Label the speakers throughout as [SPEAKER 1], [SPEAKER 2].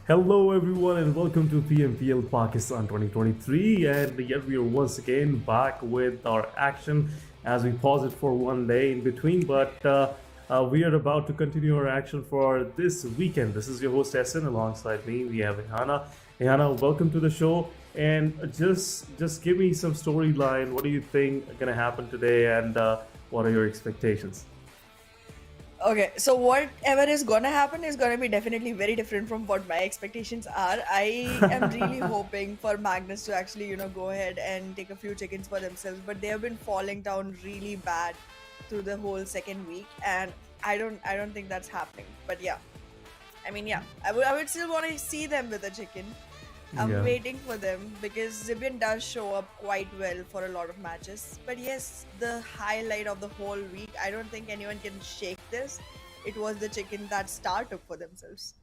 [SPEAKER 1] Hello everyone and welcome to PMPL Pakistan 2023, and yet we are once again back with our action as we pause it for one day in between, but we are about to continue our action for this weekend. This is your host Essen. Alongside me we have Ehana. Ehana, welcome to the show, and just give me some storyline. What do you think gonna happen today, and what are your expectations?
[SPEAKER 2] Okay, so whatever is gonna happen is gonna be definitely very different from what my expectations are. I am really hoping for Magnus to actually, go ahead and take a few chickens for themselves, but they have been falling down really bad through the whole second week, and I don't think that's happening. But yeah, I mean, yeah, I would still want to see them with a chicken. I'm
[SPEAKER 1] Yeah.
[SPEAKER 2] waiting for them because Zibian does show up quite well for a lot of matches. But yes, the highlight of the whole week, I don't think anyone can shake this. It was the chicken that Star took for themselves.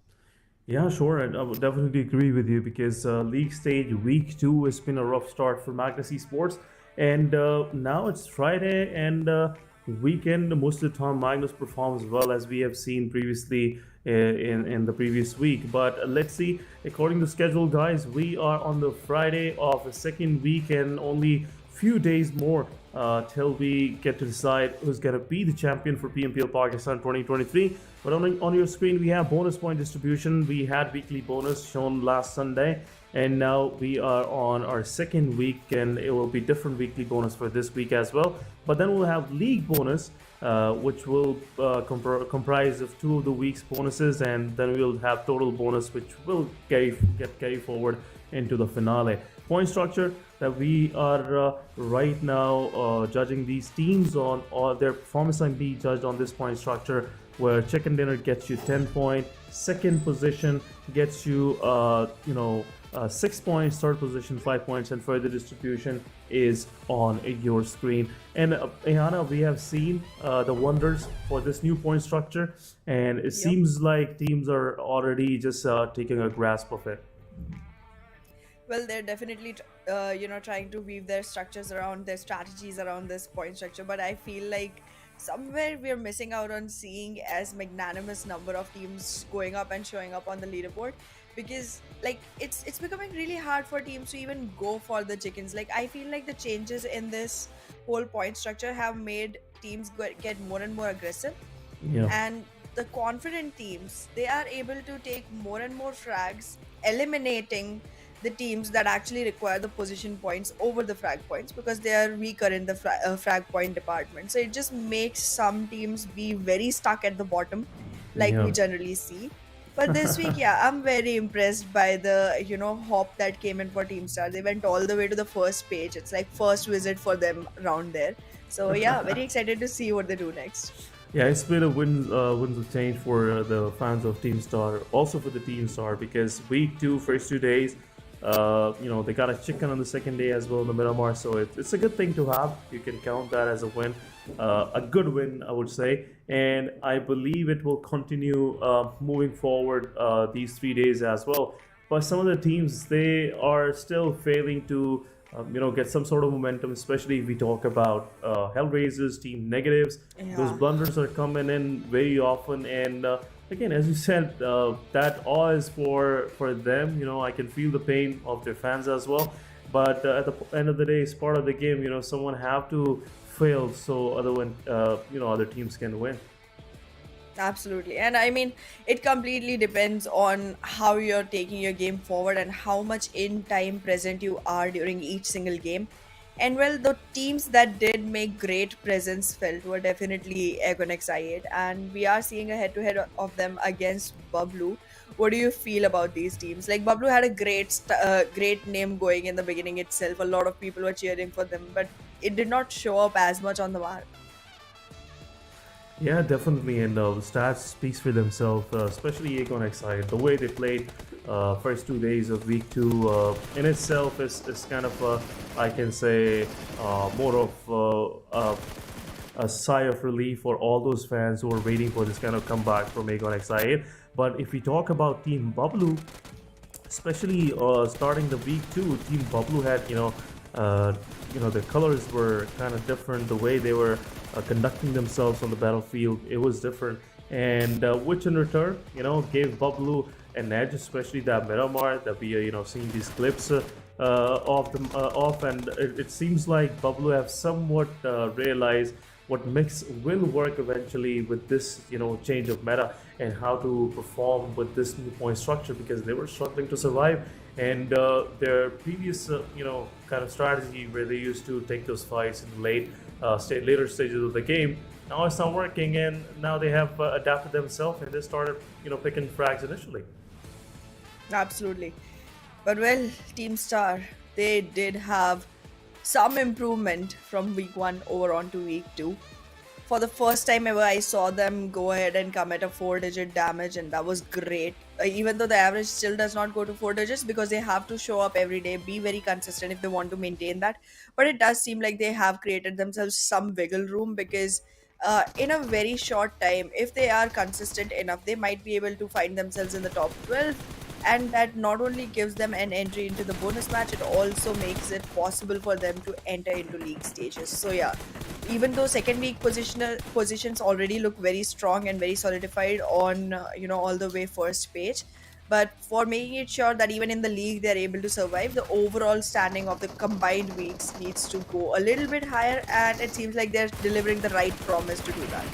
[SPEAKER 1] Yeah, sure. I would definitely agree with you because league stage week two has been a rough start for Magnus Esports, and now it's Friday and weekend. Most of the time, Magnus performs well as we have seen previously in the previous week. But let's see. According to schedule, guys, we are on the Friday of the second week and only few days more till we get to decide who's going to be the champion for PMPL Pakistan 2023. But on your screen, we have bonus point distribution. We had weekly bonus shown last Sunday, and now we are on our second week, and it will be different weekly bonus for this week as well. But then we'll have league bonus, which will comprise of two of the week's bonuses, and then we'll have total bonus, which will get carry forward into the finale. Point structure that we are right now judging these teams on, or their performance can be judged on this point structure, where chicken dinner gets you 10 points, second position gets you 6 points, third position 5 points, and further distribution is on your screen. And Ayana, we have seen the wonders for this new point structure, and it
[SPEAKER 2] Yep.
[SPEAKER 1] seems like teams are already just taking a grasp of it.
[SPEAKER 2] Well, they're definitely, trying to weave their structures around their strategies around this point structure. But I feel like somewhere we're missing out on seeing as magnanimous number of teams going up and showing up on the leaderboard, because like it's becoming really hard for teams to even go for the chickens. Like I feel like the changes in this whole point structure have made teams get more and more aggressive,
[SPEAKER 1] Yeah.
[SPEAKER 2] and the confident teams, they are able to take more and more frags, eliminating the teams that actually require the position points over the frag points because they are weaker in the frag point department. So it just makes some teams be very stuck at the bottom, like we
[SPEAKER 1] Yeah.
[SPEAKER 2] generally see. But this week, yeah, I'm very impressed by the hop that came in for Team Star. They went all the way to the first page. It's like first visit for them around there. So yeah, very excited to see what they do next.
[SPEAKER 1] Yeah, it's been a wins of change for the fans of Team Star, also for the Team Star, because week two, first 2 days, they got a chicken on the second day as well in the Miramar, so it's a good thing to have. You can count that as a win, a good win, I would say, and I believe it will continue moving forward these 3 days as well. But some of the teams, they are still failing to get some sort of momentum, especially if we talk about HellRaisers, Team Negatives. Those
[SPEAKER 2] Yeah.
[SPEAKER 1] blunders are coming in very often, and again, as you said, that awe is for them. I can feel the pain of their fans as well. But at the end of the day, it's part of the game. Someone have to fail so other teams can win.
[SPEAKER 2] Absolutely. And I mean, it completely depends on how you're taking your game forward and how much in time present you are during each single game. And well, the teams that did make great presence felt were definitely Egonex I8, and we are seeing a head to head of them against BABLU. What do you feel about these teams? Like BABLU had a great name going in the beginning itself. A lot of people were cheering for them, but it did not show up as much on the map.
[SPEAKER 1] Yeah, definitely, and the stats speaks for themselves, especially Aegon Exide. The way they played first 2 days of week two in itself is kind of, I can say, more of a sigh of relief for all those fans who are waiting for this kind of comeback from Aegon Exide. But if we talk about Team BABLU, especially starting the week two, Team BABLU had, the colors were kind of different. The way they were conducting themselves on the battlefield, it was different, and which in return, gave BABLU an edge, especially that Miramar that we seeing these clips of them off, and it seems like BABLU have somewhat realized what mix will work eventually with this change of meta and how to perform with this new point structure, because they were struggling to survive, and their previous kind of strategy where they used to take those fights in the later stages of the game, now it's not working, and now they have adapted themselves and they started picking frags initially.
[SPEAKER 2] Absolutely. But well, Team Star, they did have some improvement from week 1 over on to week 2. For the first time ever, I saw them go ahead and come at a 4-digit damage, and that was great. Even though the average still does not go to 4 digits, because they have to show up every day, be very consistent if they want to maintain that. But it does seem like they have created themselves some wiggle room, because in a very short time, if they are consistent enough, they might be able to find themselves in the top 12. And that not only gives them an entry into the bonus match, it also makes it possible for them to enter into league stages. So yeah, even though second week positions already look very strong and very solidified on all the way first page, but for making it sure that even in the league they're able to survive, the overall standing of the combined weeks needs to go a little bit higher, and it seems like they're delivering the right promise to do that.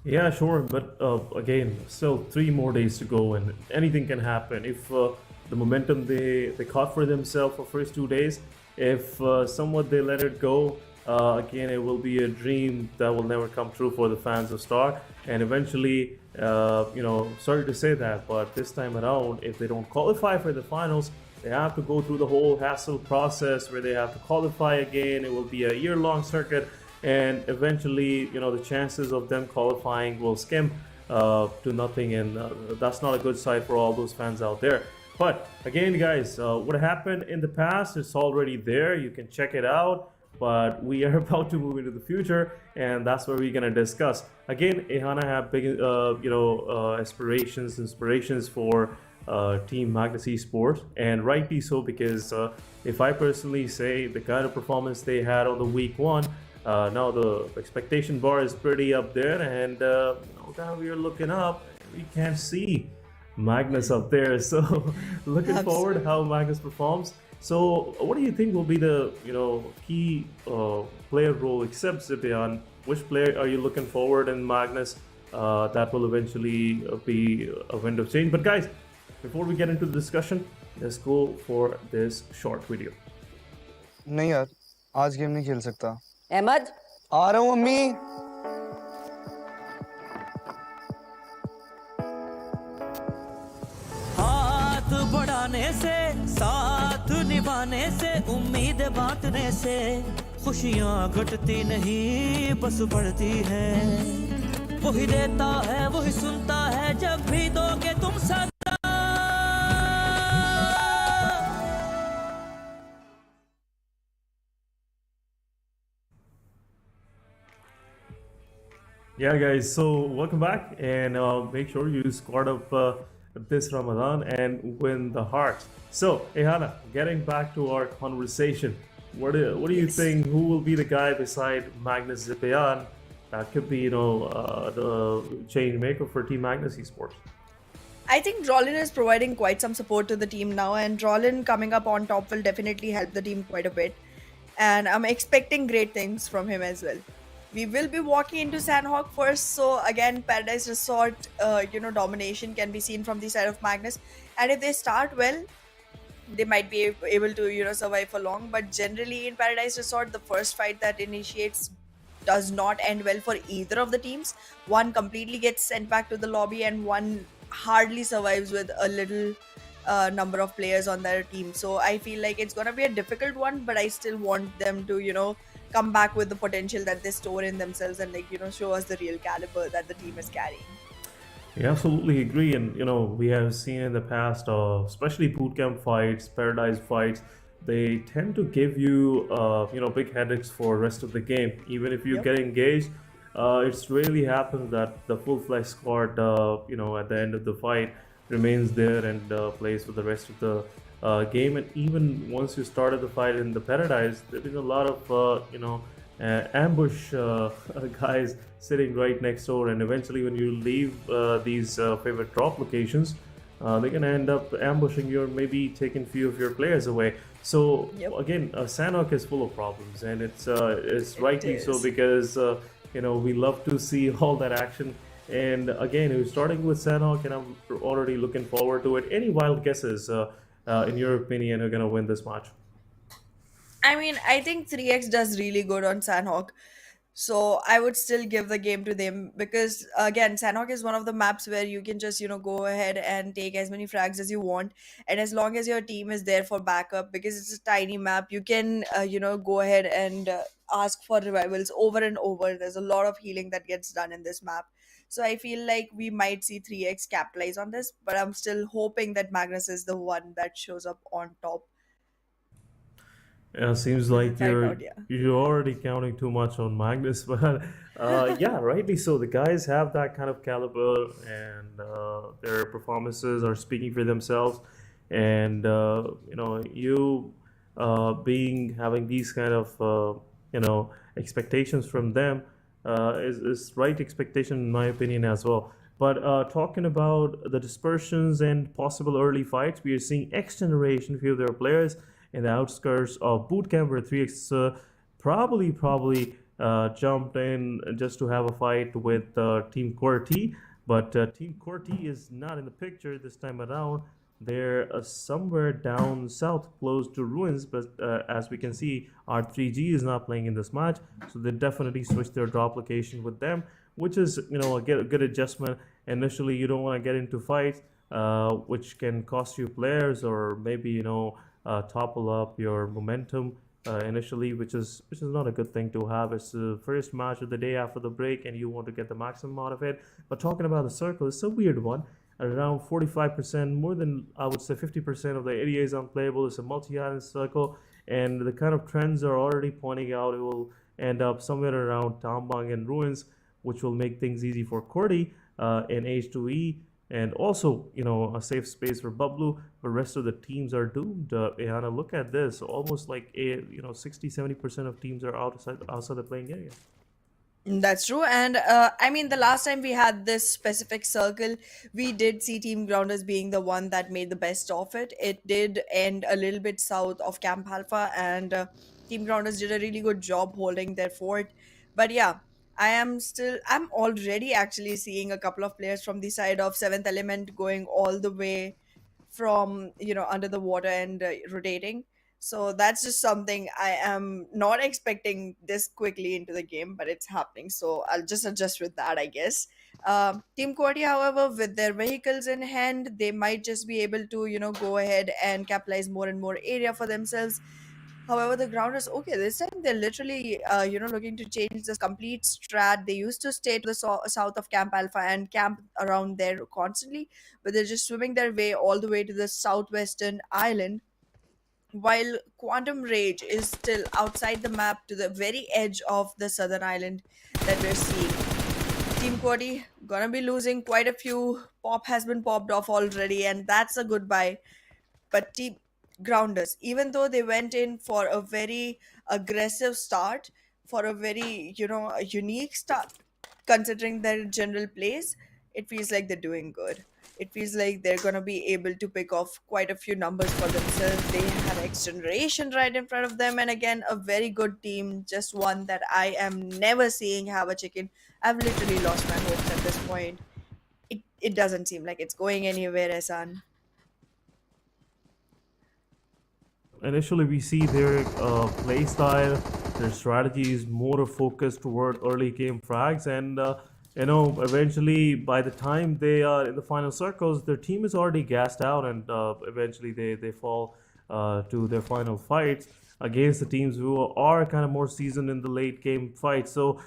[SPEAKER 1] Yeah, sure, but again, still 3 more days to go, and anything can happen. If the momentum they caught for themselves for first 2 days, if somewhat they let it go, again, it will be a dream that will never come true for the fans of Star. And eventually, sorry to say that, but this time around, if they don't qualify for the finals, they have to go through the whole hassle process where they have to qualify again. It will be a year-long circuit. And eventually, the chances of them qualifying will skim to nothing, and that's not a good sight for all those fans out there. But again, guys, what happened in the past is already there. You can check it out. But we are about to move into the future, and that's what we're gonna discuss. Again, Ehana have big, inspirations for Team Magnus Esports, and rightly so, because if I personally say the kind of performance they had on the week 1. Now the expectation bar is pretty up there, and now we are looking up, we can't see Magnus up there. So looking forward how Magnus performs. So what do you think will be the key player role except Zipian? Which player are you looking forward in Magnus that will eventually be a window of change? But guys, before we get into the discussion, let's go for this short video.
[SPEAKER 3] नहीं यार, आज game नहीं खेल सकता।
[SPEAKER 4] अहमद,
[SPEAKER 3] आ रहा हूँ अम्मी।
[SPEAKER 5] हाथ बढ़ाने से, साथ निभाने से, उम्मीद बांटने से खुशियाँ घटती नहीं बस बढ़ती है। वही देता है वही सुनता है जब भी दोगे तुम सदा।
[SPEAKER 1] Yeah, guys, so welcome back, and make sure you squad up this Ramadan and win the hearts. So, Ehana, getting back to our conversation, what do you think? Who will be the guy beside Magnus Zipian that could be, the change maker for Team Magnus Esports?
[SPEAKER 2] I think Rollin is providing quite some support to the team now, and Rollin coming up on top will definitely help the team quite a bit. And I'm expecting great things from him as well. We will be walking into Sanhok first, so again, Paradise Resort, domination can be seen from the side of Magnus. And if they start well, they might be able to, survive for long. But generally in Paradise Resort, the first fight that initiates does not end well for either of the teams. One completely gets sent back to the lobby, and one hardly survives with a little number of players on their team. So I feel like it's gonna be a difficult one, but I still want them to, come back with the potential that they store in themselves, and show us the real caliber that the team is carrying.
[SPEAKER 1] Yeah, absolutely agree. And we have seen in the past, especially bootcamp fights, paradise fights, they tend to give you big headaches for rest of the game. Even if you get engaged, it's rarely happens that the full-fledged squad at the end of the fight remains there and plays for the rest of the game. And even once you started the fight in the paradise, there is a lot of ambush guys sitting right next door, and eventually when you leave these favorite drop locations, they're gonna end up ambushing you or maybe taking few of your players away. So
[SPEAKER 2] Yep,
[SPEAKER 1] again, Sanhok is full of problems, and it's
[SPEAKER 2] it
[SPEAKER 1] rightly so
[SPEAKER 2] is.
[SPEAKER 1] because we love to see all that action. And again, we're starting with Sanhok, and I'm already looking forward to it. Any wild guesses, in your opinion, are gonna win this match?
[SPEAKER 2] I mean, I think 3x does really good on Sanhok. So I would still give the game to them because again, Sanhok is one of the maps where you can just, go ahead and take as many frags as you want. And as long as your team is there for backup, because it's a tiny map, you can, go ahead and ask for revivals over and over. There's a lot of healing that gets done in this map. So I feel like we might see 3x capitalize on this, but I'm still hoping that Magnus is the one that shows up on top.
[SPEAKER 1] Seems
[SPEAKER 2] We will
[SPEAKER 1] like
[SPEAKER 2] find
[SPEAKER 1] you're
[SPEAKER 2] out, yeah.
[SPEAKER 1] you're already counting too much on Magnus, but yeah, rightly so. The guys have that kind of caliber, and their performances are speaking for themselves. And you being having these kind of expectations from them is right expectation in my opinion as well. But talking about the dispersions and possible early fights, we are seeing XGeneration, few of their players in the outskirts of bootcamp where 3x probably jumped in just to have a fight with Team QWERTY, but Team QWERTY is not in the picture this time around. They're somewhere down south, close to ruins. But as we can see, R3G is not playing in this match, so they definitely switched their drop location with them, which is a good adjustment. Initially, you don't want to get into fights, which can cost you players or maybe topple up your momentum initially, which is not a good thing to have. It's the first match of the day after the break, and you want to get the maximum out of it. But talking about the circle, it's a weird one. Around 45%, more than I would say 50% of the area is unplayable. It's a multi-island circle, and the kind of trends are already pointing out it will end up somewhere around Tambang and ruins, which will make things easy for QWERTY in H2E, and also a safe space for BABLU. The rest of the teams are doomed. Ayana, look at this, almost like 60-70% of teams are outside the playing area.
[SPEAKER 2] That's true. And I mean, the last time we had this specific circle, we did see Team Grounders being the one that made the best of it. It did end a little bit south of Camp Alpha, and Team Grounders did a really good job holding their fort. But yeah, I'm already actually seeing a couple of players from the side of Seventh Element going all the way from, under the water and rotating. So that's just something I am not expecting this quickly into the game, but it's happening. So I'll just adjust with that, I guess. Team QWERTY, however, with their vehicles in hand, they might just be able to, go ahead and capitalize more and more area for themselves. However, the grounders, okay, this time they're literally, looking to change this complete strat. They used to stay to the south of Camp Alpha and camp around there constantly, but they're just swimming their way all the way to the southwestern island, while Quantum Rage is still outside the map to the very edge of the southern island that we're seeing. Team QWERTY gonna be losing quite a few. Pop has been popped off already, and that's a goodbye. But Team Grounders, even though they went in for a very aggressive start, for a very, a unique start, considering their general plays, it feels like they're doing good. It feels like they're going to be able to pick off quite a few numbers for themselves. They have XGeneration right in front of them, and again, a very good team, just one that I am never seeing have a chicken. I've literally lost my hopes at this point. It doesn't seem like it's going anywhere, Esan.
[SPEAKER 1] Initially, we see their play style, their strategy is more focused toward early game frags, and eventually by the time they are in the final circles, their team is already gassed out, and eventually they fall to their final fights against the teams who are kind of more seasoned in the late game fights. So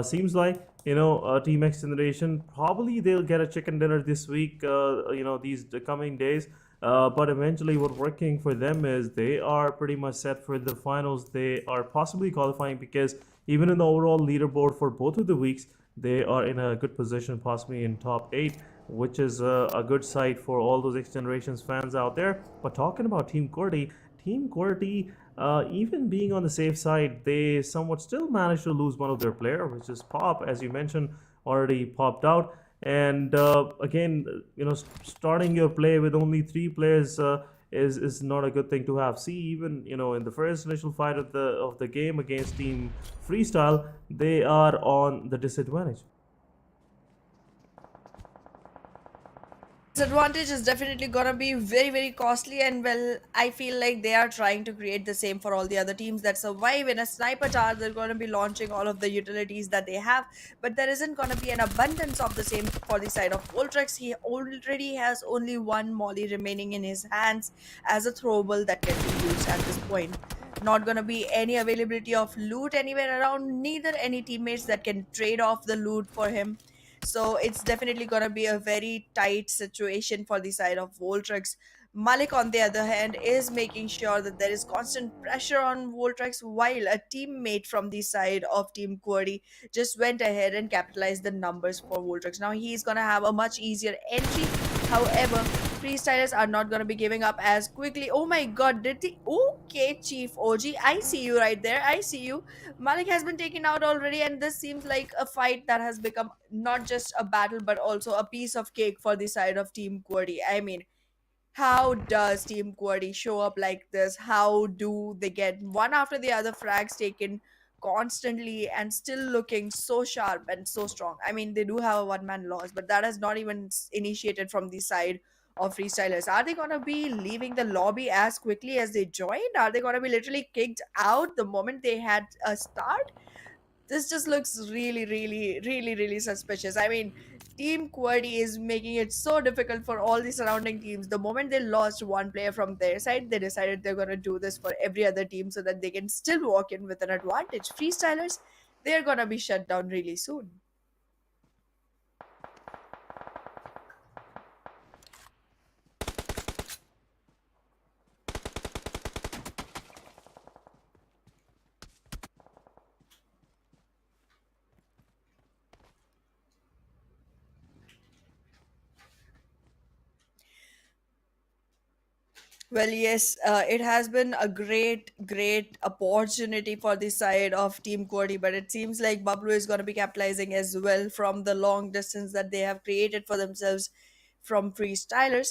[SPEAKER 1] seems like Team X Generation probably they'll get a chicken dinner this week. These the coming days. But eventually, what working for them is they are pretty much set for the finals. They are possibly qualifying because even in the overall leaderboard for both of the weeks, they are in a good position, possibly in top 8, which is a good sight for all those X Generations fans out there. But talking about Team QWERTY, even being on the safe side, they somewhat still managed to lose one of their player, which is Pop, as you mentioned, already popped out. And again, starting your play with only three players is not a good thing to have. See, even in the first initial fight of the game against Team Freestyle, they are on the disadvantage.
[SPEAKER 2] Disadvantage is definitely gonna be very, very costly, and well, I feel like they are trying to create the same for all the other teams that survive in a sniper tower. They're gonna be launching all of the utilities that they have, but there isn't gonna be an abundance of the same for the side of Voltrex. He already has only one molly remaining in his hands as a throwable that can be used at this point. Not gonna be any availability of loot anywhere around, neither any teammates that can trade off the loot for him. So it's definitely going to be a very tight situation for the side of Voltrex. Malik, on the other hand, is making sure that there is constant pressure on Voltrex, while a teammate from the side of Team QWERTY just went ahead and capitalized the numbers for Voltrex. Now he's going to have a much easier entry. However, freestylers are not going to be giving up as quickly. Oh my god, did the. Okay, Chief OG, I see you right there. I see you. Malik has been taken out already, and this seems like a fight that has become not just a battle but also a piece of cake for the side of Team QWERTY. I mean, how does Team QWERTY show up like this? How do they get one after the other frags taken constantly and still looking so sharp and so strong? I mean, they do have a one man loss, but that has not even initiated from the side of freestylers. Are they going to be leaving the lobby as quickly as they joined? Are they going to be literally kicked out the moment they had a start? This just looks really, really, really, really suspicious. I mean, Team QWERTY is making it so difficult for all the surrounding teams. The moment they lost one player from their side, they decided they're going to do this for every other team so that they can still walk in with an advantage. Freestylers, they're going to be shut down really soon. Well, yes, it has been a great, great opportunity for the side of Team QWERTY, but it seems like BABLU is going to be capitalizing as well from the long distance that they have created for themselves from freestylers.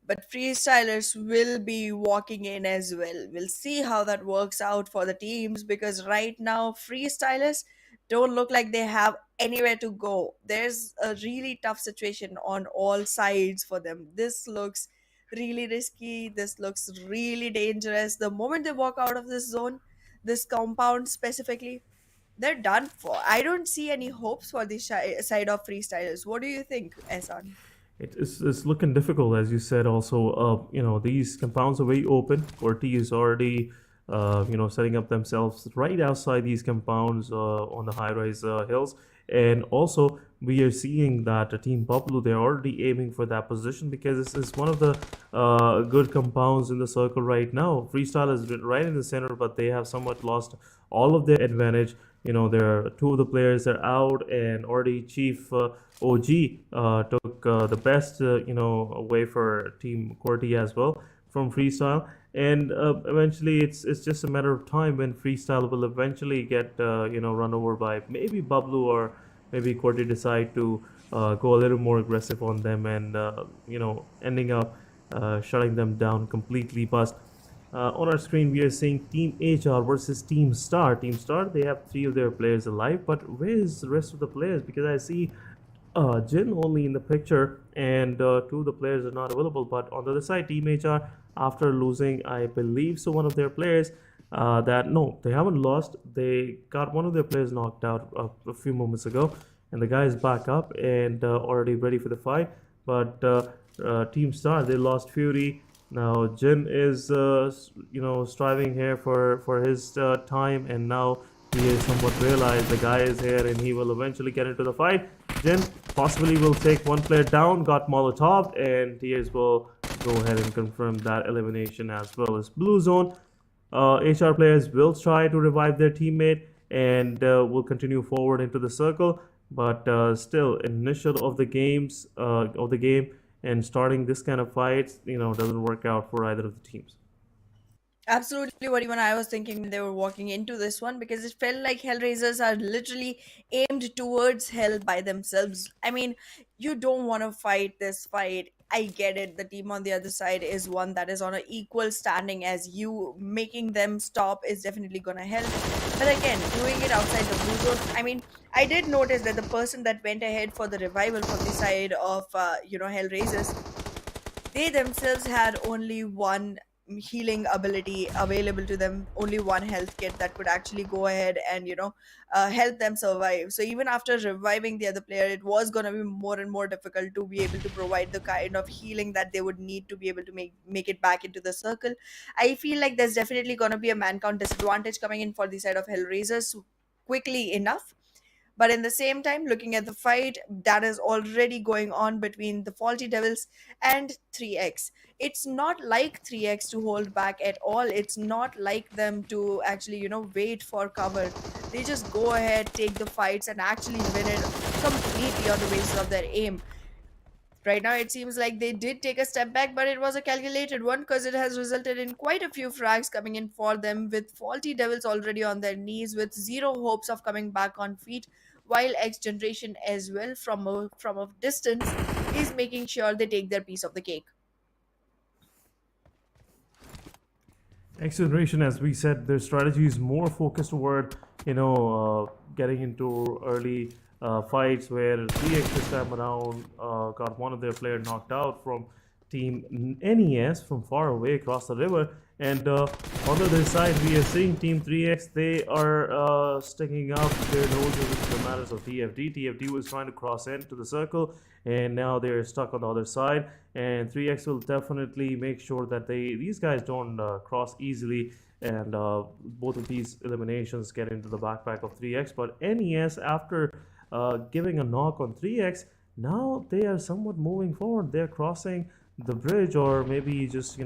[SPEAKER 2] But freestylers will be walking in as well. We'll see how that works out for the teams, because right now freestylers don't look like they have anywhere to go. There's a really tough situation on all sides for them. This looks really risky. This looks really dangerous. The moment they walk out of this zone, this compound specifically, they're done for. I don't see any hopes for the side of freestylers. What do you think, Esan?
[SPEAKER 1] It's looking difficult, as you said. Also, these compounds are very open. QWERTY is already, setting up themselves right outside these compounds on the high-rise hills. And also, we are seeing that Team BABLU, they're already aiming for that position because this is one of the good compounds in the circle right now. Freestyle is right in the center, but they have somewhat lost all of their advantage. There are two of the players are out, and already Chief OG took the best, away for Team QWERTY as well from freestyle. And eventually, it's just a matter of time when freestyle will eventually get run over by maybe BABLU, or maybe QWERTY decide to go a little more aggressive on them, and ending up shutting them down completely. But on our screen, we are seeing Team HR versus Team Star. Team Star, they have three of their players alive, but where is the rest of the players? Because I see Jin only in the picture, and two of the players are not available. But on the other side, Team HR, after losing, I believe so, one of their players, no, they haven't lost. They got one of their players knocked out a few moments ago, and the guy is back up and already ready for the fight. But Team Star, they lost Fury. Now Jin is striving here for his time, and now he is somewhat realized the guy is here and he will eventually get into the fight. Jin possibly will take one player down, got Molotov, and Tears will go ahead and confirm that elimination as well as Blue Zone. HR players will try to revive their teammate and will continue forward into the circle, but still, initial of the game, and starting this kind of fight, doesn't work out for either of the teams.
[SPEAKER 2] Absolutely what even I was thinking when they were walking into this one, because it felt like HellRaisers are literally aimed towards hell by themselves. I mean, you don't want to fight this fight. I get it. The team on the other side is one that is on an equal standing as you. Making them stop is definitely gonna help. But again, doing it outside the blue zone, I mean, I did notice that the person that went ahead for the revival from the side of HellRaisers, they themselves had only one healing ability available to them, only one health kit that could actually go ahead and help them survive. So even after reviving the other player, it was going to be more and more difficult to be able to provide the kind of healing that they would need to be able to make it back into the circle. I feel like there's definitely going to be a man count disadvantage coming in for the side of Hellraisers quickly enough. But in the same time, looking at the fight that is already going on between the Faulty Devils and 3x, it's not like 3x to hold back at all. It's not like them to actually, wait for cover. They just go ahead, take the fights, and actually win it completely on the basis of their aim. Right now, it seems like they did take a step back, but it was a calculated one because it has resulted in quite a few frags coming in for them, with Faulty Devils already on their knees, with zero hopes of coming back on feet, while XGeneration as well, from a distance, is making sure they take their piece of the cake.
[SPEAKER 1] XGeneration, as we said, their strategy is more focused toward getting into early fights where 3x this time around got one of their player knocked out from team NES from far away across the river. And on the other side, we are seeing Team 3X. They are sticking up their noses into the matters of TFD. TFD was trying to cross into the circle, and now they're stuck on the other side. And 3X will definitely make sure that these guys don't cross easily. And both of these eliminations get into the backpack of 3X. But NES, after giving a knock on 3X, now they are somewhat moving forward. They're crossing the bridge, or maybe just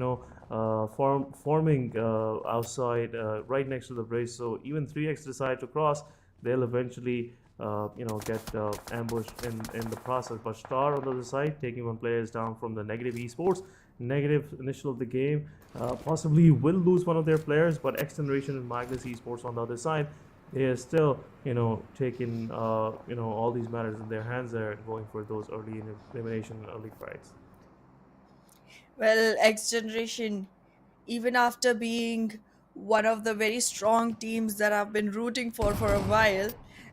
[SPEAKER 1] forming outside right next to the bridge. So even 3x decide to cross, they'll eventually get ambushed in the process. But Star on the other side, taking one players down from the Negative Esports, negative initial of the game, possibly will lose one of their players. But XGeneration and Magnus Esports on the other side, they are still taking all these matters in their hands. They're going for those early elimination, early fights.
[SPEAKER 2] Well, XGeneration, even after being one of the very strong teams that I've been rooting for a while,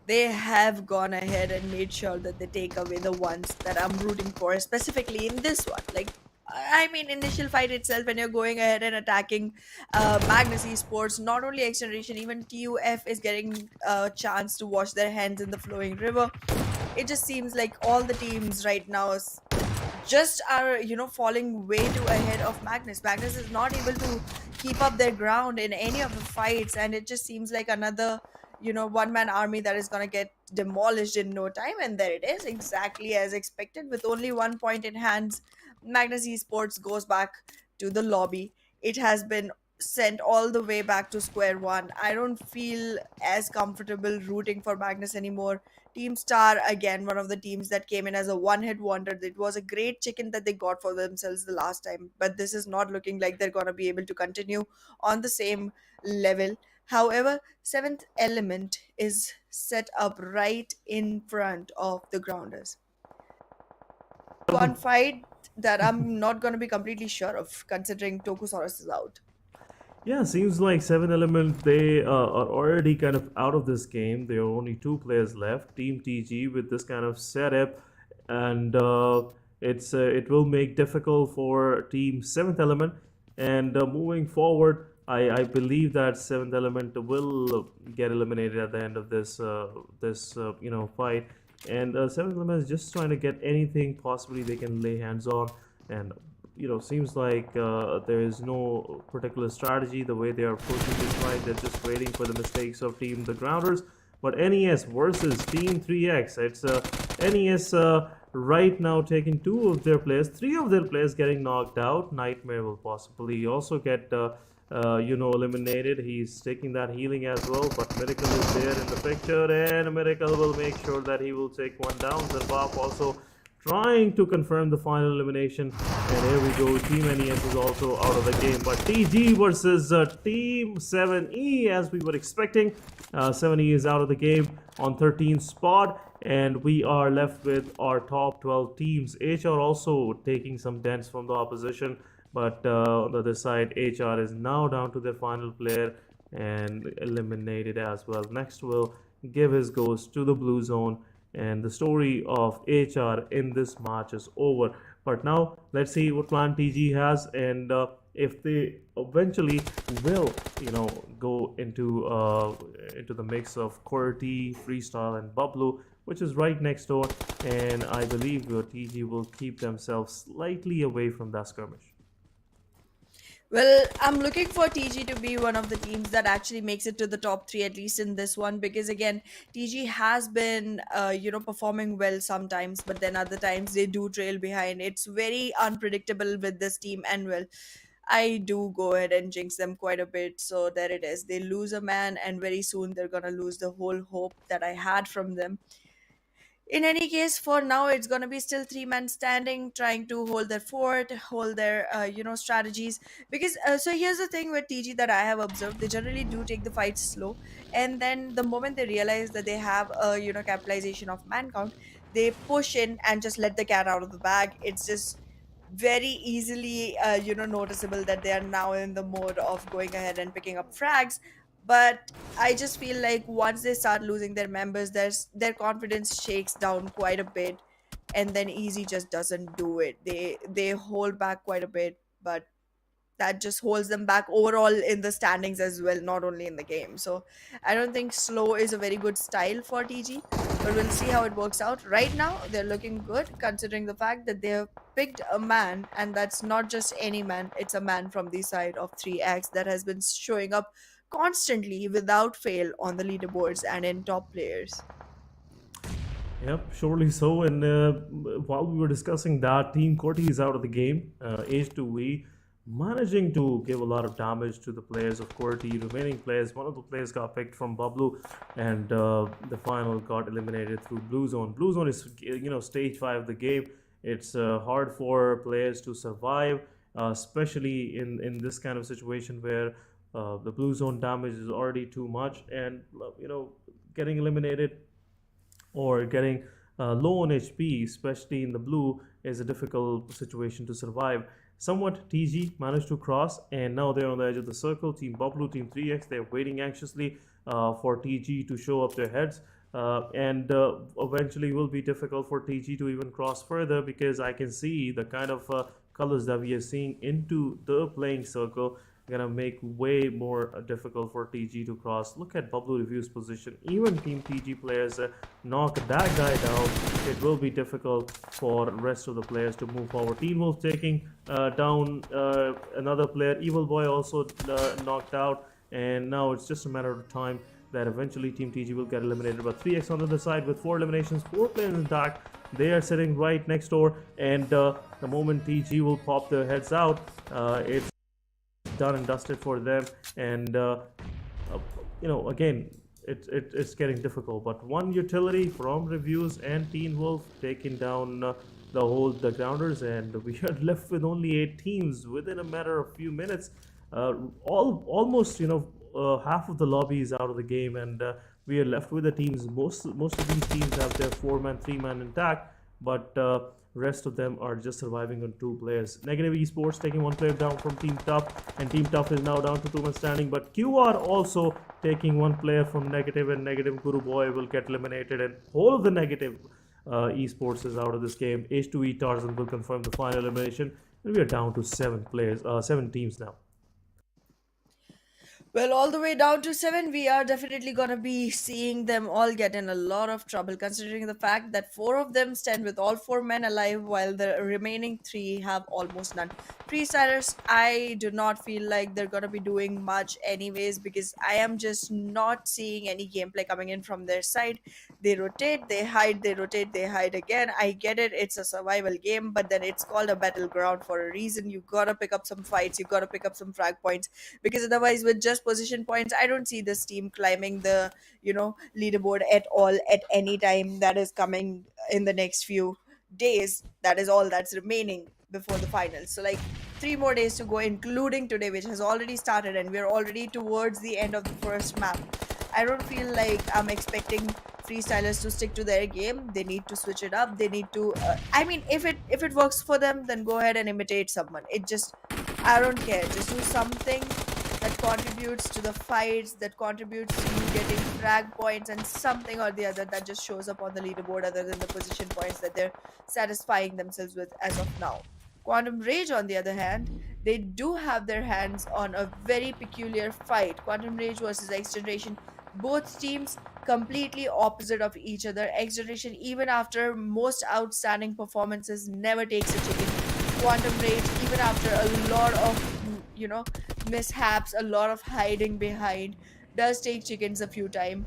[SPEAKER 2] they have gone ahead and made sure that they take away the ones that I'm rooting for, specifically in this one. Like, I mean, initial fight itself, when you're going ahead and attacking Magnus Esports, not only XGeneration, even TUF is getting a chance to wash their hands in the flowing river. It just seems like all the teams right now just are falling way too ahead of Magnus is not able to keep up their ground in any of the fights, and it just seems like another one-man army that is going to get demolished in no time. And there it is, exactly as expected, with only 1 point in hands. Magnus Esports goes back to the lobby. It has been sent all the way back to square one. I don't feel as comfortable rooting for Magnus anymore. Team Star, again, one of the teams that came in as a one-hit wonder. It was a great chicken that they got for themselves the last time, but this is not looking like they're going to be able to continue on the same level. However, Seventh Element is set up right in front of the Grounders. One fight that I'm not going to be completely sure of, considering Tokusaurus is out.
[SPEAKER 1] Yeah, seems like 7 Element, they are already kind of out of this game. There are only two players left. Team TG with this kind of setup, and it will make difficult for Team 7th Element. And moving forward, I believe that 7th Element will get eliminated at the end of this fight. And 7th Element is just trying to get anything possibly they can lay hands on. And seems like there is no particular strategy the way they are approaching this fight. They're just waiting for the mistakes of Team The Grounders. But NES versus Team 3X, it's NES right now taking three of their players getting knocked out. Nightmare will possibly also get eliminated. He's taking that healing as well, but Miracle is there in the picture, and Miracle will make sure that he will take one down. Zerpop also trying to confirm the final elimination. And here we go, Team NES is also out of the game. But TG versus Team 7E, as we were expecting. 7E is out of the game on 13th spot. And we are left with our top 12 teams. HR also taking some dents from the opposition. But on the other side, HR is now down to their final player and eliminated as well. Next will give his ghost to the blue zone, and the story of HR in this match is over. But now let's see what plan TG has, and if they eventually will, go into the mix of QWERTY, freestyle, and BABLU, which is right next door, and I believe TG will keep themselves slightly away from that skirmish.
[SPEAKER 2] Well, I'm looking for TG to be one of the teams that actually makes it to the top three, at least in this one, because again, TG has been, performing well sometimes, but then other times they do trail behind. It's very unpredictable with this team, and well, I do go ahead and jinx them quite a bit. So there it is. They lose a man, and very soon they're gonna lose the whole hope that I had from them. In any case, for now it's going to be still three men standing, trying to hold their fort, hold their strategies. Because so here's the thing with TG that I have observed: they generally do take the fight slow, and then the moment they realize that they have a capitalization of man count, they push in and just let the cat out of the bag. It's just very easily noticeable that they are now in the mode of going ahead and picking up frags. But I just feel like once they start losing their members, their confidence shakes down quite a bit, and then Easy just doesn't do it. They hold back quite a bit, but that just holds them back overall in the standings as well, not only in the game. So I don't think slow is a very good style for TG, but we'll see how it works out. Right now, they're looking good considering the fact that they have picked a man, and that's not just any man, it's a man from the side of 3X that has been showing up constantly without fail on the leaderboards and in top players.
[SPEAKER 1] Yep, surely so. And while we were discussing that, Team QWERTY is out of the game. H2E managing to give a lot of damage to the players of QWERTY. Remaining players, one of the players got picked from BABLU, and the final got eliminated through Blue Zone. Blue Zone is, stage 5 of the game. It's hard for players to survive, especially in this kind of situation where the Blue Zone damage is already too much, and getting eliminated or getting low on HP, especially in the blue, is a difficult situation to survive. Somewhat TG managed to cross, and now they're on the edge of the circle. Team BABLU, Team 3X, they're waiting anxiously for TG to show up their heads. And eventually will be difficult for TG to even cross further, because I can see the kind of colors that we are seeing into the playing circle gonna make way more difficult for TG to cross. Look at BABLU Review's position. Even Team TG players knock that guy down. It will be difficult for rest of the players to move forward. Teen Wolf taking down another player. Evil Boy also knocked out, and now it's just a matter of time that eventually Team TG will get eliminated. But 3X on the other side with 4 eliminations, 4 players intact. They are sitting right next door, and the moment TG will pop their heads out, it's done and dusted for them. And again, it's getting difficult. But one utility from Reviews and Teen Wolf taking down the grounders, and we are left with only 8 teams within a matter of few minutes. Almost half of the lobby is out of the game, and we are left with the teams. Most of these teams have their 4-man, 3-man intact, but rest of them are just surviving on 2 players. Negative Esports taking 1 player down from Team Tough, and Team Tough is now down to 2-man standing. But QR also taking 1 player from Negative, and Negative Guru Boy will get eliminated, and whole of the Negative Esports is out of this game. H2E Tarzan will confirm the final elimination, and we are down to 7 teams now.
[SPEAKER 2] Well, all the way down to 7, we are definitely going to be seeing them all get in a lot of trouble, considering the fact that 4 of them stand with all 4 men alive, while the remaining 3 have almost none. Freestylers, I do not feel like they're going to be doing much anyways, because I am just not seeing any gameplay coming in from their side. They rotate, they hide, they rotate, they hide again. I get it, it's a survival game, but then it's called a battleground for a reason. You got to pick up some fights, you got to pick up some frag points, because otherwise with just position points, I don't see this team climbing the leaderboard at all at any time that is coming in the next few days. That is all that's remaining before the finals. So like 3 more days to go, including today, which has already started, and we're already towards the end of the first map. I don't feel like I'm expecting freestylers to stick to their game. They need to switch it up. They need to. I mean, if it works for them, then go ahead and imitate someone. It just, I don't care. Just do something that contributes to the fights, that contributes to you getting frag points, and something or the other that just shows up on the leaderboard other than the position points that they're satisfying themselves with as of now. Quantum Rage, on the other hand, they do have their hands on a very peculiar fight. Quantum Rage versus XGeneration, both teams completely opposite of each other. XGeneration, even after most outstanding performances, never takes a chicken. Quantum Rage, even after a lot of mishaps, a lot of hiding behind, does take chickens a few times.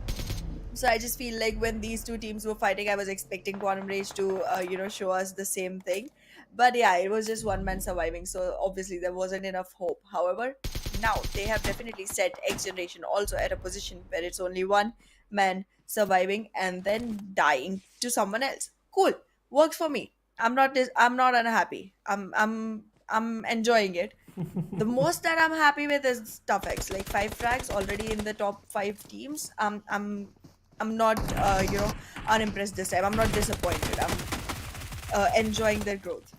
[SPEAKER 2] So I just feel like when these two teams were fighting, I was expecting Quantum Rage to, show us the same thing. But yeah, it was just one man surviving, so obviously there wasn't enough hope. However, now they have definitely set X Generation also at a position where it's only one man surviving and then dying to someone else. Cool, works for me. I'm not unhappy. I'm enjoying it. The most that I'm happy with is Tough X, like 5 frags already in the top 5 teams. I'm not unimpressed this time. I'm not disappointed. I'm enjoying their growth.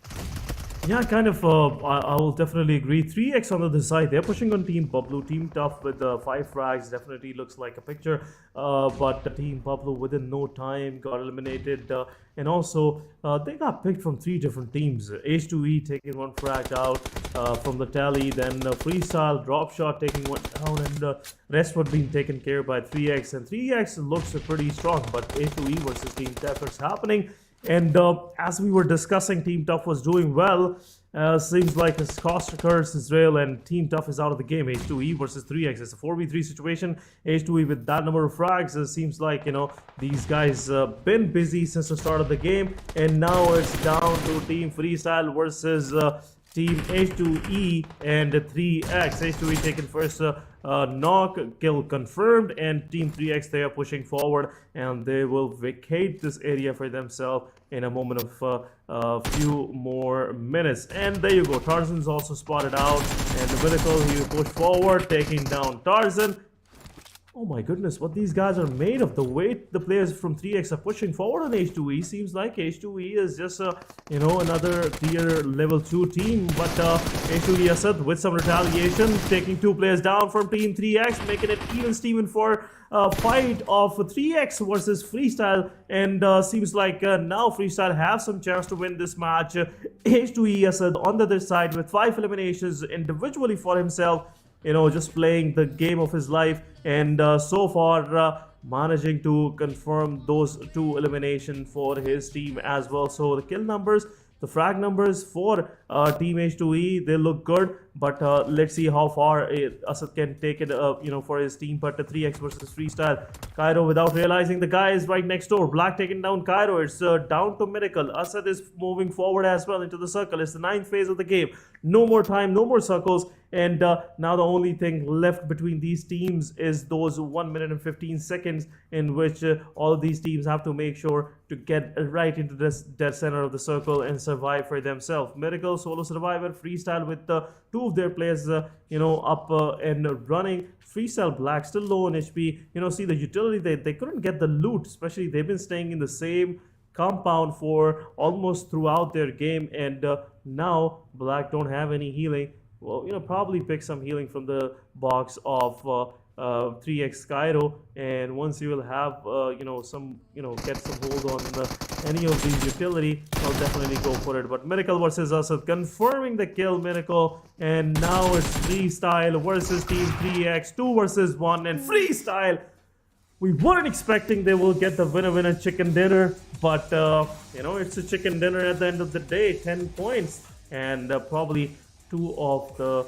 [SPEAKER 1] Yeah, kind of. I will definitely agree. 3x on the other side. They're pushing on Team BABLU. Team Tough with 5 frags definitely looks like a picture. But the Team BABLU within no time got eliminated. And also, they got picked from 3 different teams. H2E taking 1 frag out from the tally. Then Freestyle, Drop Shot taking 1 down. And rest were being taken care by 3x. And 3x looks pretty strong. But H2E versus Team Tough is happening. And as we were discussing, Team Tough was doing well. Seems like his cost occurs Israel and Team Tough is out of the game. H2E versus 3x. It's a 4v3 situation. H2E with that number of frags. It seems like, these guys been busy since the start of the game. And now it's down to Team Freestyle versus Team H2E and 3x. H2E taking first knock, kill confirmed, and Team 3x, they are pushing forward and they will vacate this area for themselves in a moment of a few more minutes. And there you go, Tarzan's also spotted out, and the Miracle, he will push forward, taking down Tarzan. Oh my goodness, what these guys are made of. The weight the players from 3x are pushing forward on H2E. Seems like H2E is just another tier level 2 team. But H2E Asad with some retaliation, taking 2 players down from Team 3x, making it even Steven for a fight of 3x versus Freestyle. And seems like now Freestyle have some chance to win this match. H2E Asad on the other side with 5 eliminations individually for himself. Just playing the game of his life, and so far managing to confirm those 2 eliminations for his team as well. So the kill numbers, the frag numbers for Team H2E, they look good, but let's see how far Asad can take it for his team. But the 3x versus Freestyle, Cairo, without realizing the guy is right next door. Black taking down Cairo. It's down to Miracle. Asad is moving forward as well into the circle. It's the 9th phase of the game. No more time, no more circles. And now the only thing left between these teams is those 1 minute and 15 seconds in which all of these teams have to make sure to get right into this dead center of the circle and survive for themselves. Miracle, solo survivor, Freestyle with 2 of their players up and running. Freestyle Black still low on HP. See the utility, they couldn't get the loot, especially they've been staying in the same compound for almost throughout their game, and now Black don't have any healing. Well, probably pick some healing from the box of 3x Cairo, and once you will have some get some hold on any of these utility, I'll definitely go for it. But Miracle versus Asad confirming the kill. Miracle, and now it's Freestyle versus Team 3x, 2 versus 1, and Freestyle, we weren't expecting they will get the winner chicken dinner, but it's a chicken dinner at the end of the day. 10 points, and probably 2 of the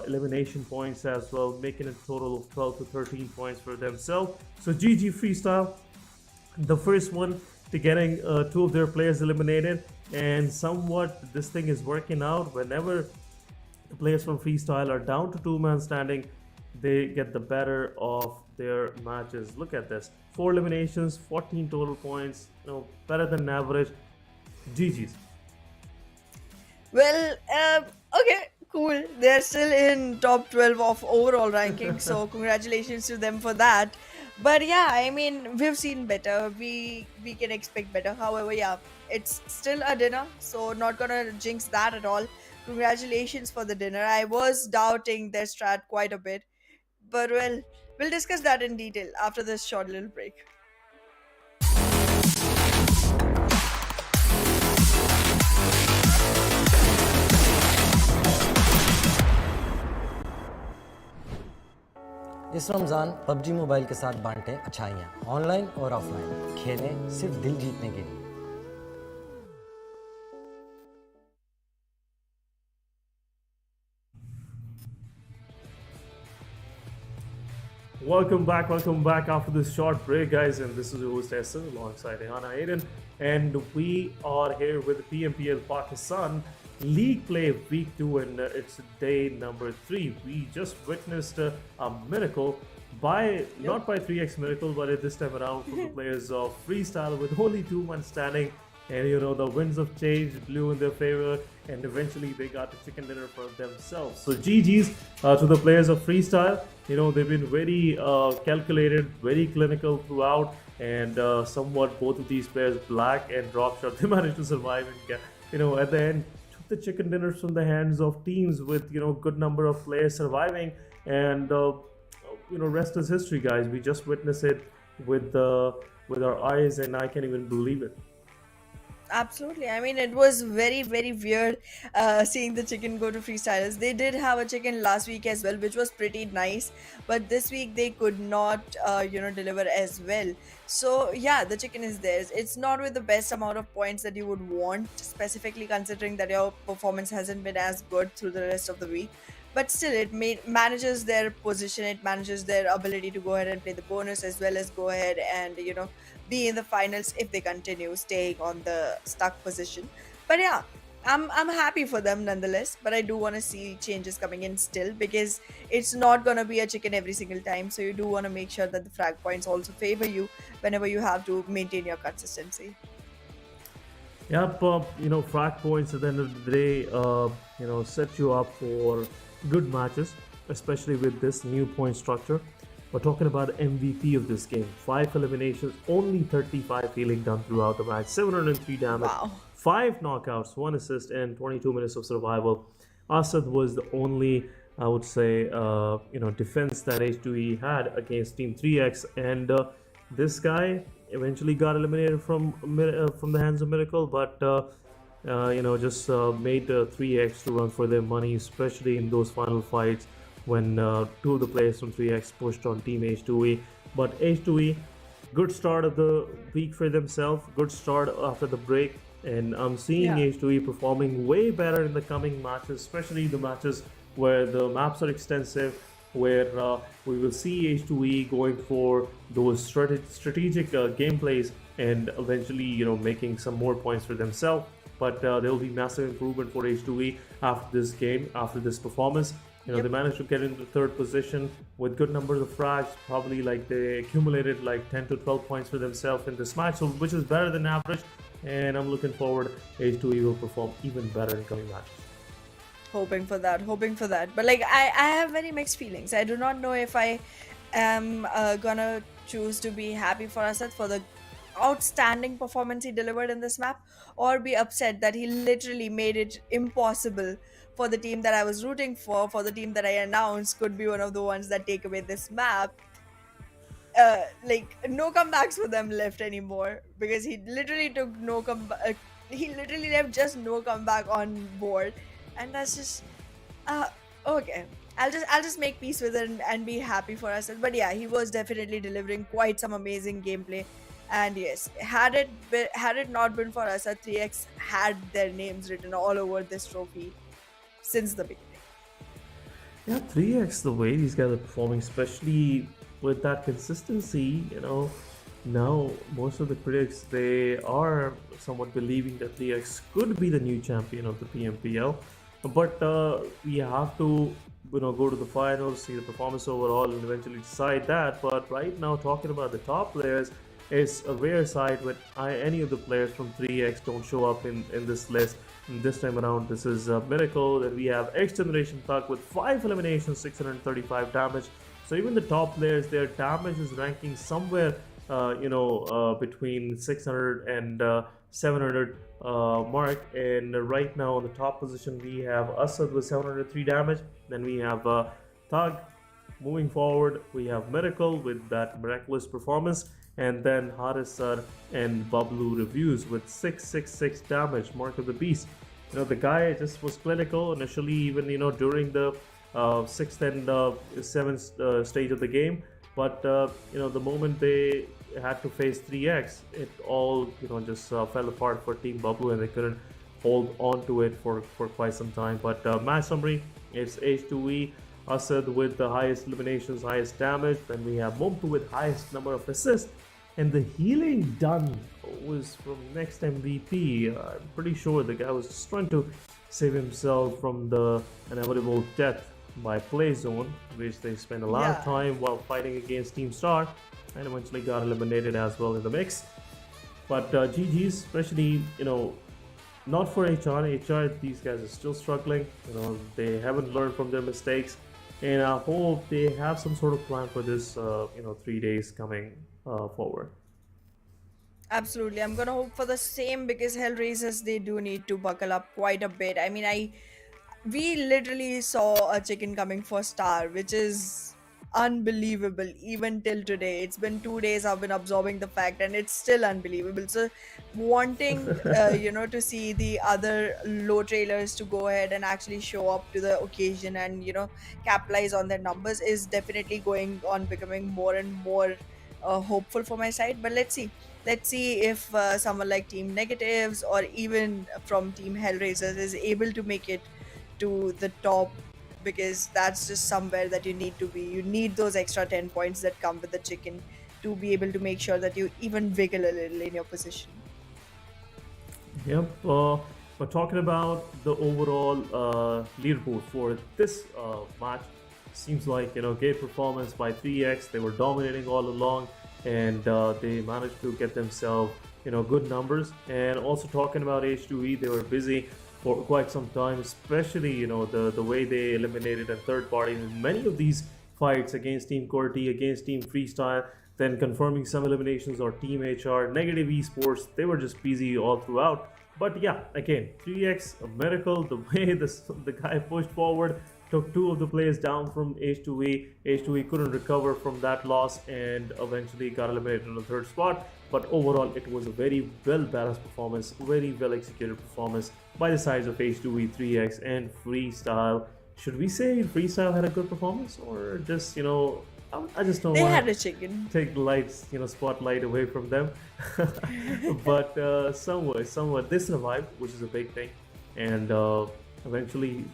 [SPEAKER 1] elimination points as well, making a total of 12 to 13 points for themselves. So GG Freestyle, the first one to getting 2 of their players eliminated, and somewhat this thing is working out. Whenever the players from Freestyle are down to 2-man standing, they get the better of their matches. Look at this, 4 eliminations, 14 total points, better than average. GG's.
[SPEAKER 2] Well, okay, cool. They're still in top 12 of overall ranking, so congratulations to them for that. But yeah, I mean, we've seen better. We can expect better. However, yeah, it's still a dinner, so not gonna jinx that at all. Congratulations for the dinner. I was doubting their strat quite a bit, but well, we'll discuss that in detail after this short little break.
[SPEAKER 4] इस Ramzan PUBG mobile के साथ बांटें अच्छाइयाँ online और offline खेलें सिर्फ दिल जीतने के लिए
[SPEAKER 1] Welcome back after this short break, guys. And this is your host Esther alongside Hana Aiden. And we are here with the PMPL Pakistan League Play Week 2, and it's day number 3. We just witnessed a miracle by not by 3x miracle, but at this time around from the players of Freestyle with only 2 months standing. And you know, the winds of change blew in their favor, and eventually they got the chicken dinner for themselves. So GG's to the players of Freestyle. You know, they've been very calculated, very clinical throughout, and somewhat both of these players, Black and Dropshot, they managed to survive and get, you know, at the end took the chicken dinners from the hands of teams with, you know, good number of players surviving, and you know, rest is history, guys. We just witnessed it with our eyes, and I can't even believe it.
[SPEAKER 2] Absolutely. I mean, it was very, very weird seeing the chicken go to freestylers. They did have a chicken last week as well, which was pretty nice. But this week they could not, deliver as well. So yeah, the chicken is theirs. It's not with the best amount of points that you would want, specifically considering that your performance hasn't been as good through the rest of the week. But still, it manages their position. It manages their ability to go ahead and play the bonus as well as go ahead and be in the finals if they continue staying on the stuck position. But yeah, I'm happy for them nonetheless. But I do want to see changes coming in still, because it's not gonna be a chicken every single time. So you do want to make sure that the frag points also favor you whenever you have to maintain your consistency.
[SPEAKER 1] Yep, frag points at the end of the day, set you up for good matches, especially with this new point structure. We're talking about MVP of this game. 5 eliminations, only 35 healing done throughout the match, 703 damage,
[SPEAKER 2] Wow.
[SPEAKER 1] 5 knockouts, 1 assist, and 22 minutes of survival. Asad was the only, I would say, defense that H2E had against Team 3X, and this guy eventually got eliminated from the hands of Miracle, but just made 3X to run for their money, especially in those final fights when 2 of the players from 3X pushed on Team H2E. But H2E, good start of the week for themselves, good start after the break, and I'm seeing H2E performing way better in the coming matches, especially the matches where the maps are extensive, where we will see H2E going for those strategic gameplays and eventually, making some more points for themselves. But there will be massive improvement for H2E after this game, after this performance. They managed to get into 3rd position with good numbers of frags. Probably like they accumulated like 10 to 12 points for themselves in this match, so which is better than average. And I'm looking forward H2E will perform even better in coming matches.
[SPEAKER 2] Hoping for that. But like, I have very mixed feelings. I do not know if I am gonna choose to be happy for Asad for the outstanding performance he delivered in this map, or be upset that he literally made it impossible for the team that I was rooting for the team that I announced could be one of the ones that take away this map. Like, no comebacks for them left anymore, because he literally took no comeback. He literally left just no comeback on board, and that's just okay. I'll just make peace with it and be happy for us. But yeah, he was definitely delivering quite some amazing gameplay. And yes, had it not been for us, 3X had their names written all over this trophy since the beginning.
[SPEAKER 1] Yeah, 3X, the way these guys are performing, especially with that consistency, now most of the critics, they are somewhat believing that 3X could be the new champion of the PMPL. But we have to, go to the finals, see the performance overall, and eventually decide that. But right now, talking about the top players, It's a rare sight when any of the players from 3X don't show up in this list. And this time around, this is a miracle. That we have XGeneration Thug with 5 eliminations, 635 damage. So even the top players, their damage is ranking somewhere, between 600 and 700 mark. And right now on the top position, we have Asad with 703 damage. Then we have Thug. Moving forward, we have Miracle with that miraculous performance, and then Harisar and BABLU reviews with 666 damage, mark of the beast. The guy just was clinical initially, even during the 6th and 7th stage of the game. But the moment they had to face 3X, it all just fell apart for Team BABLU, and they couldn't hold on to it for quite some time. But match summary: it's H2E. Asad with the highest eliminations, highest damage. Then we have Momtu with highest number of assists. And the healing done was from next MVP. I'm pretty sure the guy was just trying to save himself from the inevitable death by play zone, which they spent a lot of time while fighting against Team Star, and eventually got eliminated as well in the mix. But GG's, especially, not for HR. These guys are still struggling. They haven't learned from their mistakes. And I hope they have some sort of plan for this, 3 days coming forward.
[SPEAKER 2] Absolutely. I'm gonna hope for the same, because HellRaisers, they do need to buckle up quite a bit. I mean, we literally saw a chicken coming for Star, which is unbelievable even till today. It's been 2 days I've been absorbing the fact, and it's still unbelievable. So wanting to see the other low trailers to go ahead and actually show up to the occasion and capitalize on their numbers is definitely going on becoming more and more hopeful for my side. But let's see if someone like Team Negatives or even from Team HellRaisers is able to make it to the top, because that's just somewhere that you need to be. You need those extra 10 points that come with the chicken to be able to make sure that you even wiggle a little in your position.
[SPEAKER 1] Yep. But talking about the overall leaderboard for this match, seems like great performance by 3X. They were dominating all along, and they managed to get themselves good numbers. And also talking about H2E, they were busy for quite some time, especially the way they eliminated a third party in many of these fights against Team QWERTY, against Team Freestyle, then confirming some eliminations or Team HR, Negative Esports. They were just busy all throughout. But yeah, again, 3X, a miracle. The way the guy pushed forward, took 2 of the players down from H2E. H2E couldn't recover from that loss and eventually got eliminated in the 3rd spot. But overall, it was a very well-balanced performance, very well-executed performance by the sides of H2E, 3X, and Freestyle. Should we say Freestyle had a good performance, or just, I just don't
[SPEAKER 2] They
[SPEAKER 1] want
[SPEAKER 2] had a chicken.
[SPEAKER 1] take the lights, spotlight away from them. But somewhat they survived, which is a big thing, and eventually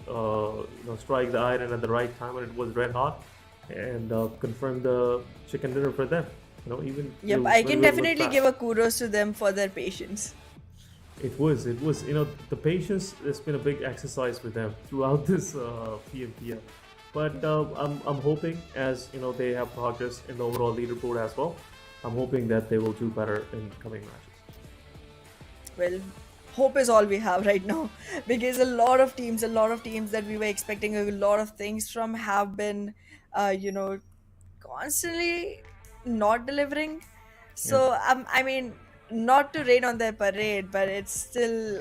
[SPEAKER 1] strike the iron at the right time when it was red hot, and confirm the chicken dinner for them.
[SPEAKER 2] Yep, I can definitely give a kudos to them for their patience.
[SPEAKER 1] It was the patience has been a big exercise for them throughout this PMPL. But I'm hoping, as they have progress in the overall leaderboard as well, I'm hoping that they will do better in coming matches.
[SPEAKER 2] Well, hope is all we have right now, because a lot of teams that we were expecting a lot of things from have been constantly not delivering. So I mean, not to rain on their parade, but it's still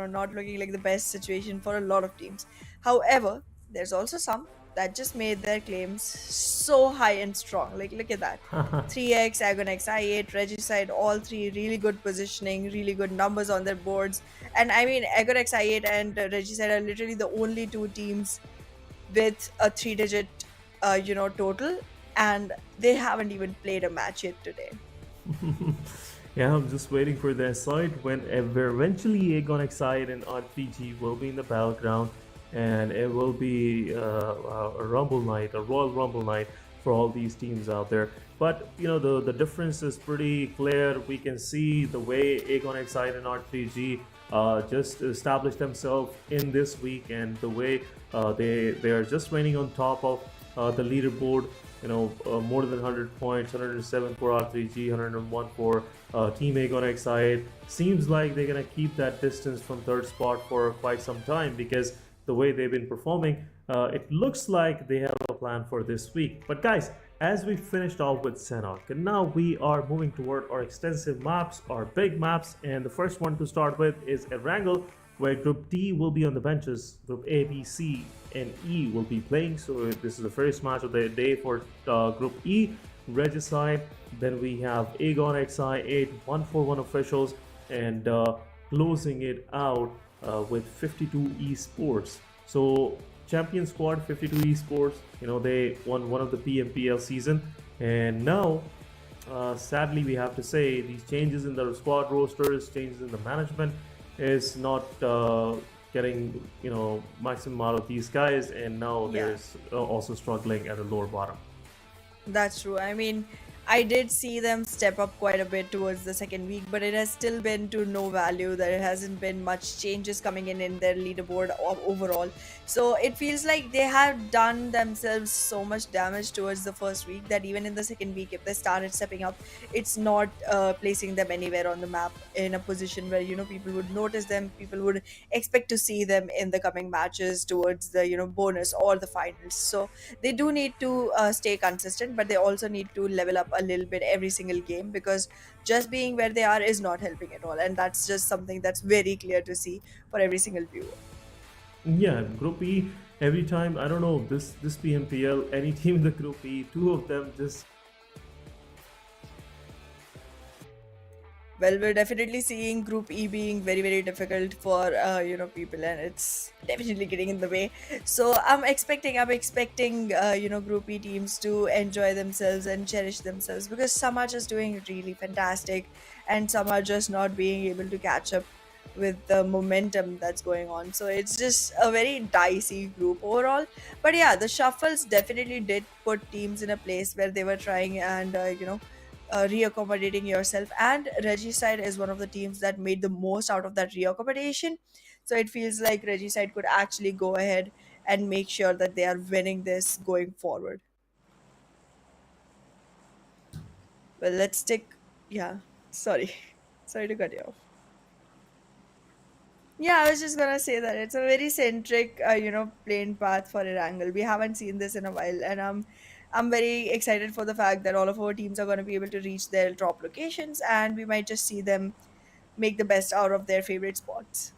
[SPEAKER 2] not looking like the best situation for a lot of teams. However, there's also some that just made their claims so high and strong. Like, look at that. 3X, Agonex, I8, Regicide, all 3 really good positioning, really good numbers on their boards. And I mean, Agonex, I8 and Regicide are literally the only 2 teams with a 3-digit total, and they haven't even played a match yet today.
[SPEAKER 1] Yeah, I'm just waiting for their side whenever eventually Agon Excite and RPG will be in the battleground, and it will be a Rumble night, a Royal Rumble night for all these teams out there. But the difference is pretty clear. We can see the way Agon Excite and R3G just established themselves in this week, and the way they are just reigning on top of the leaderboard. more than 100 points, 107 for R3G, 101 for Team Aegon XI. Seems like they're gonna keep that distance from third spot for quite some time because the way they've been performing, it looks like they have a plan for this week. But guys, as we finished off with Sanhok, and now we are moving toward our extensive maps, our big maps, and the first one to start with is Erangel, where Group D will be on the benches. Group A, B, C, and E will be playing. So this is the first match of the day for Group E. Regicide. Then we have Aegon XI 8 141 officials, and closing it out with 52 Esports. So champion squad 52 Esports. They won one of the PMPL season, and now sadly we have to say these changes in the squad rosters, changes in the management is not getting maximum out of these guys, and now
[SPEAKER 2] Yeah.
[SPEAKER 1] there's also struggling at the lower bottom.
[SPEAKER 2] That's true. I mean, I did see them step up quite a bit towards the second week, but it has still been to no value. There hasn't been much changes coming in their leaderboard overall. So it feels like they have done themselves so much damage towards the first week that even in the second week, if they started stepping up, it's not placing them anywhere on the map in a position where people would notice them, people would expect to see them in the coming matches towards the bonus or the finals. So they do need to stay consistent, but they also need to level up a little bit every single game, because just being where they are is not helping at all, and that's just something that's very clear to see for every single viewer.
[SPEAKER 1] Yeah, Group E. Every time, I don't know, this PMPL, any team in the Group E, two of them just.
[SPEAKER 2] Well, we're definitely seeing Group E being very, very difficult for people, and it's definitely getting in the way. So I'm expecting Group E teams to enjoy themselves and cherish themselves, because some are just doing really fantastic, and some are just not being able to catch up with the momentum that's going on. So it's just a very dicey group overall. But yeah, the shuffles definitely did put teams in a place where they were trying and reaccommodating yourself, and Regicide is one of the teams that made the most out of that reaccommodation. So it feels like Regicide could actually go ahead and make sure that they are winning this going forward. Well, let's take, yeah, sorry. Sorry to cut you off. Yeah, I was just gonna say that it's a very centric, plain path for Erangel. We haven't seen this in a while, and I'm very excited for the fact that all of our teams are gonna be able to reach their top locations, and we might just see them make the best out of their favorite spots.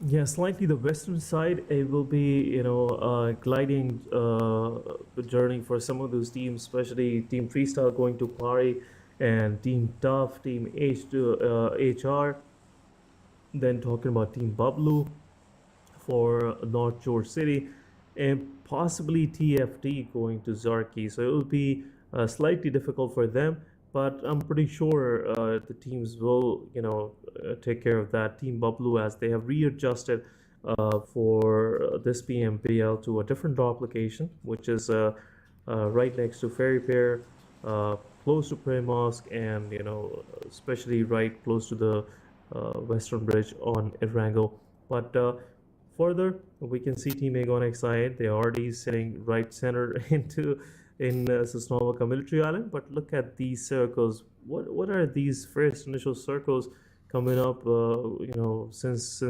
[SPEAKER 1] Yeah, slightly the western side, it will be, gliding journey for some of those teams, especially Team Freestyle going to Pari, and Team Tough, Team H to HR. Then talking about Team BABLU for North George City, and possibly TFT going to Zarki. So it will be slightly difficult for them, but I'm pretty sure the teams will, take care of that. Team BABLU, as they have readjusted for this PMPL to a different drop location, which is right next to Ferry Pier, uh, close to Prey Mosque, and especially right close to the Western Bridge on Erangel. But further, we can see Team Aegon XI. They're already sitting right center in Sosnovka Military Island. But look at these circles. What are these first initial circles coming up? Since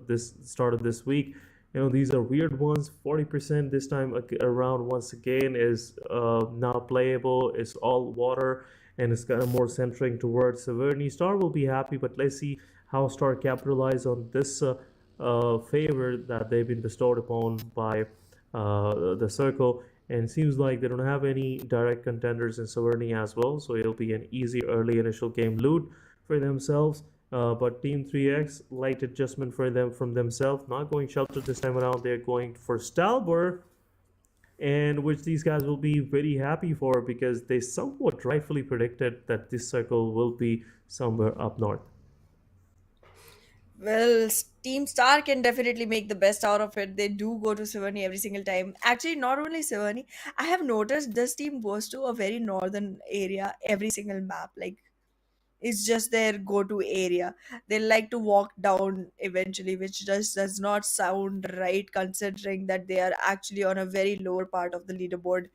[SPEAKER 1] this started this week. These are weird ones. 40% this time around once again is now playable. It's all water, and it's kind of more centering towards Severny. Star will be happy, but let's see how Star capitalize on this favor that they've been bestowed upon by the circle. And it seems like they don't have any direct contenders in Severny as well, so it'll be an easy early initial game loot for themselves. But Team 3X, light adjustment for them from themselves, not going shelter this time around. They're going for Stalber, and which these guys will be very happy for, because they somewhat rightfully predicted that this circle will be somewhere up north.
[SPEAKER 2] Well, Team Star can definitely make the best out of it. They do go to Severny every single time. Actually, not only Severny, I have noticed this team goes to a very northern area every single map. Like, it's just their go-to area. They like to walk down eventually, which just does not sound right considering that they are actually on a very lower part of the leaderboard.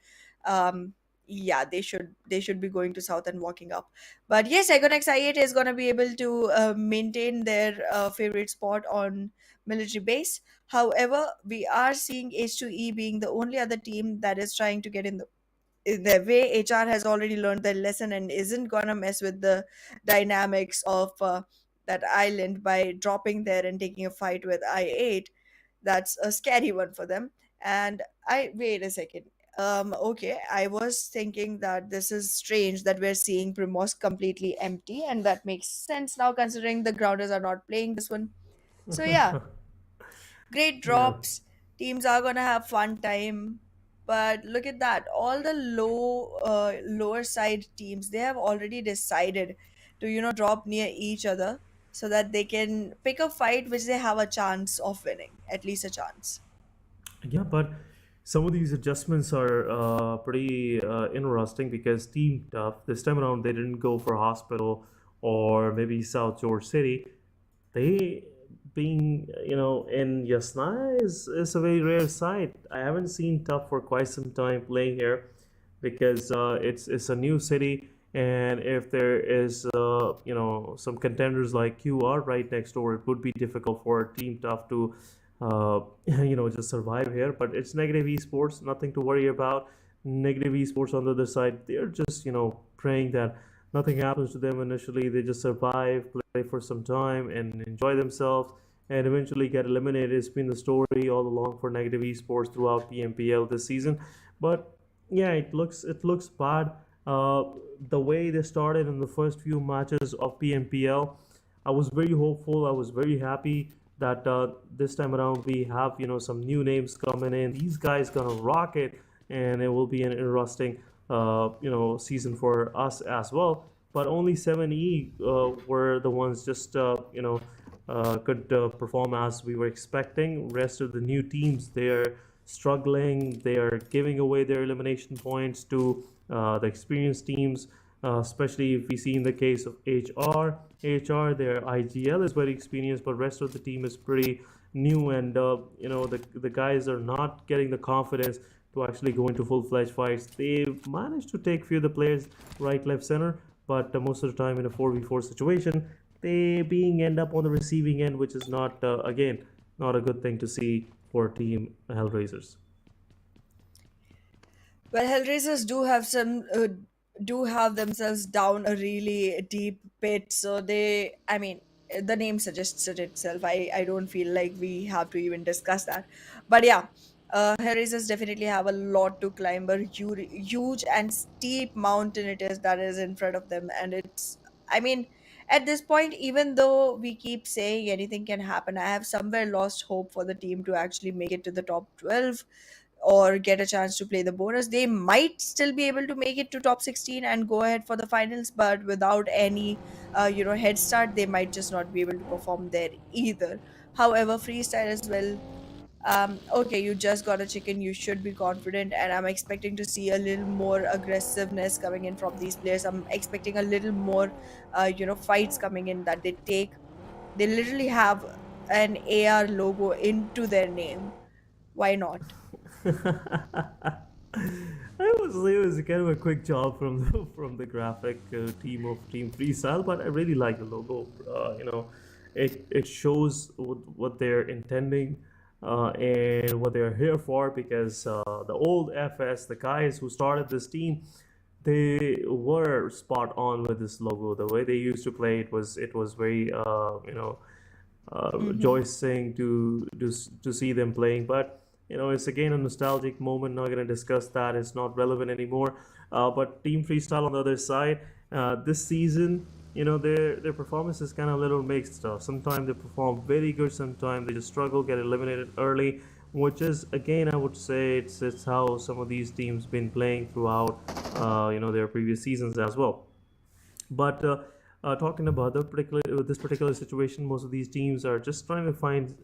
[SPEAKER 2] Um, yeah, they should be going to south and walking up. But yes, Egonex I8 is going to be able to maintain their favorite spot on military base. However, we are seeing H2E being the only other team that is trying to get in their way. HR has already learned their lesson and isn't gonna mess with the dynamics of that island by dropping there and taking a fight with I8. That's a scary one for them. And I wait a second. Okay, I was thinking that this is strange that we're seeing Primos completely empty, and that makes sense now considering the grounders are not playing this one. So yeah, great
[SPEAKER 1] Yeah.
[SPEAKER 2] drops. Teams are gonna have fun time. But look at that. All the lower side teams, they have already decided to, drop near each other so that they can pick a fight which they have a chance of winning, at least a chance.
[SPEAKER 1] Yeah, but some of these adjustments are pretty interesting because Team Tough this time around they didn't go for Hospital or maybe South George City. They being in Yasna is a very rare sight. I haven't seen Tough for quite some time playing here because it's a new city, and if there is some contenders like QR right next door, it would be difficult for Team Tough to just survive here. But it's Negative Esports, nothing to worry about. Negative Esports on the other side, they're just praying that nothing happens to them initially. They just survive, play for some time, and enjoy themselves, and eventually get eliminated. It's been the story all along for Negative Esports throughout PMPL this season. But yeah, it looks bad. The way they started in the first few matches of PMPL, I was very hopeful. I was very happy that this time around we have some new names coming in. These guys gonna rock it, and it will be an interesting season for us as well. But only 7E were the ones just could perform as we were expecting. Rest of the new teams, they're struggling. They are giving away their elimination points to the experienced teams, especially if we see in the case of HR. HR, their IGL is very experienced, but rest of the team is pretty new, and the guys are not getting the confidence to actually go into full-fledged fights. They've managed to take few of the players right, left, center, but most of the time in a 4v4 situation, they being end up on the receiving end, which is not again not a good thing to see for Team HellRaisers.
[SPEAKER 2] Well, HellRaisers do have themselves down a really deep pit. So I mean, the name suggests it itself. I don't feel like we have to even discuss that. But yeah, HellRaisers definitely have a lot to climb. A huge and steep mountain it is that is in front of them, and I mean. At this point, even though we keep saying anything can happen, I have somewhere lost hope for the team to actually make it to the top 12 or get a chance to play the bonus. They might still be able to make it to top 16 and go ahead for the finals, but without any head start, they might just not be able to perform there either. However, freestyle as well. Okay, you just got a chicken, you should be confident, and I'm expecting to see a little more aggressiveness coming in from these players. I'm expecting a little more fights coming in that they take. They literally have an AR logo into their name. Why not?
[SPEAKER 1] It was kind of a quick job from the graphic team of Team Freestyle, but I really like the logo. It shows what they're intending and what they're here for, because the old FS, the guys who started this team, they were spot on with this logo. The way they used to play it was very rejoicing to see them playing. But it's again a nostalgic moment. Not gonna discuss that. It's not relevant anymore. But Team Freestyle on the other side, this season, their performance is kind of a little mixed stuff. Sometimes they perform very good, sometimes they just struggle, get eliminated early, which is again I would say it's how some of these teams been playing throughout their previous seasons as well. But talking about this particular situation, most of these teams are just trying to find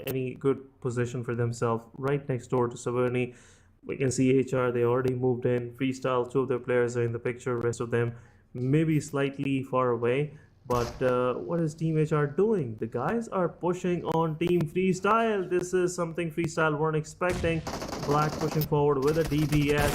[SPEAKER 1] any good position for themselves right next door to Saverny. We can see HR, they already moved in. Freestyle, two of their players are in the picture, rest of them maybe slightly far away. But what is Team HR doing? The guys are pushing on Team Freestyle. This is something Freestyle weren't expecting. Black pushing forward with a DBS.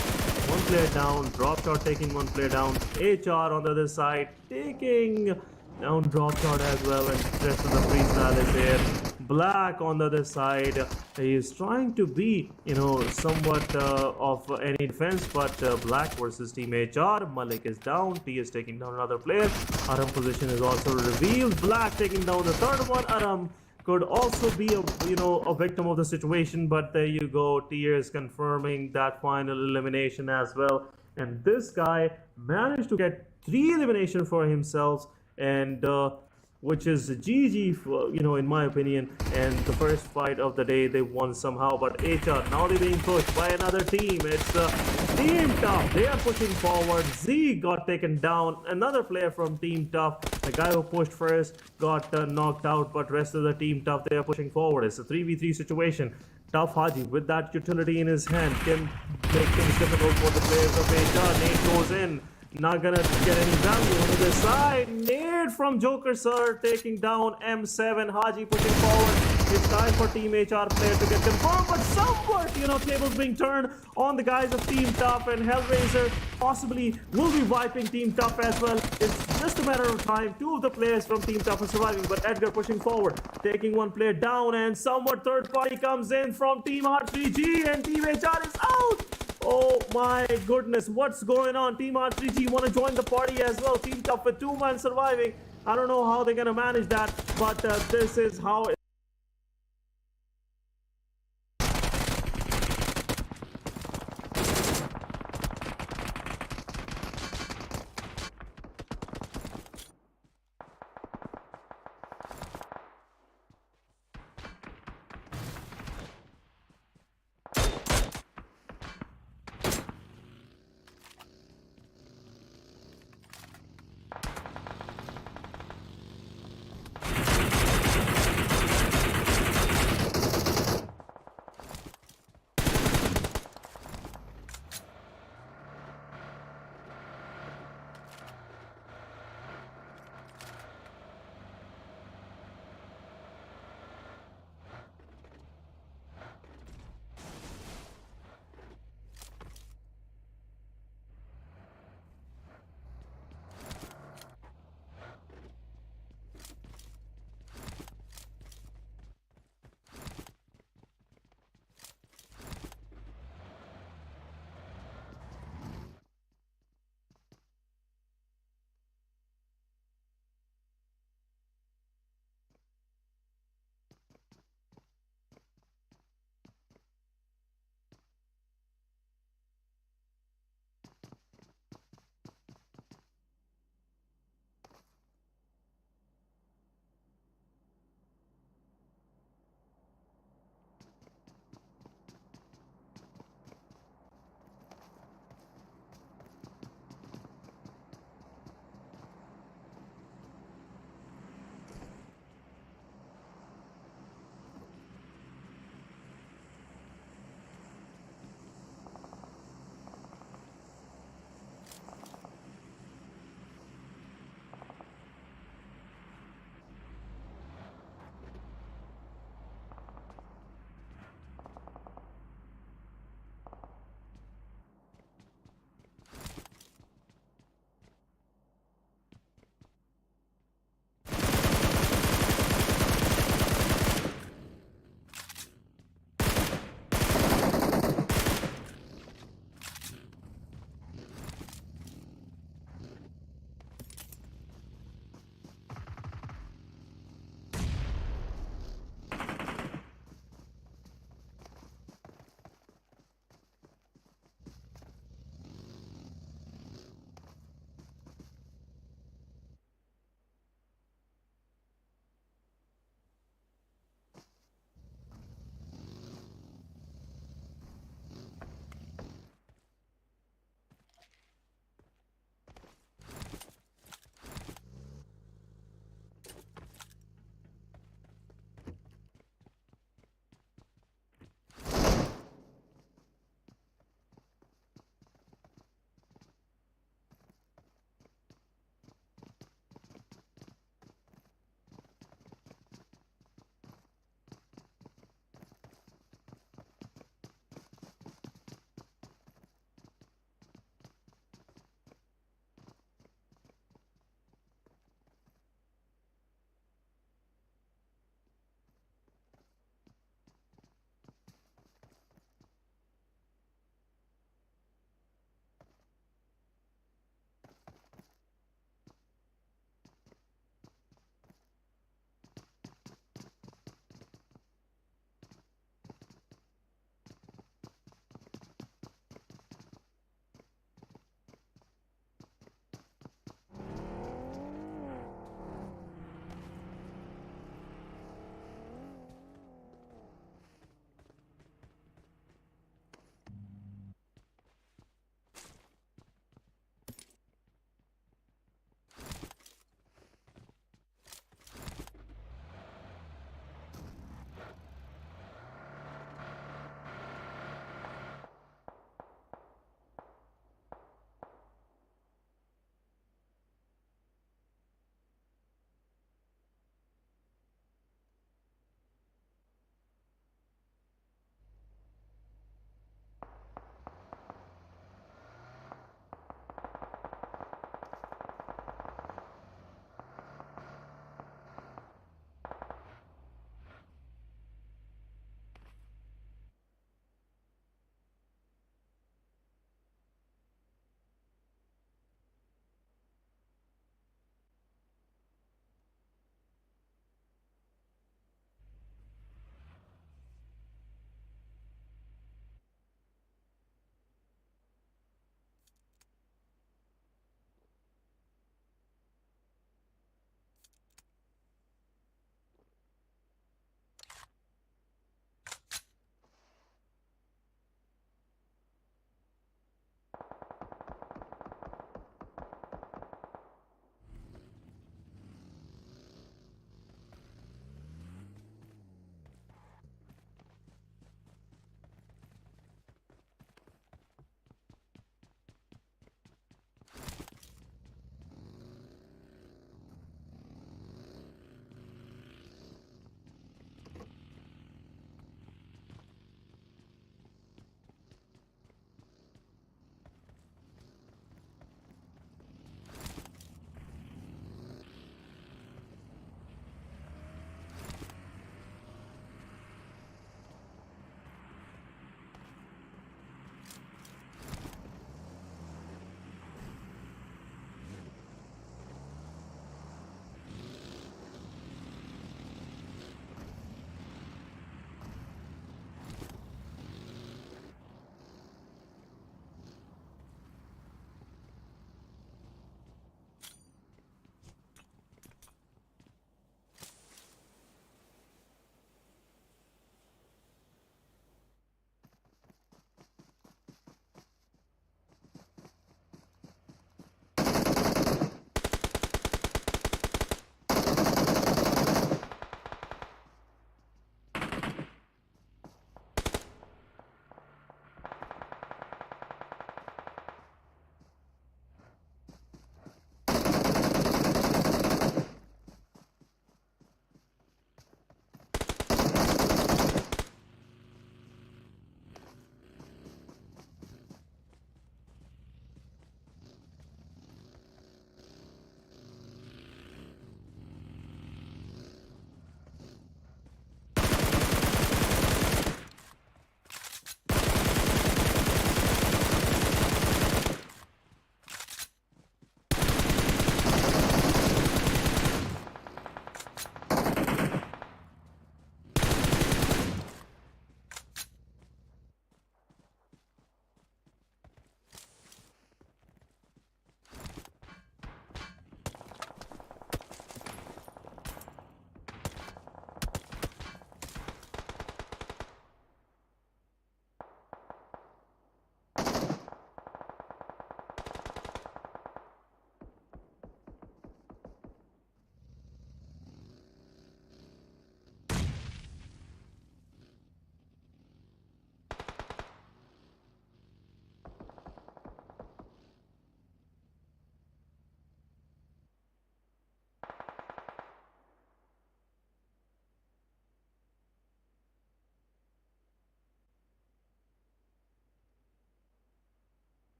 [SPEAKER 1] one player down. Drop shot taking one player down. HR on the other side taking down drop shot as well, and rest of the freeze now is there. Black on the other side, he is trying to be, somewhat of any defense, but Black versus team HR. Malik is down. T is taking down another player. Aram position is also revealed. Black taking down the third one. Aram could also be a victim of the situation, but there you go. T is confirming that final elimination as well, and this guy managed to get 3 elimination for himself, and which is GG for, in my opinion. And the first fight of the day they won somehow. But HR, now they're being pushed by another team. It's Team Tough. They are pushing forward. Z got taken down. Another player from Team Tough, the guy who pushed first, got knocked out, but rest of the Team Tough, they are pushing forward. It's a 3v3 situation. Tough Haji with that utility in his hand can make things difficult for the players of HR. Nate goes in. Not gonna get any value on the side. Nade from Joker Sir taking down M7. Haji pushing forward. It's time for Team HR player to get confirmed, but somewhat, tables being turned on the guys of Team Tough, and HellRaiser possibly will be wiping Team Tough as well. It's just a matter of time. 2 of the players from Team Tough are surviving, but Edgar pushing forward, taking one player down, and somewhat third party comes in from Team R3G, and Team HR is out. Oh my goodness, what's going on? Team R3G want to join the party as well. Team Tough with 2 men surviving. I don't know how they're going to manage that, but this is how it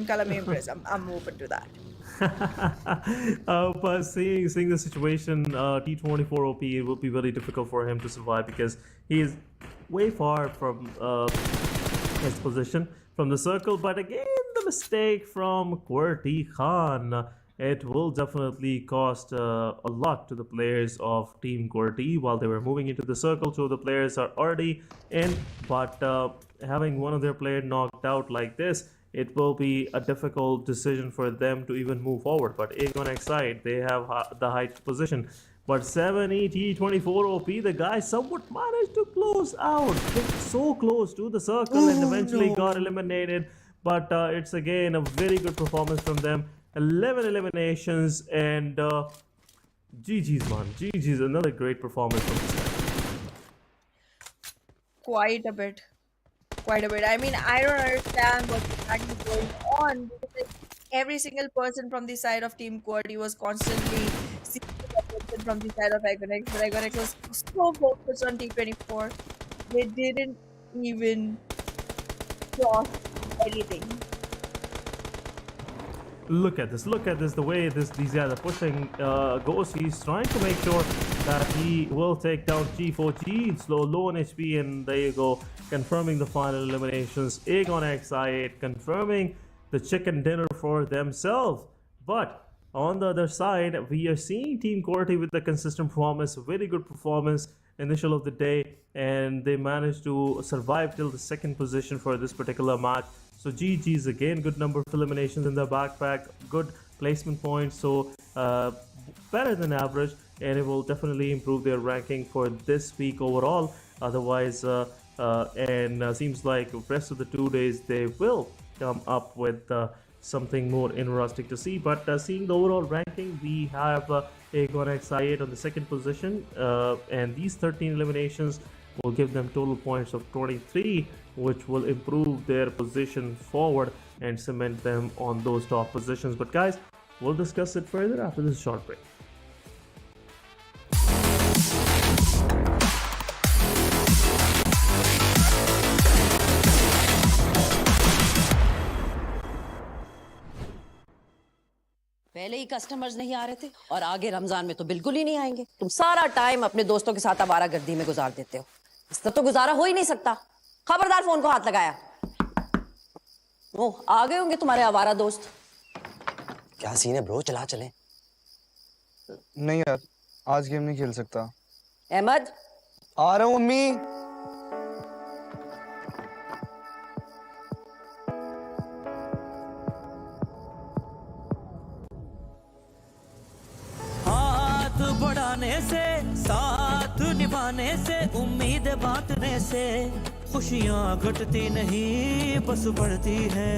[SPEAKER 2] Color me impressed. I'm open to that.
[SPEAKER 1] But seeing the situation, T24 OP, it will be very difficult for him to survive because he is way far from his position from the circle. But again, the mistake from QWERTY Khan, it will definitely cost a lot to the players of Team QWERTY while they were moving into the circle. So the players are already in, but having one of their players knocked out like this, it will be a difficult decision for them to even move forward. But Aegon Excite, they have the height position. But 7ET24 OP, the guy somewhat managed to close out. So close to the circle and eventually got eliminated. But it's again a very good performance from them. 11 eliminations and GG's, man. GG's, another great performance from this guy.
[SPEAKER 2] Quite a bit. I mean, I don't understand what's exactly going on. Because every single person from the side of Team QWERTY was constantly seeing the attention from the side of Egonex, but Egonex was so focused on T24. They didn't even cross anything.
[SPEAKER 1] Look at this, the way these guys are pushing Ghost. He's trying to make sure that he will take down G4G, low on HP, and there you go, confirming the final eliminations. Aegon X8 confirming the chicken dinner for themselves. But on the other side, we are seeing Team QWERTY with the consistent performance, very good performance initial of the day, and they managed to survive till the second position for this particular match. So GG's again, good number of eliminations in their backpack, good placement points, so better than average, and it will definitely improve their ranking for this week overall. Otherwise, seems like the rest of the 2 days they will come up with something more interesting to see. But seeing the overall ranking, we have Aegon X8 on the second position, and these 13 eliminations will give them total points of 23, which will improve their position forward and cement them on those top positions. But guys, we'll discuss it further after this short break.
[SPEAKER 6] पहले ही customers नहीं आ रहे थे और आगे रमजान में तो बिल्कुल ही नहीं आएंगे। तुम सारा टाइम अपने दोस्तों के साथ आवारागर्दी में गुजार देते हो। इस तरह तो गुजारा हो ही नहीं सकता। खबरदार फोन को हाथ लगाया। ओ, आ गए होंगे तुम्हारे आवारा दोस्त।
[SPEAKER 4] क्या सीन है ब्रो, चला चलें?
[SPEAKER 3] नहीं यार, आज गेम नहीं खेल सकता।
[SPEAKER 6] अहमद,
[SPEAKER 3] आ रहा हूँ मम्मी।
[SPEAKER 5] बढ़ाने से, साथ निभाने से, उम्मीद बांटने से खुशियां घटती नहीं बस बढ़ती है।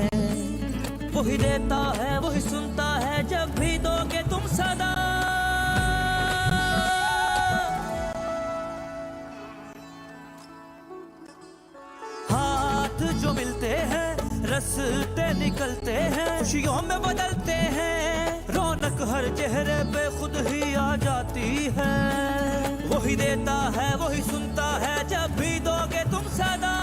[SPEAKER 5] वही देता है वही सुनता है जब भी दोगे तुम सदा। हाथ जो मिलते हैं रस्ते निकलते हैं, खुशियों में बदलते हैं। रौनक हर चेहरे पे खुद ही आ जाती है। वही देता है वही सुनता है जब भी दोगे तुम सदा।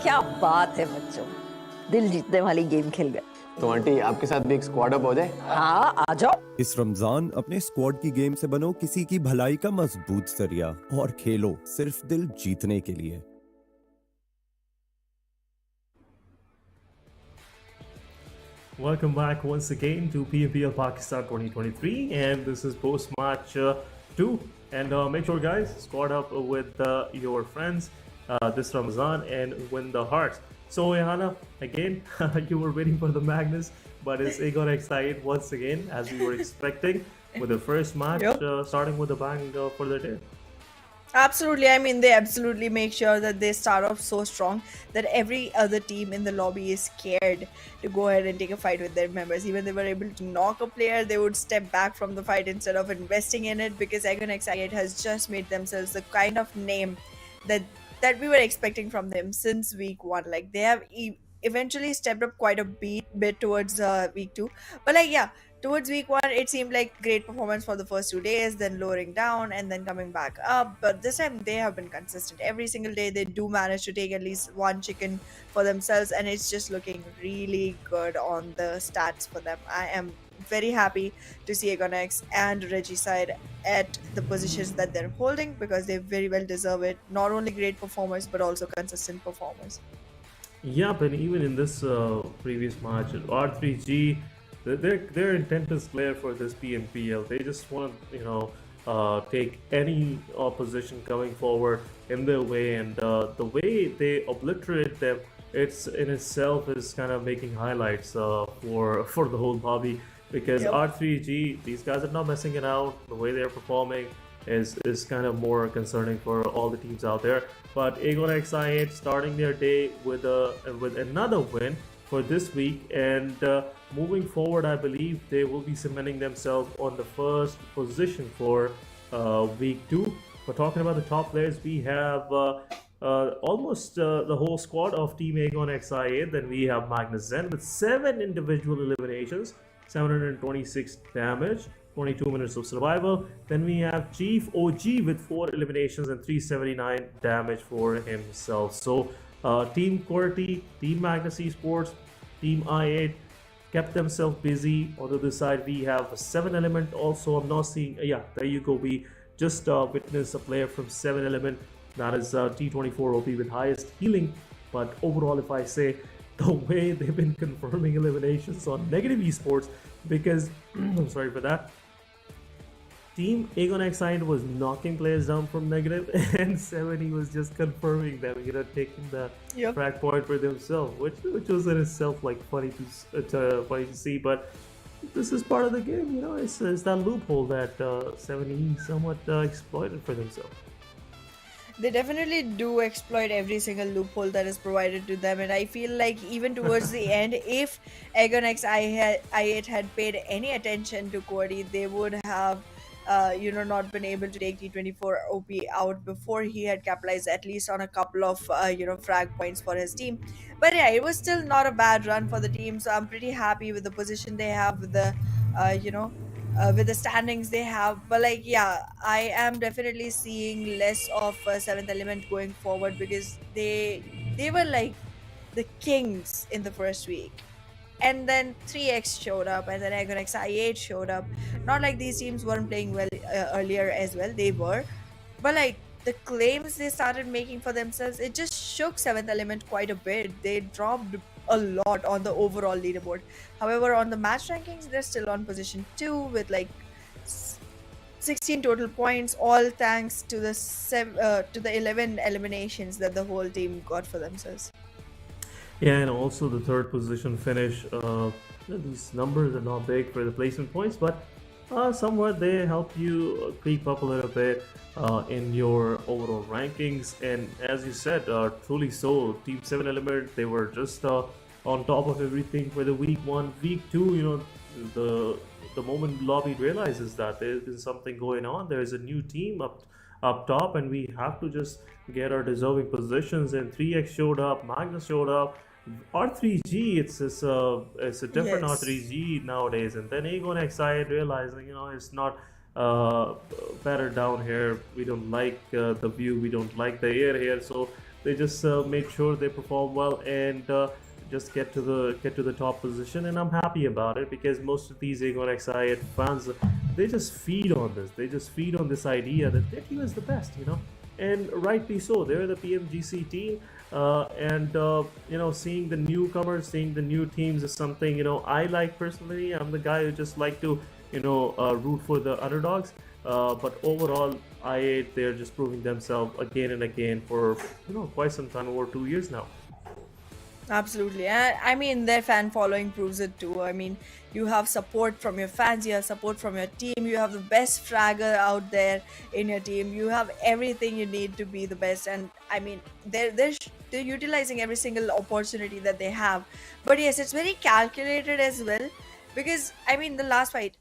[SPEAKER 6] क्या बात है बच्चों, दिल जीतने वाली गेम खेल गए।
[SPEAKER 7] तो आंटी आपके साथ भी एक स्क्वाड अप हो जाए?
[SPEAKER 6] हाँ, आ जाओ।
[SPEAKER 8] इस रमजान अपने स्क्वाड की गेम से बनो किसी की भलाई का मजबूत जरिया और खेलो सिर्फ दिल जीतने के लिए।
[SPEAKER 1] Welcome back once again to PMPL Pakistan 2023, and this is post match 2. And make sure guys, squad up with your friends this Ramazan and win the hearts. So Johanna, again, you were waiting for the Magnus, but it's Aegon excited once again as we were expecting with the first match.
[SPEAKER 2] Yep.
[SPEAKER 1] Starting with a bang for the day.
[SPEAKER 2] Absolutely. I mean, they absolutely make sure that they start off so strong that every other team in the lobby is scared to go ahead and take a fight with their members. Even they were able to knock a player, they would step back from the fight instead of investing in it, because Aegon X8 has just made themselves the kind of name that that we were expecting from them since week one. Like they have eventually stepped up quite a bit towards week two, but like yeah, towards week one it seemed like great performance for the first 2 days, then lowering down and then coming back up. But this time they have been consistent. Every single day they do manage to take at least one chicken for themselves, and it's just looking really good on the stats for them. I am very happy to see Agonex and Regicide at the positions that they're holding, because they very well deserve it. Not only great performers but also consistent performers.
[SPEAKER 1] Yep, and even in this previous match, R3G, their intent is clear for this PMPL. They just want to, take any opposition coming forward in their way, and the way they obliterate them, it's in itself is kind of making highlights for the whole hobby. Because
[SPEAKER 2] Yep.
[SPEAKER 1] R3G, these guys are not messing it out. The way they're performing is kind of more concerning for all the teams out there. But Aegon XI8 starting their day with another win for this week, and moving forward, I believe they will be cementing themselves on the first position for week two. We're talking about the top players. We have almost the whole squad of Team Aegon XI8. Then we have Magnus Zen with 7 individual eliminations, 726 damage, 22 minutes of survival. Then we have Chief OG with 4 eliminations and 379 damage for himself. So Team QWERTY, Team Magnus Esports, Team I8 kept themselves busy. On the other side, we have a 7 element also. I'm not seeing, yeah, there you go. We just witnessed a player from 7 element. That is T24 OP with highest healing. But overall, if I say, the way they've been confirming eliminations on Negative Esports, because I'm sorry for that, Team Aegon X was knocking players down from negative, and 70 was just confirming them, taking the
[SPEAKER 2] Yep.
[SPEAKER 1] frag point for themselves, which was in itself like funny to see. But this is part of the game, it's that loophole that 70 somewhat exploited for themselves.
[SPEAKER 2] They definitely do exploit every single loophole that is provided to them, and I feel like even towards the end, if Aegon I8 had paid any attention to QWERTY, they would have not been able to take T24 OP out before he had capitalized at least on a couple of frag points for his team. But yeah, it was still not a bad run for the team, so I'm pretty happy with the position they have, with the with the standings they have. But like yeah, I am definitely seeing less of seventh element going forward, because they were like the kings in the first week, and then 3x showed up, and then Aegon I8 showed up. Not like these teams weren't playing well earlier as well, they were, but like the claims they started making for themselves, it just shook 7th element quite a bit. They dropped a lot on the overall leaderboard. However, on the match rankings, they're still on position 2 with like 16 total points, all thanks to the 11 eliminations that the whole team got for themselves.
[SPEAKER 1] Yeah, and also the third position finish. These numbers are not big for the placement points, but somewhat they help you creep up a little bit in your overall rankings. And as you said, truly so, Team 7 Element, they were just on top of everything for the week 1. Week 2, the moment lobby realizes that there's been something going on, there's a new team up top, and we have to just get our deserving positions. And 3x showed up, Magnus showed up, R3G, it's a different
[SPEAKER 2] Yes.
[SPEAKER 1] R3G nowadays. And then Aegon XI realizing, it's not better down here. We don't like the view, we don't like the air here, so they just make sure they perform well and just get to the top position. And I'm happy about it, because most of these Aegon XI fans, they just feed on this. They just feed on this idea that their team is the best, and rightly so. They're the PMGC team, and seeing the newcomers, seeing the new teams is something I like personally. I'm the guy who just like to root for the underdogs. But overall, I8, they're just proving themselves again and again for quite some time, over 2 years now.
[SPEAKER 2] Absolutely. And I mean, their fan following proves it too. I mean, you have support from your fans, you have support from your team, you have the best fragger out there in your team, you have everything you need to be the best. And I mean, they're utilizing every single opportunity that they have. But yes, it's very calculated as well, because I mean, the last fight,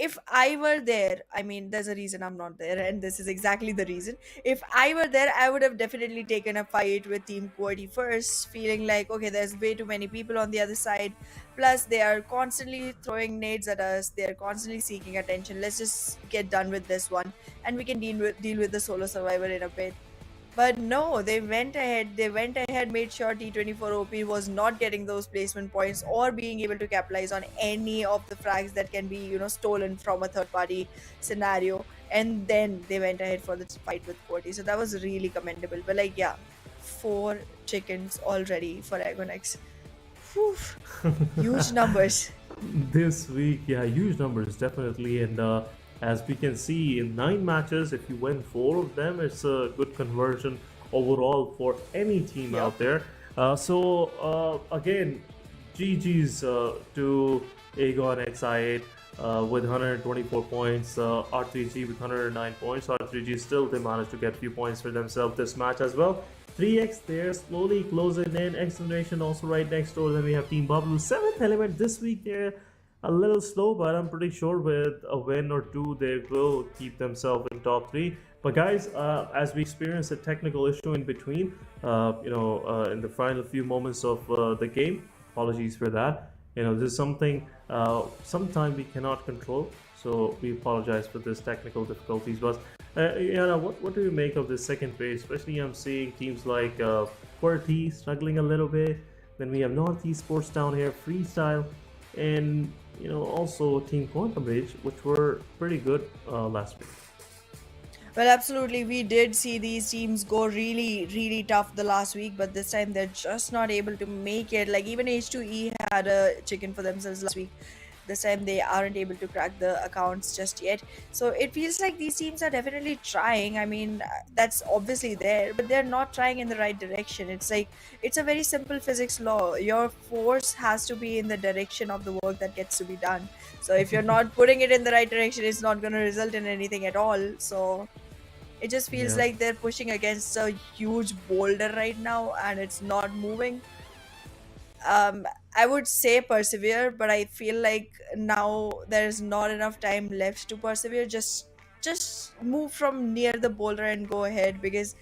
[SPEAKER 2] if I were there, I mean, there's a reason I'm not there, and this is exactly the reason. If I were there, I would have definitely taken a fight with Team QWERTY first, feeling like, okay, there's way too many people on the other side. Plus, they are constantly throwing nades at us. They're constantly seeking attention. Let's just get done with this one, and we can deal with the solo survivor in a bit. But no, they went ahead. They went ahead, made sure T24 OP was not getting those placement points or being able to capitalize on any of the frags that can be, stolen from a third party scenario. And then they went ahead for the fight with 40. So that was really commendable. But like, yeah, 4 chickens already for Agonex. Whew, huge numbers.
[SPEAKER 1] This week, yeah, huge numbers, definitely. And as we can see, in 9 matches, if you win 4 of them, it's a good conversion overall for any team out there. Again, GG's to Aegon XI8 with 124 points, R3G with 109 points. R3G still, they managed to get a few points for themselves this match as well. 3x there, slowly closing in. XGeneration also right next door. Then we have Team BABLU. 7th element this week, they're a little slow, but I'm pretty sure with a win or two, they will keep themselves in top 3. But guys, as we experience a technical issue in between, in the final few moments of the game, apologies for that. This is something sometime we cannot control, so we apologize for this technical difficulties. But what do you make of this second phase? Especially I'm seeing teams like QWERTY struggling a little bit. Then we have North Esports down here, Freestyle, and also Team Quantum Bridge, which were pretty good last week.
[SPEAKER 2] Well, absolutely. We did see these teams go really, really tough the last week, but this time they're just not able to make it. Like, even H2E had a chicken for themselves last week. This time they aren't able to crack the accounts just yet. So it feels like these teams are definitely trying. I mean, that's obviously there, but they're not trying in the right direction. It's like, it's a very simple physics law. Your force has to be in the direction of the work that gets to be done. So if you're not putting it in the right direction, it's not going to result in anything at all. So it just feels like they're pushing against a huge boulder right now, and it's not moving. I would say persevere, but I feel like now there's not enough time left to persevere. Just move from near the boulder and go ahead, because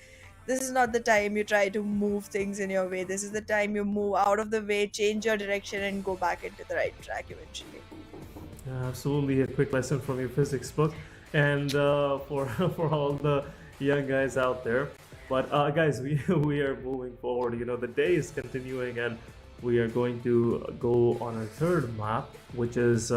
[SPEAKER 2] this is not the time you try to move things in your way. This is the time you move out of the way, change your direction, and go back into the right track eventually.
[SPEAKER 1] Absolutely, a quick lesson from your physics book, and for all the young guys out there. But guys, we are moving forward. The day is continuing, and we are going to go on our third map, which is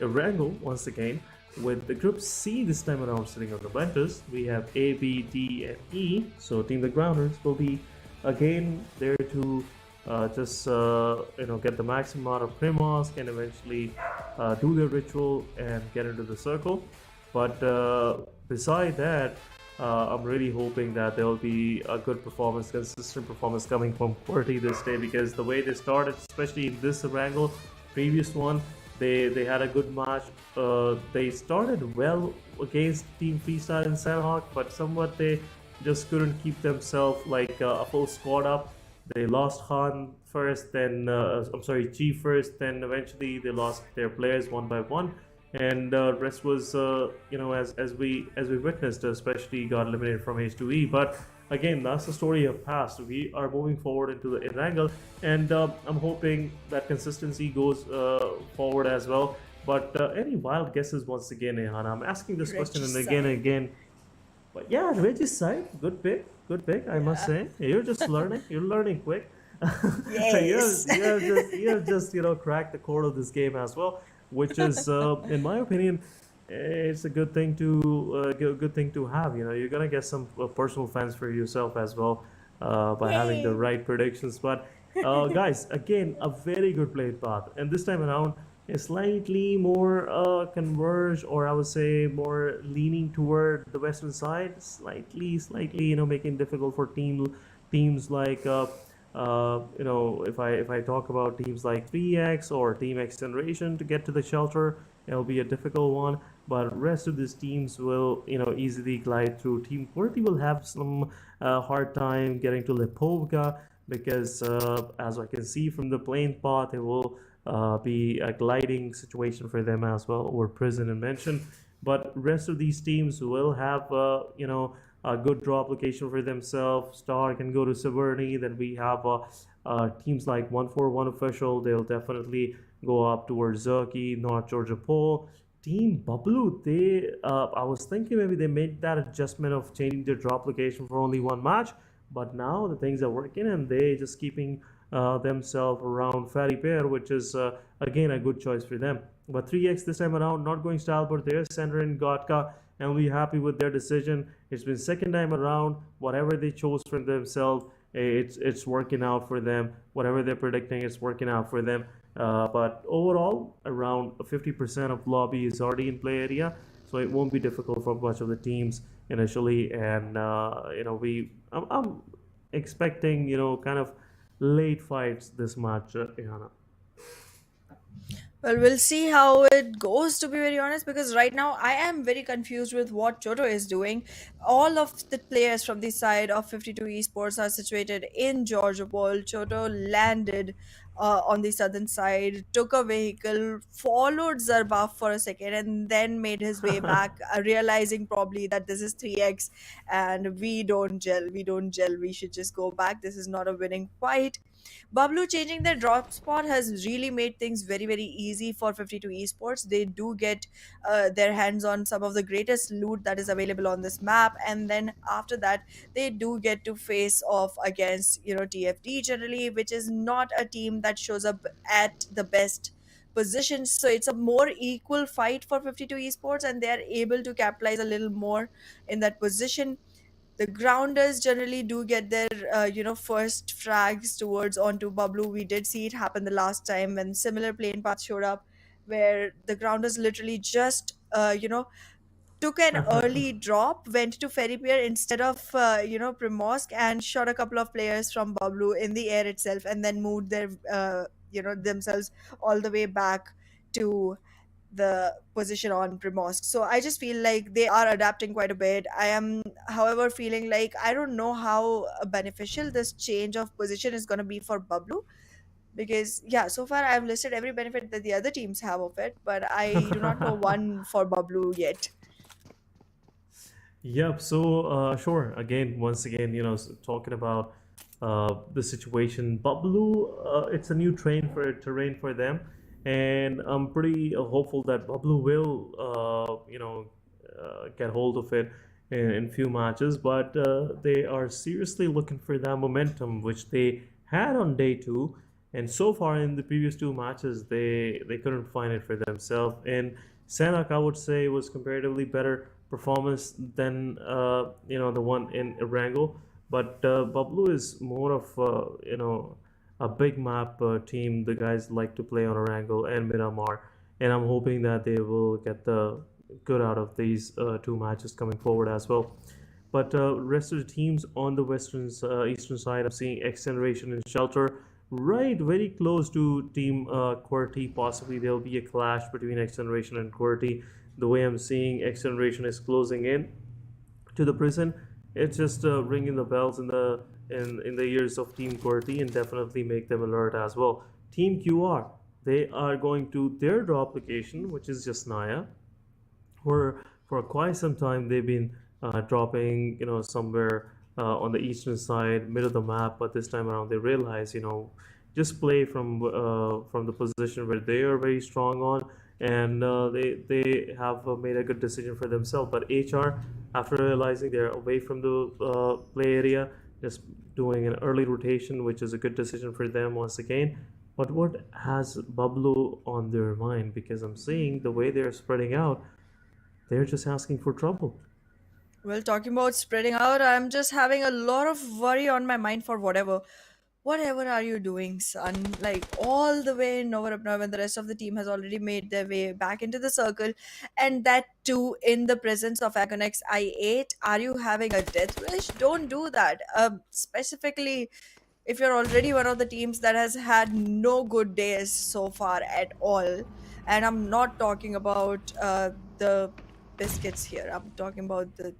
[SPEAKER 1] Erangel once again, with the group C this time around sitting on the benches. We have A, B, D, and E. So Team The Grounders will be again there to get the maximum amount of primos and eventually do their ritual and get into the circle. But beside that, I'm really hoping that there will be a good performance, consistent performance coming from QWERTY this day, because the way they started, especially in this Erangel, previous one, they had a good match. They started well against Team Freestyle and Sanhok, but somewhat they just couldn't keep themselves like a full squad up. They lost Han first, then G first, then eventually they lost their players one by one. And rest was as we witnessed, especially got eliminated from H2E. But again, that's the story of past. We are moving forward into the Erangel, and I'm hoping that consistency goes forward as well. But any wild guesses once again, Ehan? I'm asking this question and again. But yeah, Reggie's side, good pick, I must say. You're just learning. You're learning quick.
[SPEAKER 2] Yes.
[SPEAKER 1] you have just cracked the core of this game as well, which is, in my opinion, it's a good thing to have. You're gonna get some personal fans for yourself as well by having the right predictions. But guys, again, a very good play path, and this time around, is slightly more converged, or I would say more leaning toward the western side, slightly, making it difficult for teams like. If I talk about teams like 3x or Team XGeneration to get to the shelter, it'll be a difficult one. But rest of these teams will, easily glide through. Team QWERTY will have some hard time getting to Lipovka, because as I can see from the plane path, it will be a gliding situation for them as well, or prison and mention. But rest of these teams will have a good drop location for themselves. Star can go to Severny. Then we have teams like 141 official. They'll definitely go up towards Zerky, North Georgia Pole. Team BABLU, they I was thinking maybe they made that adjustment of changing their drop location for only one match, but now the things are working and they just keeping themselves around Ferry Pair, which is again a good choice for them. But 3x this time around, not going style, but they're centering Gotka, and we're happy with their decision. It's been second time around. Whatever they chose for themselves, it's working out for them. Whatever they're predicting, it's working out for them. But overall, around 50% of lobby is already in play area, so it won't be difficult for much of the teams initially. And I'm expecting kind of late fights this match, Ihana.
[SPEAKER 2] Well, we'll see how it goes, to be very honest, because right now I am very confused with what Choto is doing. All of the players from the side of 52 Esports are situated in Georgia Ball. Choto landed on the southern side, took a vehicle, followed Zarbaf for a second, and then made his way back, realizing probably that this is 3x and we don't gel. We don't gel. We should just go back. This is not a winning fight. BABLU changing their drop spot has really made things very, very easy for 52 Esports. They do get their hands on some of the greatest loot that is available on this map, and then after that, they do get to face off against TFD generally, which is not a team that shows up at the best positions. So it's a more equal fight for 52 Esports, and they are able to capitalize a little more in that position. The grounders generally do get their first frags towards onto BABLU. We did see it happen the last time when similar plane paths showed up, where the grounders literally just took an early drop, went to Ferry Pier instead of Primorsk, and shot a couple of players from BABLU in the air itself, and then moved their themselves all the way back to the position on Primorsk. So I just feel like they are adapting quite a bit. I am, however, feeling like I don't know how beneficial this change of position is going to be for BABLU, because yeah, so far I've listed every benefit that the other teams have of it, but I do not know one for BABLU yet.
[SPEAKER 1] Yep. So, sure. Again, once again, talking about the situation, BABLU, it's a new terrain for them, and I'm pretty hopeful that BABLU will, get hold of it in few matches. But they are seriously looking for that momentum, which they had on day two, and so far in the previous two matches, they couldn't find it for themselves. And Sanhok, I would say, was comparatively better performance than the one in Erangel, but BABLU is more of a big map team. The guys like to play on Erangel and Miramar, and I'm hoping that they will get the good out of these two matches coming forward as well. But rest of the teams on the eastern side, I'm seeing XGeneration and Shelter right very close to team QWERTY. Possibly there'll be a clash between XGeneration and QWERTY. The way I'm seeing XGeneration is closing in to the prison, it's just ringing the bells in the ears of Team QWERTY, and definitely make them alert as well. Team QR, they are going to their drop location, which is just Naya. For quite some time they've been dropping somewhere on the eastern side, middle of the map, but this time around they realize just play from the position where they are very strong on, and they have made a good decision for themselves. But HR, after realizing they're away from the play area, just doing an early rotation, which is a good decision for them once again. But what has BABLU on their mind? Because I'm seeing the way they're spreading out, they're just asking for trouble.
[SPEAKER 2] Well, talking about spreading out, I'm just having a lot of worry on my mind for whatever are you doing, son? Like, all the way in over up now when the rest of the team has already made their way back into the circle, and that too in the presence of Agonex I8. Are you having a death wish? Don't do that. Specifically, if you're already one of the teams that has had no good days so far at all, and I'm not talking about the biscuits here. I'm talking about the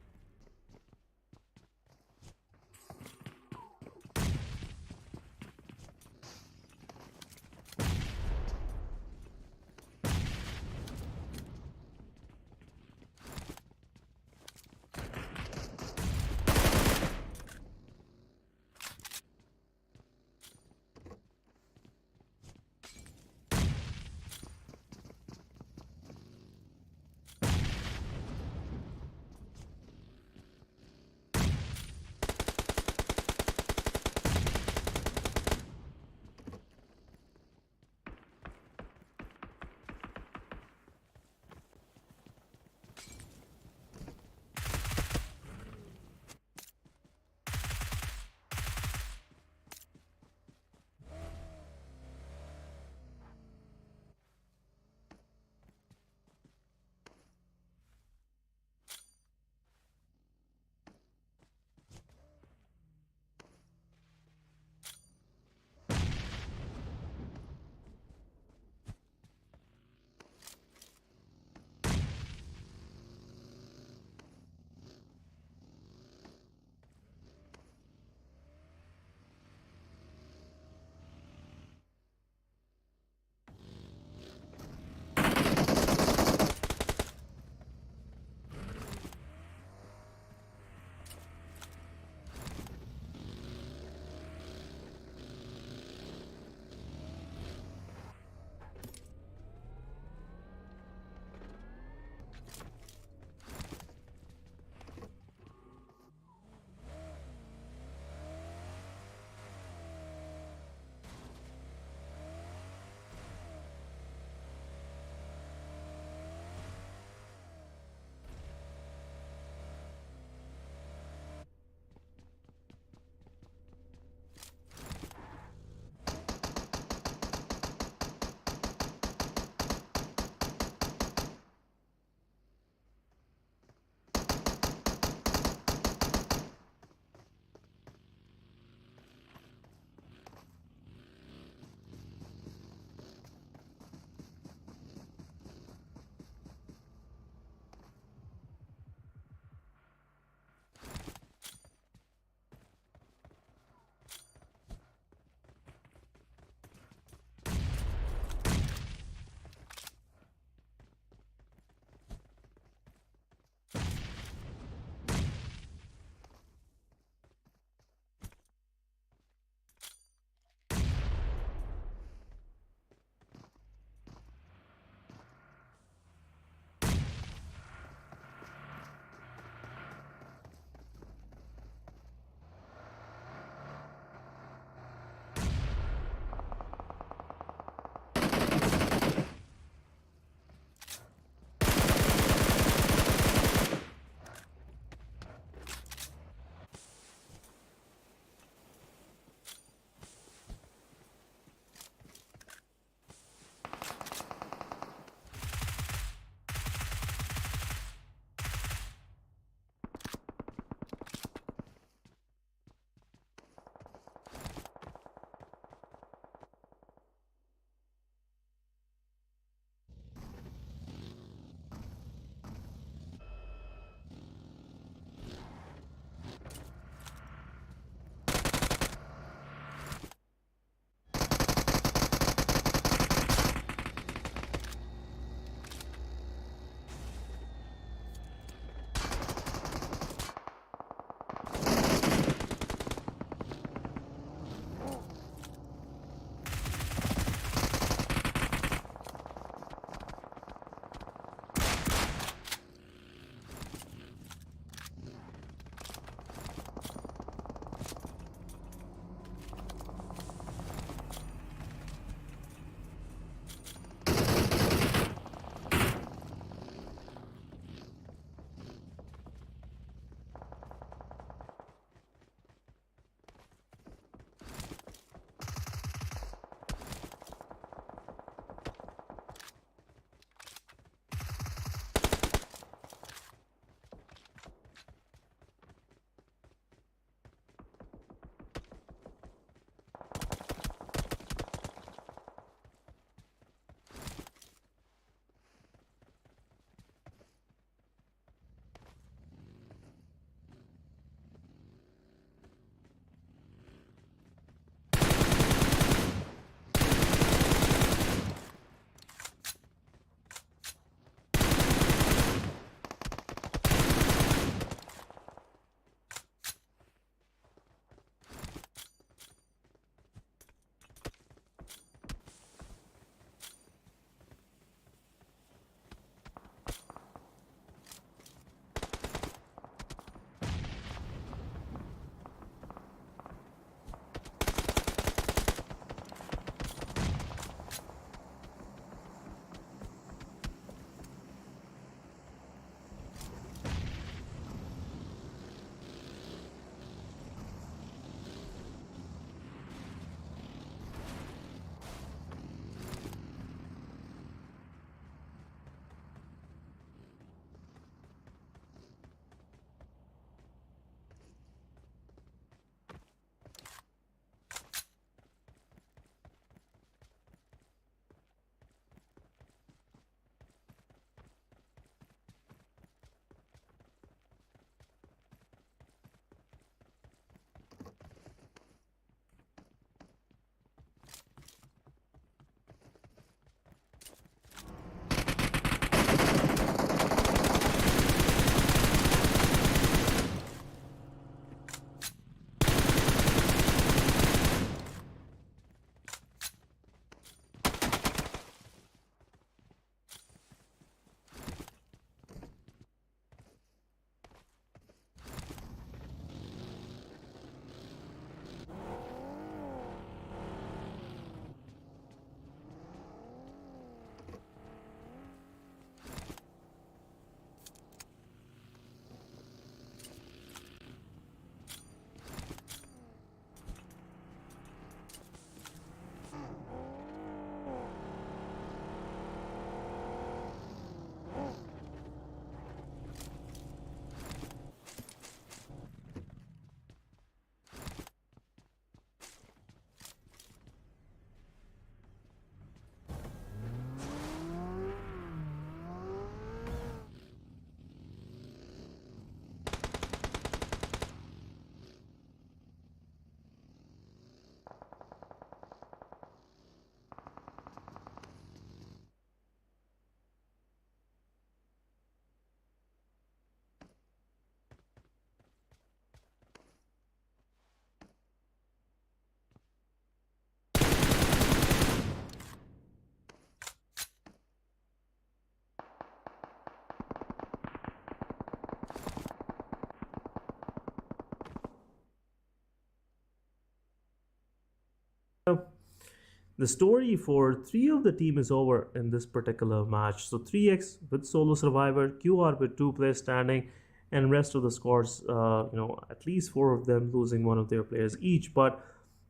[SPEAKER 1] The story for 3 of the team is over in this particular match. So 3x with solo survivor, QR with 2 players standing, and rest of the squads, at least 4 of them losing one of their players each. But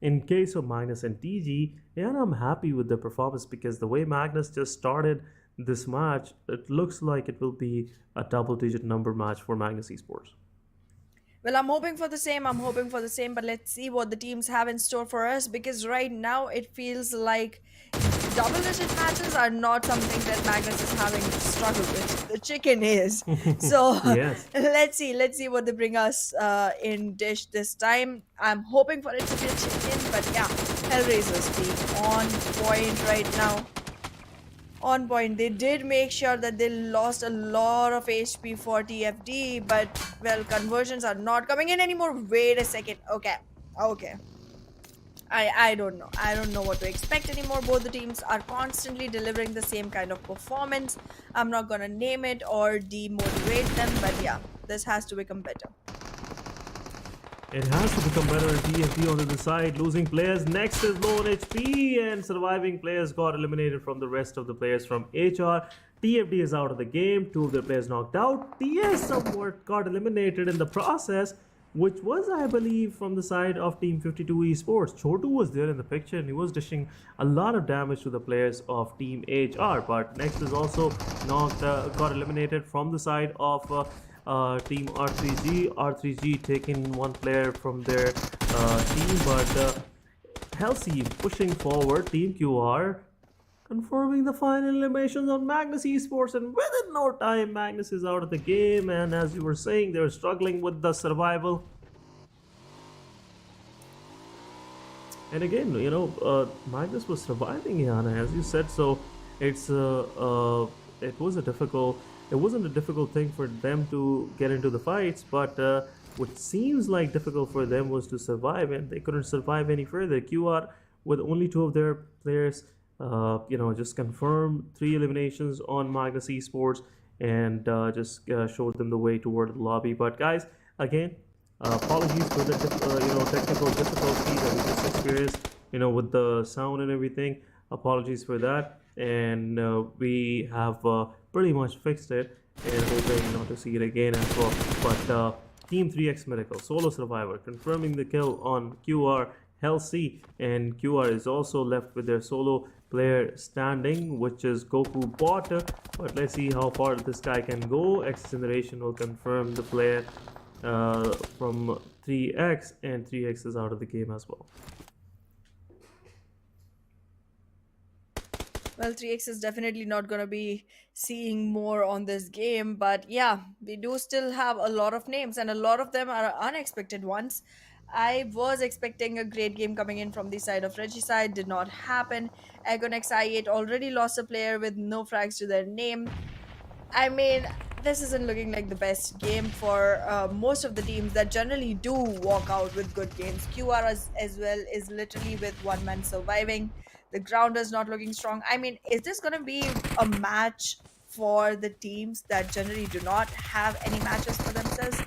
[SPEAKER 1] in case of Magnus and TG, yeah, I'm happy with the performance because the way Magnus just started this match, it looks like it will be a double-digit number match for Magnus Esports.
[SPEAKER 2] Well, I'm hoping for the same. But let's see what the teams have in store for us, because right now it feels like double-digit matches are not something that Magnus is having struggled with. The chicken is. So
[SPEAKER 1] Yes.
[SPEAKER 2] let's see what they bring us in dish this time. I'm hoping for it to be a chicken, but yeah, HellRaisers being on point right now. On point. They did make sure that they lost a lot of HP for TFD, but well, conversions are not coming in anymore. Wait a second. Okay. I don't know. I don't know what to expect anymore. Both the teams are constantly delivering the same kind of performance. I'm not gonna name it or demotivate them, but yeah, this has to become better.
[SPEAKER 1] It has to become better. TFD on the side, losing players. Next is low on HP, and surviving players got eliminated from the rest of the players from HR. TFD is out of the game. 2 of their players knocked out. TS somewhat got eliminated in the process, which was, I believe, from the side of Team 52 Esports. Chotu was there in the picture, and he was dishing a lot of damage to the players of Team HR. But next is also got eliminated from the side of Team R3G. R3G taking 1 player from their team, but Halsey pushing forward. Team QR confirming the final eliminations on Magnus Esports, and within no time Magnus is out of the game. And as you were saying, they're struggling with the survival. And again, Magnus was surviving, Yana, as you said. So it wasn't a difficult thing for them to get into the fights, but what seems like difficult for them was to survive, and they couldn't survive any further. QR, with only 2 of their players, just confirmed 3 eliminations on Magnus Esports, and just showed them the way toward the lobby. But guys, again, apologies for the technical difficulties that we just experienced, with the sound and everything. Apologies for that, and we have pretty much fixed it, and hoping not to see it again as well. But Team 3x Medical solo survivor confirming the kill on QR Halsey, and QR is also left with their solo player standing, which is Goku Bot. But let's see how far this guy can go. XGeneration will confirm the player from 3x, and 3x is out of the game as well.
[SPEAKER 2] Well, 3x is definitely not going to be seeing more on this game, but yeah, we do still have a lot of names, and a lot of them are unexpected ones. I was expecting a great game coming in from the side of Regicide, did not happen. Agon XI8 already lost a player with no frags to their name. I mean, this isn't looking like the best game for most of the teams that generally do walk out with good games. QR as well is literally with 1 man surviving. The ground is not looking strong. I mean, is this going to be a match for the teams that generally do not have any matches for themselves?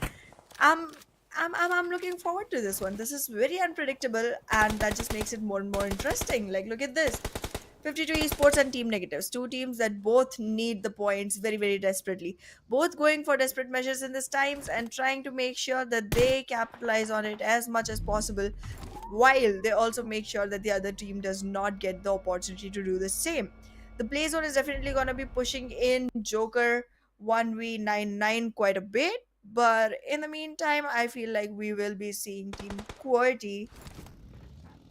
[SPEAKER 2] I'm looking forward to this one. This is very unpredictable, and that just makes it more and more interesting. Like, look at this. 52 Esports and Team Negatives, 2 teams that both need the points very, very desperately. Both going for desperate measures in this times and trying to make sure that they capitalize on it as much as possible, while they also make sure that the other team does not get the opportunity to do the same. The play zone is definitely going to be pushing in Joker 1v99 quite a bit, but in the meantime, I feel like we will be seeing Team QWERTY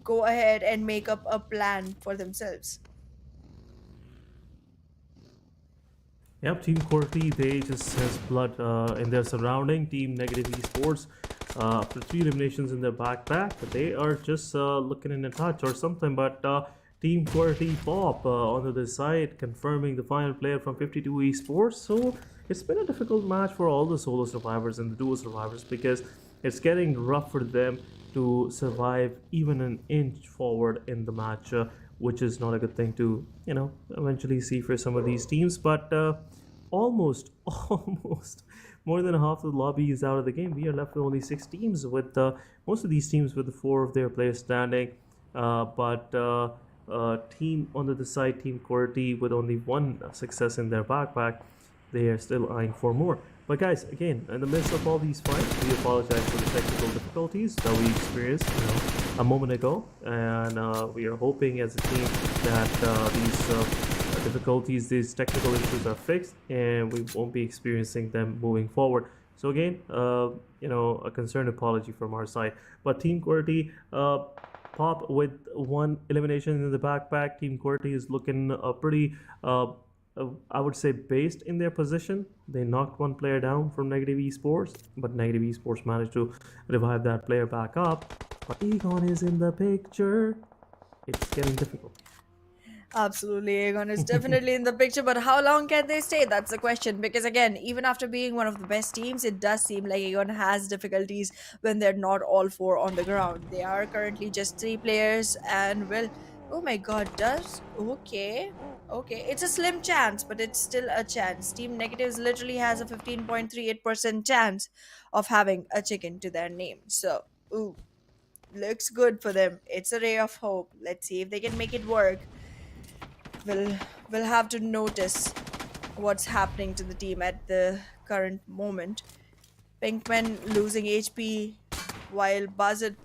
[SPEAKER 2] go ahead and make up a plan for themselves.
[SPEAKER 1] Yep, Team QWERTY, they just has blood in their surrounding. Team Negative Esports, after 3 eliminations in their backpack, they are just looking in a touch or something. But Team QWERTY Pop on the other side, confirming the final player from 52 Esports. So it's been a difficult match for all the solo survivors and the duo survivors, because it's getting rough for them to survive even an inch forward in the match, which is not a good thing to, eventually see for some of these teams. But almost more than half of the lobby is out of the game. We are left with only 6 teams, with most of these teams with 4 of their players standing. But team on the other side, Team QWERTY, with only one success in their backpack, they are still eyeing for more. But guys, again, in the midst of all these fights, we apologize for the technical difficulties that we experienced, a moment ago, and we are hoping as a team that these difficulties, these technical issues are fixed, and we won't be experiencing them moving forward. So again, a concerned apology from our side. But Team QWERTY, Pop with one elimination in the backpack. Team QWERTY is looking pretty, I would say, based in their position. They knocked one player down from Negative Esports, but Negative Esports managed to revive that player back up. But Egon is in the picture. It's getting difficult.
[SPEAKER 2] Absolutely, Aegon is definitely in the picture, but how long can they stay? That's the question. Because again, even after being one of the best teams, it does seem like Aegon has difficulties when they're not all four on the ground. They are currently just 3 players, and well, oh my god, okay. It's a slim chance, but it's still a chance. Team Negatives literally has a 15.38% chance of having a chicken to their name. So, ooh, looks good for them. It's a ray of hope. Let's see if they can make it work. We'll have to notice what's happening to the team at the current moment. Pinkman losing HP, while Buzzard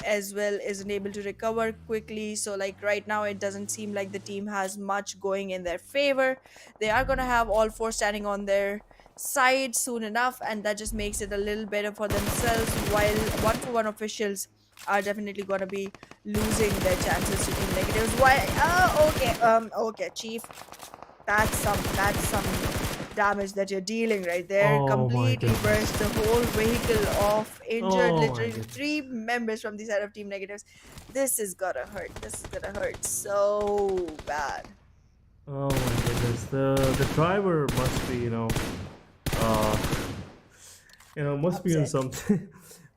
[SPEAKER 2] as well isn't able to recover quickly. So like right now, it doesn't seem like the team has much going in their favor. They are gonna have all 4 standing on their side soon enough, and that just makes it a little better for themselves, while 1-for-1 officials are definitely gonna be losing their chances to Team Negatives. Why? Okay, Chief. That's some damage that you're dealing right there.
[SPEAKER 1] Oh my
[SPEAKER 2] Completely
[SPEAKER 1] goodness.
[SPEAKER 2] burst the whole vehicle off, injured
[SPEAKER 1] Oh my
[SPEAKER 2] literally
[SPEAKER 1] goodness.
[SPEAKER 2] 3 members from the side of Team Negatives. This is gonna hurt. This is gonna hurt so bad.
[SPEAKER 1] Oh my goodness. The driver must be, must be on
[SPEAKER 2] Upset.
[SPEAKER 1] something.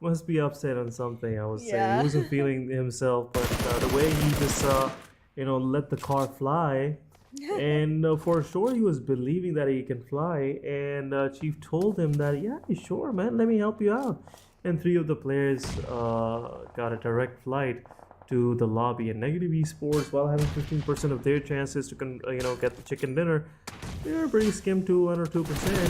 [SPEAKER 1] Must be upset on something, I would say.
[SPEAKER 2] Yeah.
[SPEAKER 1] He wasn't feeling himself, but the way he just, let the car fly, and for sure he was believing that he can fly, and Chief told him that, yeah, sure, man, let me help you out. And 3 of the players got a direct flight to the lobby, and Negative Esports, while having 15% of their chances to get the chicken dinner, they're pretty skimmed to 1 or 2%,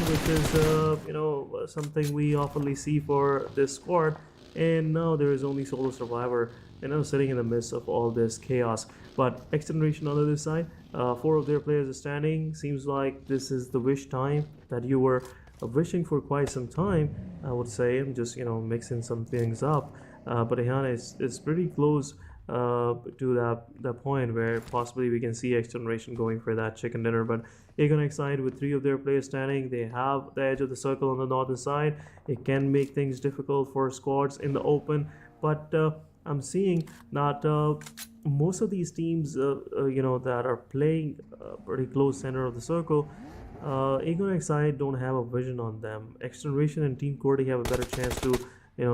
[SPEAKER 1] which is something we often see for this squad. And now there is only solo survivor, sitting in the midst of all this chaos. But XGeneration on the other side, 4 of their players are standing. Seems like this is the wish time that you were wishing for quite some time, I would say. I'm just mixing some things up, but Ehana is pretty close to that point where possibly we can see XGeneration going for that chicken dinner. But Aegon side, with 3 of their players standing, they have the edge of the circle on the northern side. It can make things difficult for squads in the open, but I'm seeing that most of these teams that are playing pretty close center of the circle, Aegon side don't have a vision on them. XGeneration and Team QWERTY have a better chance to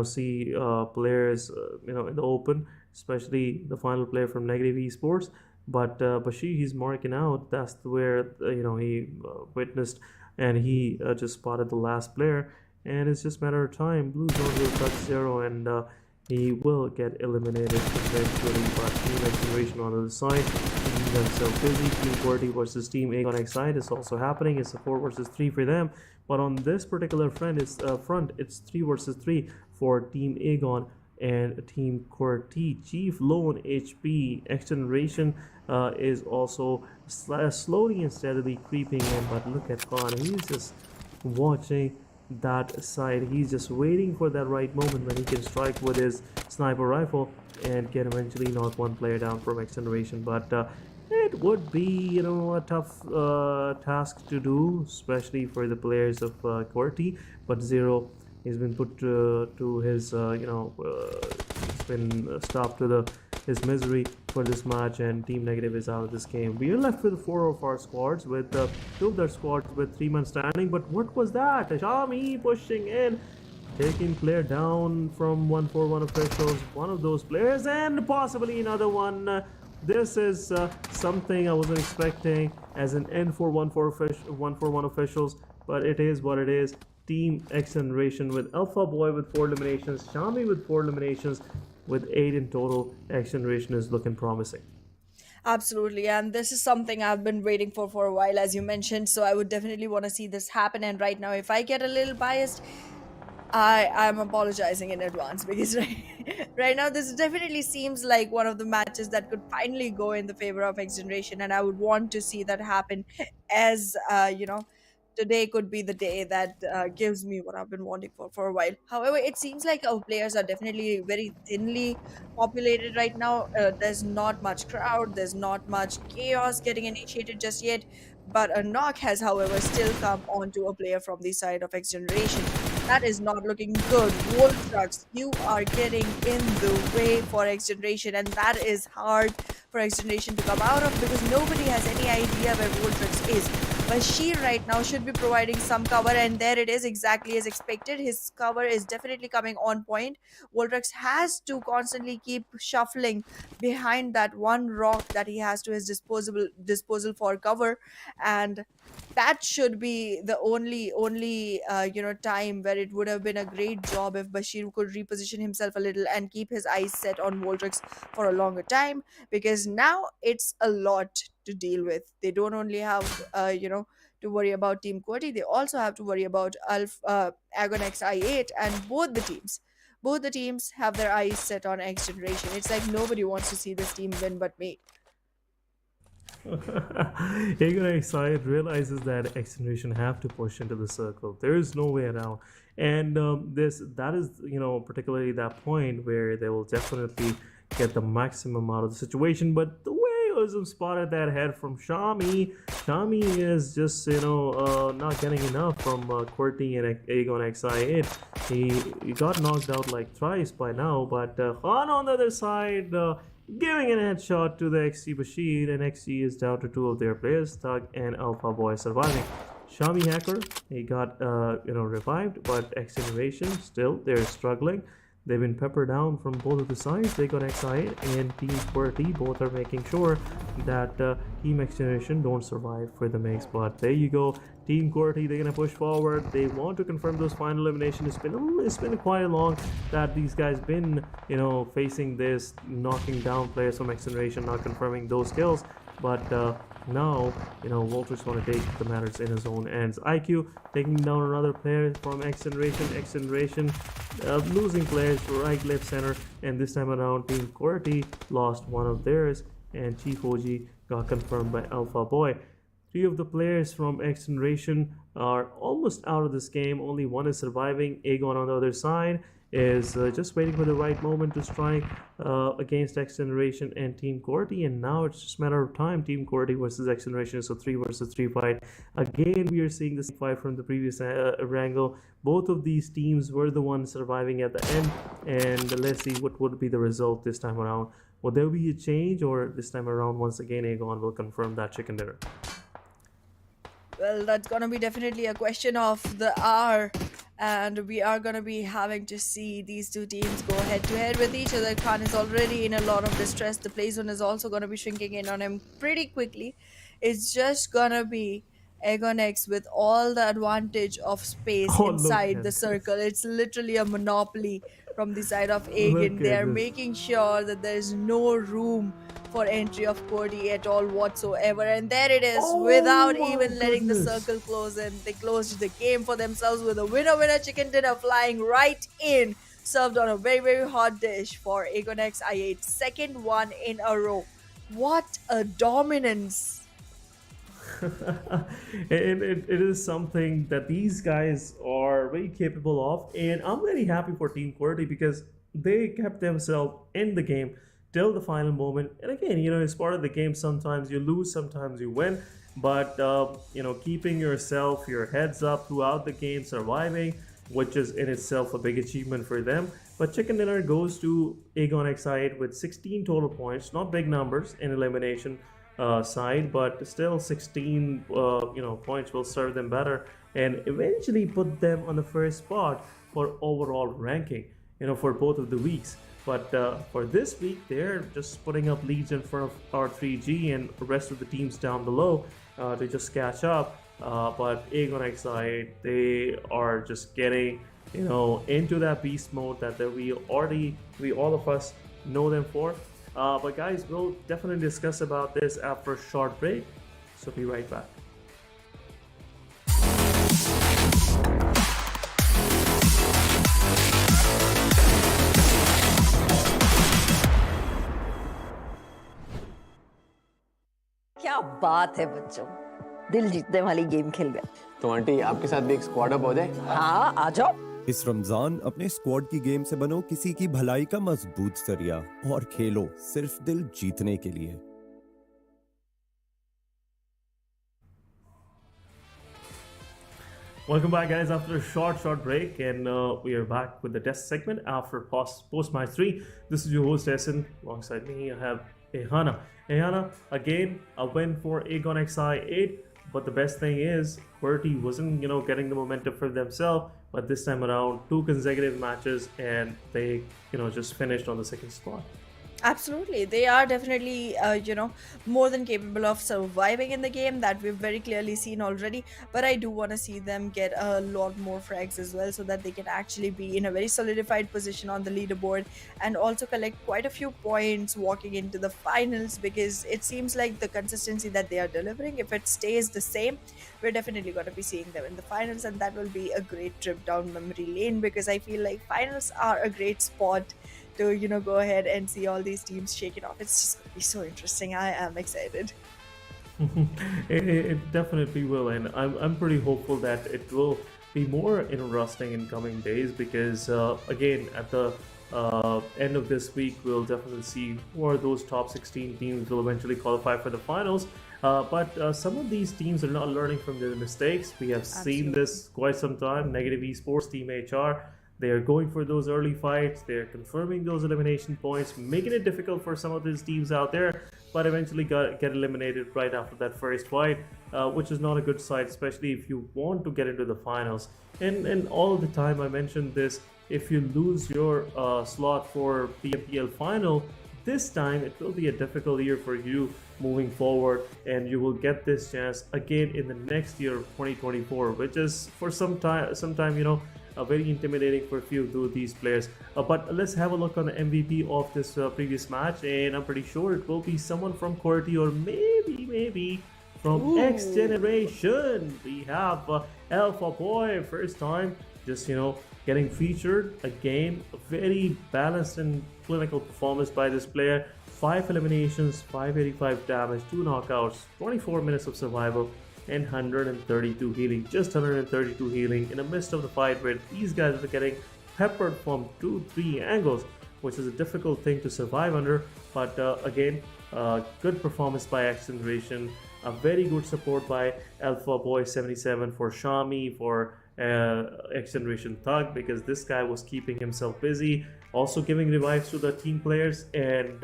[SPEAKER 1] see players in the open, especially the final player from Negative Esports. But he's marking out. That's where he witnessed, and he just spotted the last player, and it's just a matter of time. Blue Zone will touch 0, and he will get eliminated eventually. But Team XGeneration on the other side, keeping themselves busy. Team QWERTY versus Team Aegon side is also happening. It's a 4 versus 3 for them. But on this particular front, it's 3 versus 3 for Team Aegon and Team QWERTY. Chief low on HP. XGeneration is also slowly and steadily creeping in, but look at Khan. He's just watching that side. He's just waiting for that right moment when he can strike with his sniper rifle and can eventually knock one player down from XGeneration. But it would be a tough task to do, especially for the players of QWERTY. But 0 has been put to his he's been stopped to his misery for this match, and Team Negative is out of this game. We are left with 4 of our squads, with 2 of their squads with 3 men standing. But what was that? Shami pushing in, taking player down from 1-4-1 officials, one of those players, and possibly another one. This is something I wasn't expecting as an end for 1-4-1 officials, but it is what it is. Team XGeneration with Alpha Boy with 4 eliminations, Shami with 4 eliminations, with 8 in total. XGeneration is looking promising.
[SPEAKER 2] Absolutely, and this is something I've been waiting for a while, as you mentioned. So I would definitely want to see this happen. And right now, if I get a little biased, I'm apologizing in advance because right now this definitely seems like one of the matches that could finally go in the favor of X Generation, and I would want to see that happen. As today could be the day that gives me what I've been wanting for a while. However, it seems like our players are definitely very thinly populated right now. There's not much crowd. There's not much chaos getting initiated just yet. But a knock has, however, still come onto a player from the side of X Generation. That is not looking good. Wolf Trucks, you are getting in the way for X Generation, and that is hard for X Generation to come out of because nobody has any idea where Wolf Trucks is. Bashir right now should be providing some cover, and there it is, exactly as expected. His cover is definitely coming on point. Voltrex has to constantly keep shuffling behind that one rock that he has to his disposal for cover, and that should be the only time where it would have been a great job if Bashir could reposition himself a little and keep his eyes set on Voltrex for a longer time, because now it's a lot to deal with. They don't only have to worry about Team QWERTY, they also have to worry about Agon XI8, and both the teams have their eyes set on X Generation. It's like nobody wants to see this team win but me.
[SPEAKER 1] Eager side realizes that X Generation have to push into the circle. There is no way around, and that is particularly that point where they will definitely get the maximum out of the situation. But the way Ozum spotted that head from Shami is just not getting enough from QWERTY and Agon XI8. He got knocked out like thrice by now, but Khan on the other side. Giving an headshot to the XC Bashir, and XC is down to two of their players, Thug and Alpha Boy, surviving. Shami Hacker, he got revived, but X Generation still they're struggling. They've been peppered down from both of the sides. They got XI and Team QWERTY. Both are making sure that Team X Generation don't survive for the mix. But there you go. Team QWERTY, they're gonna push forward. They want to confirm those final eliminations. It's been quite long that these guys been facing this, knocking down players from X Generation, not confirming those kills. But now Walter's going to take the matters in his own hands. IQ taking down another player from X Generation losing players right, left, center, and this time around Team QWERTY lost one of theirs, and Chief OG got confirmed by Alpha Boy. Three of the players from X Generation are almost out of this game. Only one is surviving. Agon on the other side is just waiting for the right moment to strike against X Generation and Team QWERTY, and now it's just a matter of time. Team QWERTY versus X Generation, so 3 versus 3 fight. Again, we are seeing the same fight from the previous Erangel. Both of these teams were the ones surviving at the end, and let's see what would be the result this time around. Will there be a change, or this time around once again Agon will confirm that chicken dinner?
[SPEAKER 2] Well, that's gonna be definitely a question of the hour, and we are gonna be having to see these two teams go head to head with each other. Khan is already in a lot of distress. The play zone is also gonna be shrinking in on him pretty quickly. It's just gonna be Agon X with all the advantage of space inside the circle. It's literally a monopoly from the side of Agon. They are making sure that there is no room for entry of QWERTY at all whatsoever, and there it is, without even letting the circle close in. They closed the game for themselves with a winner chicken dinner flying right in, served on a very, very hot dish for Agon X I8, second one in a row. What a dominance!
[SPEAKER 1] And it is something that these guys are very capable of, and I'm very happy for Team QWERTY because they kept themselves in the game till the final moment. And again, it's part of the game. Sometimes you lose, sometimes you win, but keeping your heads up throughout the game, surviving, which is in itself a big achievement for them. But chicken dinner goes to Agon XI8 with 16 total points. Not big numbers in elimination side, but still 16 points will serve them better and eventually put them on the first spot for overall ranking for both of the weeks. But for this week, they're just putting up leads in front of R3G and the rest of the teams down below to just catch up. But Agon XI, they are just getting into that beast mode that we all of us know them for. But guys, we'll definitely discuss about this after a short break. So be right back.
[SPEAKER 6] क्या बात है बच्चों, दिल जीतने वाली game खेल गए।
[SPEAKER 7] तो आंटी आपके साथ भी एक स्क्वाड अप हो जाए?
[SPEAKER 6] हाँ आ जाओ।
[SPEAKER 8] इस रमजान अपने स्क्वाड की गेम से बनो किसी की भलाई का मजबूत जरिया और खेलो सिर्फ दिल जीतने के लिए।
[SPEAKER 1] Welcome back, guys, after a short break, and we are back with the test segment after post match 3. This is your host Essen. Alongside me, I have Ehana. Ehana, again, a win for Aegon XI8, but the best thing is QWERTY wasn't, getting the momentum for themselves, but this time around, 2 consecutive matches, and they, just finished on the second spot.
[SPEAKER 2] Absolutely. They are definitely, more than capable of surviving in the game, that we've very clearly seen already. But I do want to see them get a lot more frags as well, so that they can actually be in a very solidified position on the leaderboard and also collect quite a few points walking into the finals, because it seems like the consistency that they are delivering, if it stays the same, we're definitely going to be seeing them in the finals, and that will be a great trip down memory lane, because I feel like finals are a great spot to go ahead and see all these teams shake it off. It's just going to be so interesting. I am excited.
[SPEAKER 1] It definitely will, and I'm pretty hopeful that it will be more interesting in coming days, because again, at the end of this week, we'll definitely see who are those top 16 teams will eventually qualify for the finals. But some of these teams are not learning from their mistakes. We have seen this quite some time. Negative Esports, Team HR, they are going for those early fights. They're confirming those elimination points, making it difficult for some of these teams out there, but eventually get eliminated right after that first fight, which is not a good sight, especially if you want to get into the finals. And all the time I mentioned this, if you lose your slot for PMPL final, this time it will be a difficult year for you moving forward, and you will get this chance again in the next year of 2024, which is for some time very intimidating for a few of these players. But let's have a look on the MVP of this previous match, and I'm pretty sure it will be someone from QWERTY, or maybe from XGeneration. We have Alpha Boy, first time just getting featured again. A very balanced and clinical performance by this player. 5 eliminations, 585 damage, 2 knockouts, 24 minutes of survival, and 132 healing. Just 132 healing in the midst of the fight, where these guys are getting peppered from 2-3 angles, which is a difficult thing to survive under. But again, good performance by XGeneration. A very good support by Alpha Boy 77 for Shami, for XGeneration Thug, because this guy was keeping himself busy, also giving revives to the team players, and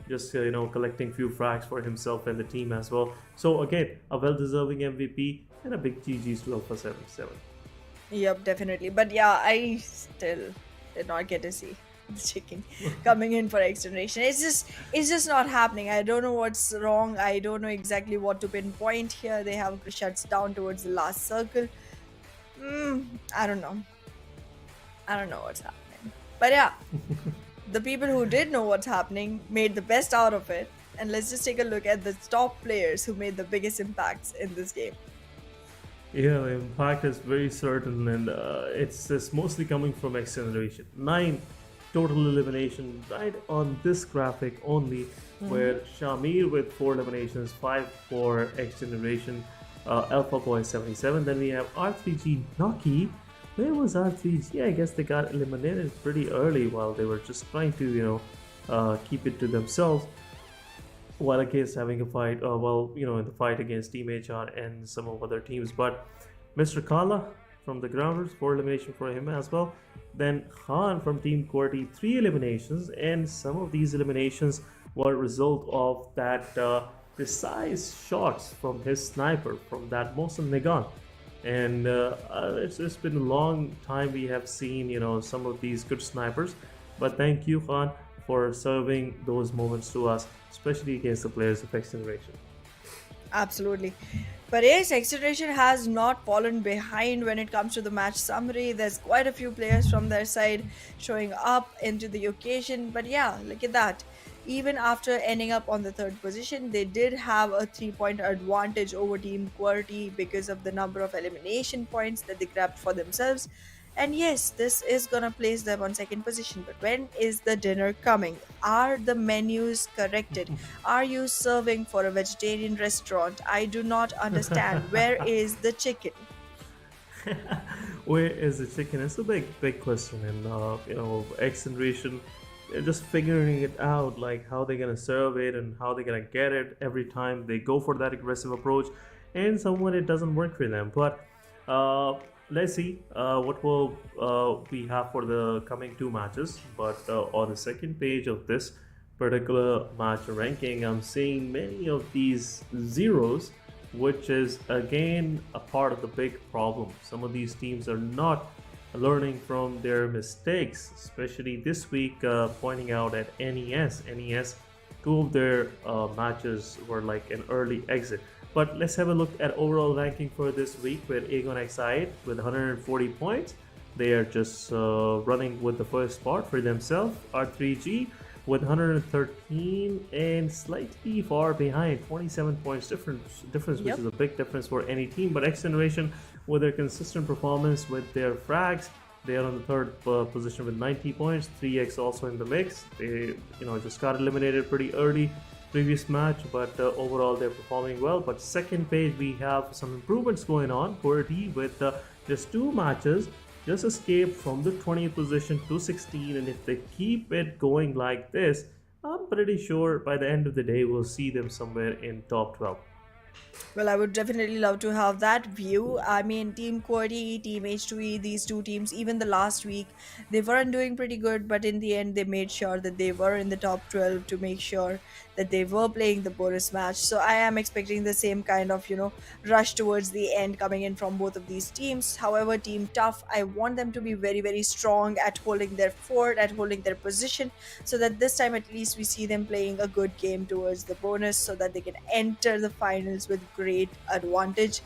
[SPEAKER 1] just collecting few frags for himself and the team as well. So again, a well-deserving MVP, and a big GG's to Alpha 77.
[SPEAKER 2] Yep, definitely. But yeah, I still did not get to see the chicken coming in for XGeneration. It's just not happening. I don't know what's wrong. I don't know exactly what to pinpoint here. They have shuts down towards the last circle. I don't know what's happening. But yeah, the people who did know what's happening made the best out of it. And let's just take a look at the top players who made the biggest impacts in this game.
[SPEAKER 1] Yeah, the impact is very certain, and it's mostly coming from XGeneration. 9 total elimination right on this graphic only, where Shamir with 4 eliminations, 5 for XGeneration, Alpha Boy 77. Then we have R3G Naki. Where was R3G? I guess they got eliminated pretty early while they were just trying to keep it to themselves, while against having a fight, in the fight against Team HR and some of other teams. But Mr. Kala from the Grounders, 4 elimination for him as well. Then Khan from Team QWERTY, 3 eliminations, and some of these eliminations were a result of that precise shots from his sniper, from that Mohsen Negan. And it's been a long time we have seen some of these good snipers, but thank you, Khan, for serving those moments to us, especially against the players of XGeneration.
[SPEAKER 2] Absolutely. But yes, XGeneration has not fallen behind when it comes to the match summary. There's quite a few players from their side showing up into the occasion. But yeah, look at that. even after ending up on the third position, they did have a 3 point advantage over Team QWERTY because of the number of elimination points that they grabbed for themselves. And yes, this is gonna place them on second position. But when is the dinner coming? Are the menus corrected? Are you serving for a vegetarian restaurant? I do not understand. Where is the chicken?
[SPEAKER 1] Where is the chicken? It's a big question, and XGeneration, they're just figuring it out, like how they're gonna serve it and how they're gonna get it every time they go for that aggressive approach, and somewhat it doesn't work for them. But let's see what will we have for the coming two matches. But on the second page of this particular match ranking, I'm seeing many of these zeros, which is again a part of the big problem. Some of these teams are not learning from their mistakes, especially this week, pointing out at NES. NES, two of their matches were like an early exit. But let's have a look at overall ranking for this week with Aegon Exide with 140 points. They are just running with the first spot for themselves. R3G with 113 and slightly far behind, 27 points difference, which is a big difference for any team. But XGeneration, with their consistent performance with their frags, they are on the third position with 90 points. 3X also in the mix. They just got eliminated pretty early previous match, but overall they're performing well. But second page, we have some improvements going on. QWERTY with just two matches just escaped from the 20th position to 16, and if they keep it going like this, I'm pretty sure by the end of the day we'll see them somewhere in top 12.
[SPEAKER 2] Well, I would definitely love to have that view. I mean, Team QWERTY, Team H2E, these two teams, even the last week, they weren't doing pretty good, but in the end, they made sure that they were in the top 12 to make sure that they were playing the bonus match. So I am expecting the same kind of, rush towards the end coming in from both of these teams. However, Team Tough, I want them to be very, very strong at holding their fort, at holding their position, so that this time at least we see them playing a good game towards the bonus so that they can enter the finals with great advantage.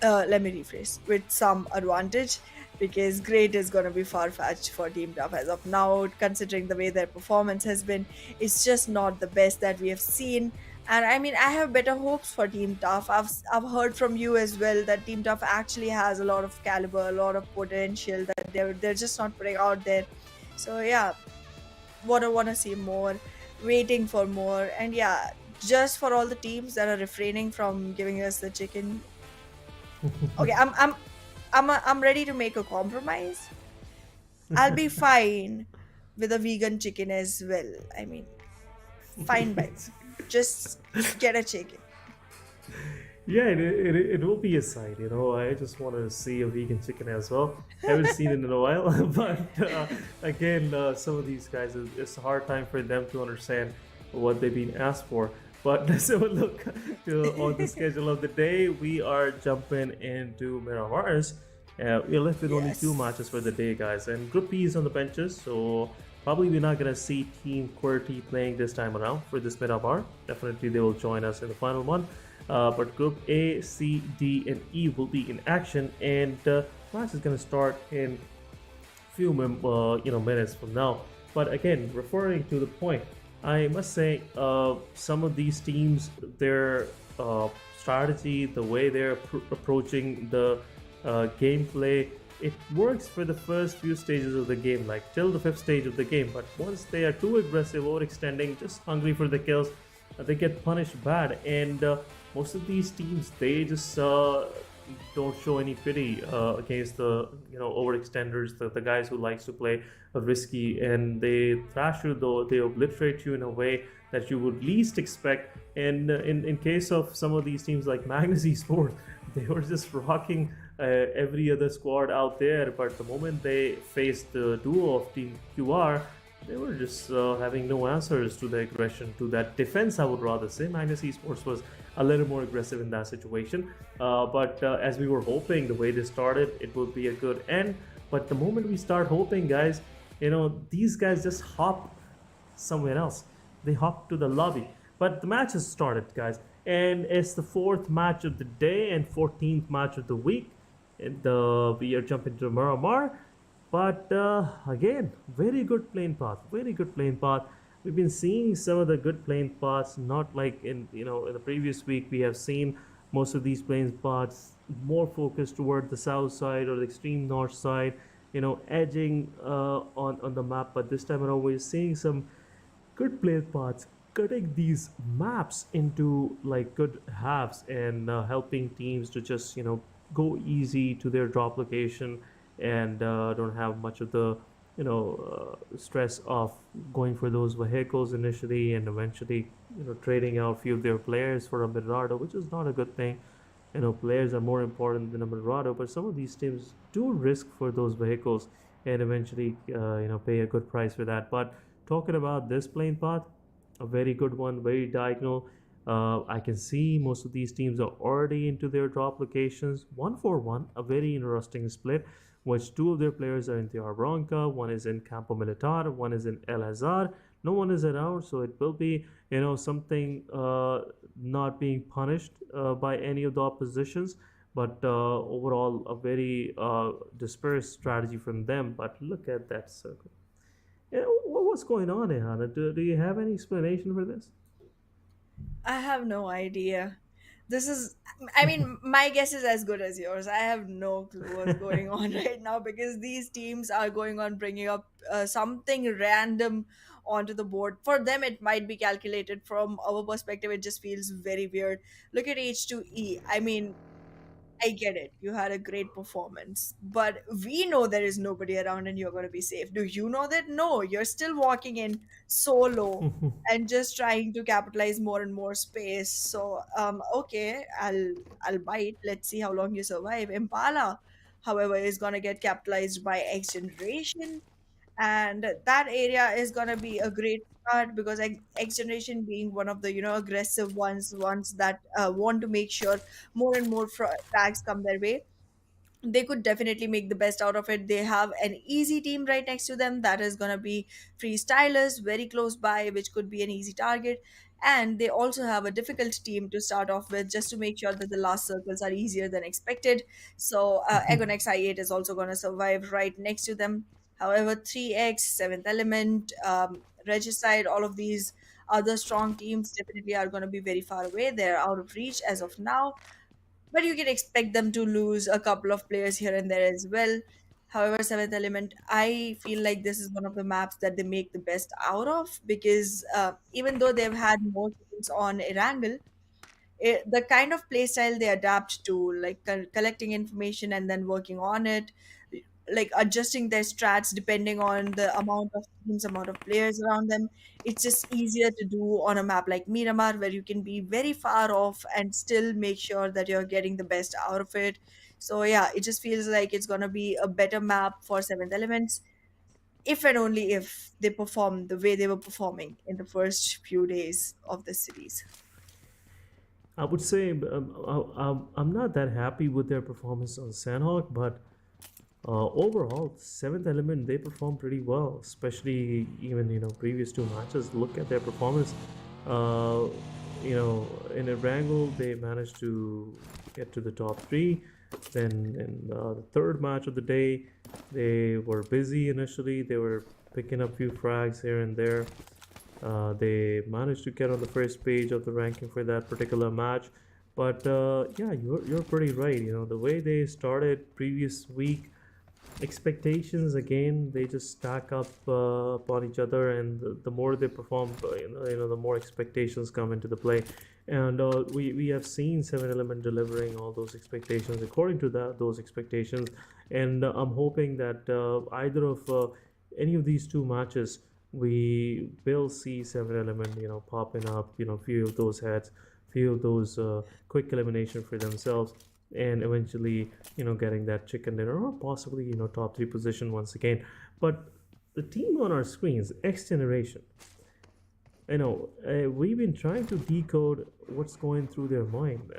[SPEAKER 2] Let me rephrase, with some advantage, because great is going to be far-fetched for Team Tough as of now, considering the way their performance has been. It's just not the best that we have seen. And I mean, I have better hopes for Team Tough. I've heard from you as well that Team Tough actually has a lot of caliber, a lot of potential that they're just not putting out there. So yeah, want to see more, waiting for more. And yeah, just for all the teams that are refraining from giving us the chicken. Okay, I'm ready to make a compromise. I'll be fine with a vegan chicken as well. I mean, fine by me. Just get a chicken.
[SPEAKER 1] Yeah, it will be a sight, I just want to see a vegan chicken as well. Haven't seen it in a while, but again, some of these guys, it's a hard time for them to understand what they've been asked for. But let's have a look on the schedule of the day. We are jumping into Miramars. We're left with only two matches for the day, guys. And Group B is on the benches, so probably we're not going to see Team QWERTY playing this time around for this Miramar. Definitely they will join us in the final one. But Group A, C, D, and E will be in action. And the match is going to start in a few minutes from now. But again, referring to the point, I must say, some of these teams, their strategy, the way they're approaching the gameplay, it works for the first few stages of the game, like till the 5th stage of the game. But once they are too aggressive, overextending, just hungry for the kills, they get punished bad. And most of these teams, they just don't show any pity against the overextenders, the guys who likes to play risky, and they thrash you, though they obliterate you in a way that you would least expect. And in case of some of these teams like Magnus Esports, they were just rocking every other squad out there, but the moment they faced the duo of Team QR, they were just having no answers to the aggression, to that defense, I would rather say. Magnus Esports was a little more aggressive in that situation, but as we were hoping, the way they started, it would be a good end. But the moment we start hoping, guys, these guys just hop somewhere else. They hop to the lobby. But the match has started, guys, and it's the 4th match of the day and 14th match of the week. And we are jumping to Miramar. But again, very good playing path. we've been seeing some of the good playing spots, not like in the previous week we have seen most of these playing spots more focused toward the south side or the extreme north side, edging on the map. But this time around we're seeing some good player paths cutting these maps into like good halves and helping teams to just go easy to their drop location and don't have much of the stress of going for those vehicles initially and eventually trading out a few of their players for a Mirado, which is not a good thing. Players are more important than a Mirado, but some of these teams do risk for those vehicles and eventually pay a good price for that. But talking about this plane path, a very good one, very diagonal. I can see most of these teams are already into their drop locations. 1-4-1, a very interesting split, which two of their players are in the Bronca, one is in Campo Militar, one is in El Hazar. No one is around, so it will be something not being punished by any of the oppositions. But overall, a very dispersed strategy from them. But look at that circle. What's going on, Ehana? Do you have any explanation for this?
[SPEAKER 2] I have no idea. This is, I mean, my guess is as good as yours. I have no clue what's going on right now because these teams are going on bringing up something random onto the board. For them, it might be calculated. From our perspective, it just feels very weird. Look at H2E. I mean, I get it. You had a great performance, but we know there is nobody around and you're going to be safe. Do you know that? No, you're still walking in solo and just trying to capitalize more and more space. So, okay, I'll bite. Let's see how long you survive. Impala, however, is going to get capitalized by X Generation, and that area is going to be a great start because X Generation being one of the aggressive ones that want to make sure more and more frags come their way, they could definitely make the best out of it. They have an easy team right next to them that is going to be freestylers very close by, which could be an easy target. And they also have a difficult team to start off with just to make sure that the last circles are easier than expected. So Agon XI8 is also going to survive right next to them. However, 3X, Seventh Element, Regicide, all of these other strong teams definitely are going to be very far away. They're out of reach as of now, but you can expect them to lose a couple of players here and there as well. However, Seventh Element, I feel like this is one of the maps that they make the best out of because even though they've had more games on Erangel, the kind of playstyle they adapt to, like collecting information and then working on it, like adjusting their strats depending on the amount of teams, amount of players around them. It's just easier to do on a map like Miramar, where you can be very far off and still make sure that you're getting the best out of it. So yeah, it just feels like it's gonna be a better map for Seventh Elements, if and only if they perform the way they were performing in the first few days of the series.
[SPEAKER 1] I would say I'm not that happy with their performance on Sanhok, but overall, Seventh Element they perform pretty well, especially even previous two matches. Look at their performance. Uh, in Erangel they managed to get to the top three. Then in the third match of the day, they were busy initially. They were picking up few frags here and there. They managed to get on the first page of the ranking for that particular match. But yeah, you're pretty right. The way they started previous week, expectations again they just stack up upon each other, and the more they perform, the more expectations come into the play. And we have seen Seven Element delivering all those expectations according to those expectations. And I'm hoping that either of any of these two matches we will see Seven Element popping up, few of those heads, few of those quick elimination for themselves, and eventually getting that chicken dinner or possibly top three position once again. But the team on our screens, XGeneration, we've been trying to decode what's going through their mind.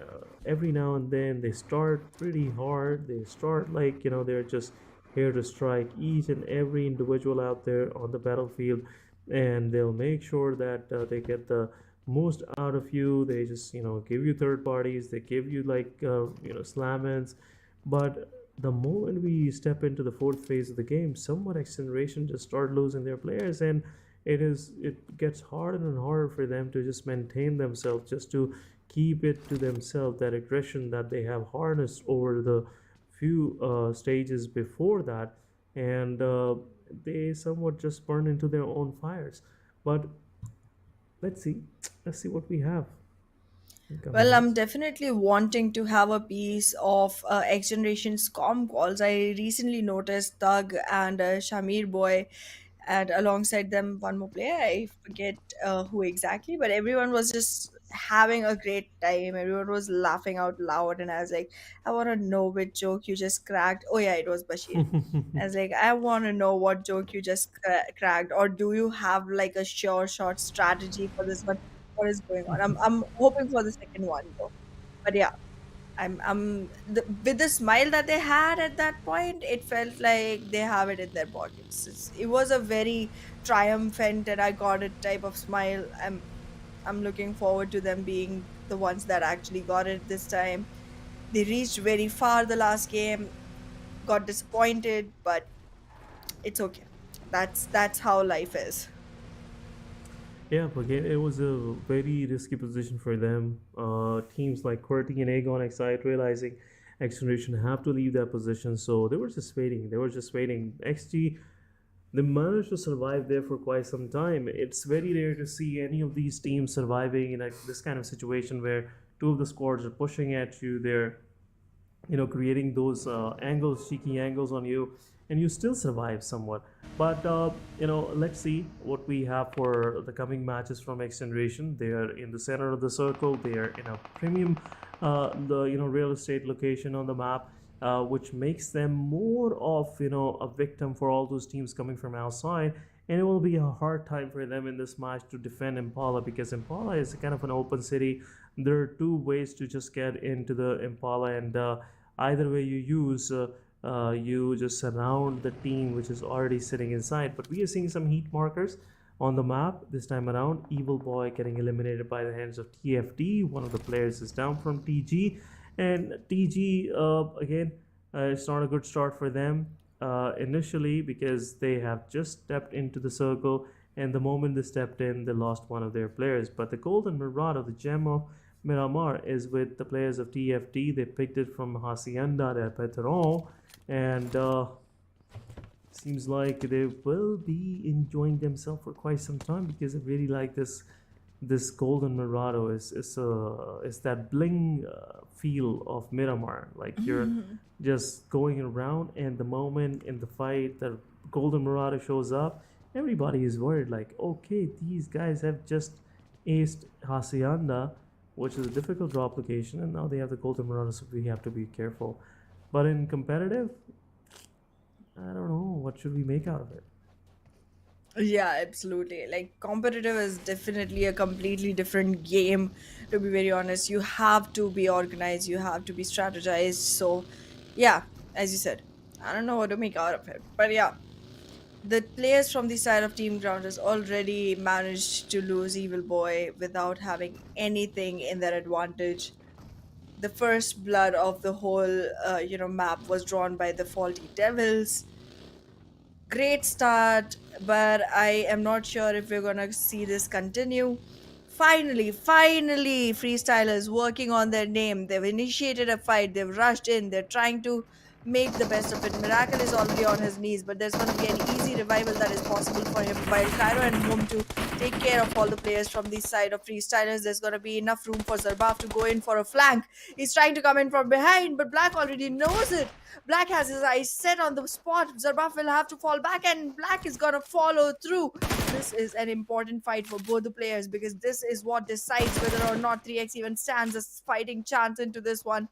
[SPEAKER 1] Every now and then they start pretty hard. They start like they're just here to strike each and every individual out there on the battlefield, and they'll make sure that they get the most out of you. They just give you third parties, they give you like slam-ins. But the moment we step into the fourth phase of the game, somewhat X Generation just start losing their players, and it gets harder and harder for them to just maintain themselves, just to keep it to themselves, that aggression that they have harnessed over the few stages before that, and they somewhat just burn into their own fires. But let's see, let's see what we have in coming
[SPEAKER 2] Well, I'm
[SPEAKER 1] days.
[SPEAKER 2] definitely wanting to have a piece of X Generation's com calls. I recently noticed Thug and Shamir Boy, and alongside them, one more player. I forget who exactly, but everyone was just having a great time. Everyone was laughing out loud, and I was like, I want to know which joke you just cracked. Oh, yeah, it was Bashir. I was like, I want to know what joke you just cracked, or do you have like a sure shot strategy for this one? What is going on? I'm hoping for the second one though. But yeah, with the smile that they had at that point, it felt like they have it in their pockets. It was a very triumphant and I got it type of smile. I'm looking forward to them being the ones that actually got it this time. They reached very far the last game, got disappointed, but it's okay. That's how life is.
[SPEAKER 1] Yeah, but again, it was a very risky position for them. Teams like QWERTY and Aegon Excite realizing X Generation have to leave that position, so they were just waiting. They were just waiting. XG, they managed to survive there for quite some time. It's very rare to see any of these teams surviving in this kind of situation where two of the squads are pushing at you. They're creating those angles, cheeky angles on you, and you still survive somewhat. But let's see what we have for the coming matches from X Generation. They are in the center of the circle. They are in a premium the real estate location on the map, which makes them more of a victim for all those teams coming from outside. And it will be a hard time for them in this match to defend Impala, because Impala is kind of an open city. There are two ways to just get into the Impala, and either way you use, you just surround the team which is already sitting inside. But we are seeing some heat markers on the map this time around. Evil Boy getting eliminated by the hands of TFD. One of the players is down from TG, and TG again, it's not a good start for them initially, because they have just stepped into the circle, and the moment they stepped in, they lost one of their players. But the golden Mirado, the gem of Miramar, is with the players of TFD. They picked it from Hacienda del Petron, and seems like they will be enjoying themselves for quite some time, because I really like this golden Mirado. Is that bling feel of Miramar, like you're just going around, and the moment in the fight the golden Mirado shows up, everybody is worried, like, okay, these guys have just aced Hacienda, which is a difficult drop location, and now they have the golden Mirado, so we have to be careful. But in competitive, I don't know, what should we make out of it?
[SPEAKER 2] Yeah, absolutely. Like, competitive is definitely a completely different game, to be very honest. You have to be organized, you have to be strategized. So, yeah, as you said, I don't know what to make out of it. But yeah, the players from the side of Team Ground has already managed to lose Evil Boy without having anything in their advantage. The first blood of the whole, map was drawn by the Faulty Devils. Great start, but I am not sure if we're gonna see this continue. Finally, freestylers working on their name. They've initiated a fight, they've rushed in, they're trying to make the best of it. Miracle is already on his knees, but there's going to be an easy revival that is possible for him, while Cairo and Home to take care of all the players from the side of freestylers. There's going to be enough room for Zarbaf to go in for a flank. He's trying to come in from behind, but Black already knows it. Black has his eyes set on the spot. Zarbaf will have to fall back, and Black is going to follow through. This is an important fight for both the players, because this is what decides whether or not 3x even stands a fighting chance into this one.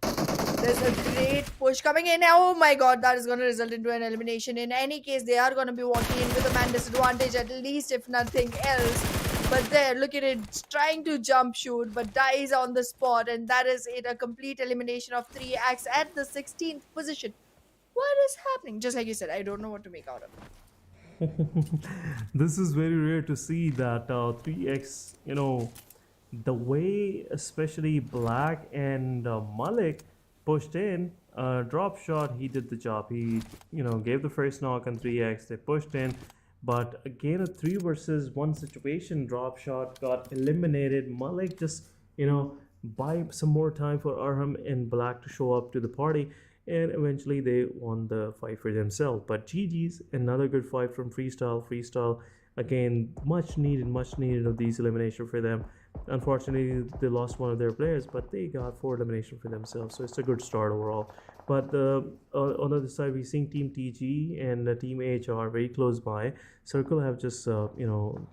[SPEAKER 2] There's a great push coming in. Oh my god, that is going to result into an elimination. In any case, they are going to be walking in with a man disadvantage, at least, if nothing else. But there, look at it, trying to jump shoot, but dies on the spot. And that is it, a complete elimination of 3x at the 16th position. What is happening? Just like you said, I don't know what to make out of it.
[SPEAKER 1] This is very rare to see that 3x, the way especially Black and Malik pushed in, drop shot, he did the job. He, gave the first knock on 3x. They pushed in, But again, a 3 versus 1 situation, drop shot got eliminated. Malik just, buy some more time for Arham and Black to show up to the party, and eventually they won the fight for themselves. But GG's, another good fight from Freestyle. Freestyle, again, much needed of these elimination for them. Unfortunately, they lost one of their players, but they got 4 elimination for themselves, so it's a good start overall. But on the other side, we're seeing Team TG and Team HR very close by. Circle have just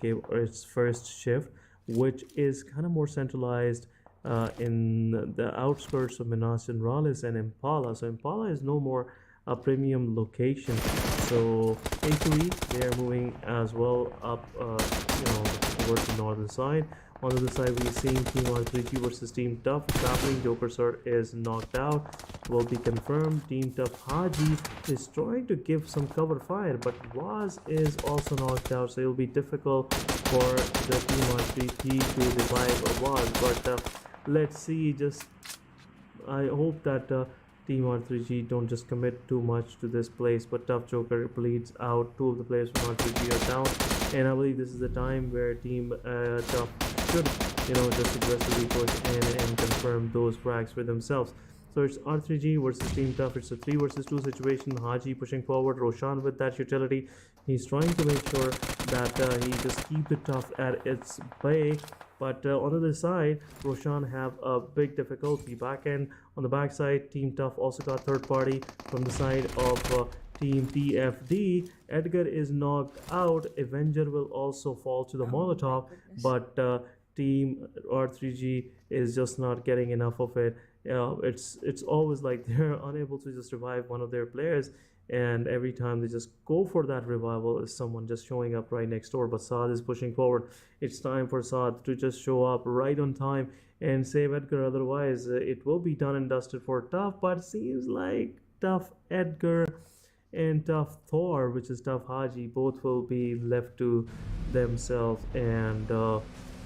[SPEAKER 1] gave its first shift, which is kind of more centralized in the outskirts of Minas and Raleigh and Impala. So Impala is no more a premium location. So A2E, they are moving as well up, towards the northern side. On the other side, we're seeing Team R3G versus Team Tough. Grappling Joker Sir is knocked out, will be confirmed. Team Tough Haji is trying to give some cover fire, but Waz is also knocked out, so it'll be difficult for the Team R3G to revive Waz. But let's see, I hope that Team R3G don't just commit too much to this place, but Tough Joker bleeds out. 2 of the players from R3G are down, and I believe this is the time where Team Tough should, just aggressively push in and confirm those frags for themselves. So it's R3G versus Team Tough. It's a 3 versus 2 situation. Haji pushing forward. Roshan with that utility. He's trying to make sure that he just keep the Tough at its bay. But on the other side, Roshan have a big difficulty. Back end on the backside, Team Tough also got third party from the side of Team TFD. Edgar is knocked out. Avenger will also fall to the Molotov, but Team R3G is just not getting enough of it. It's always like they're unable to just revive one of their players, and every time they just go for that revival is someone just showing up right next door. But Saad is pushing forward. It's time for Saad to just show up right on time and save Edgar, otherwise it will be done and dusted for Tough. But seems like Tough Edgar and Tough Thor, which is Tough Haji, both will be left to themselves, and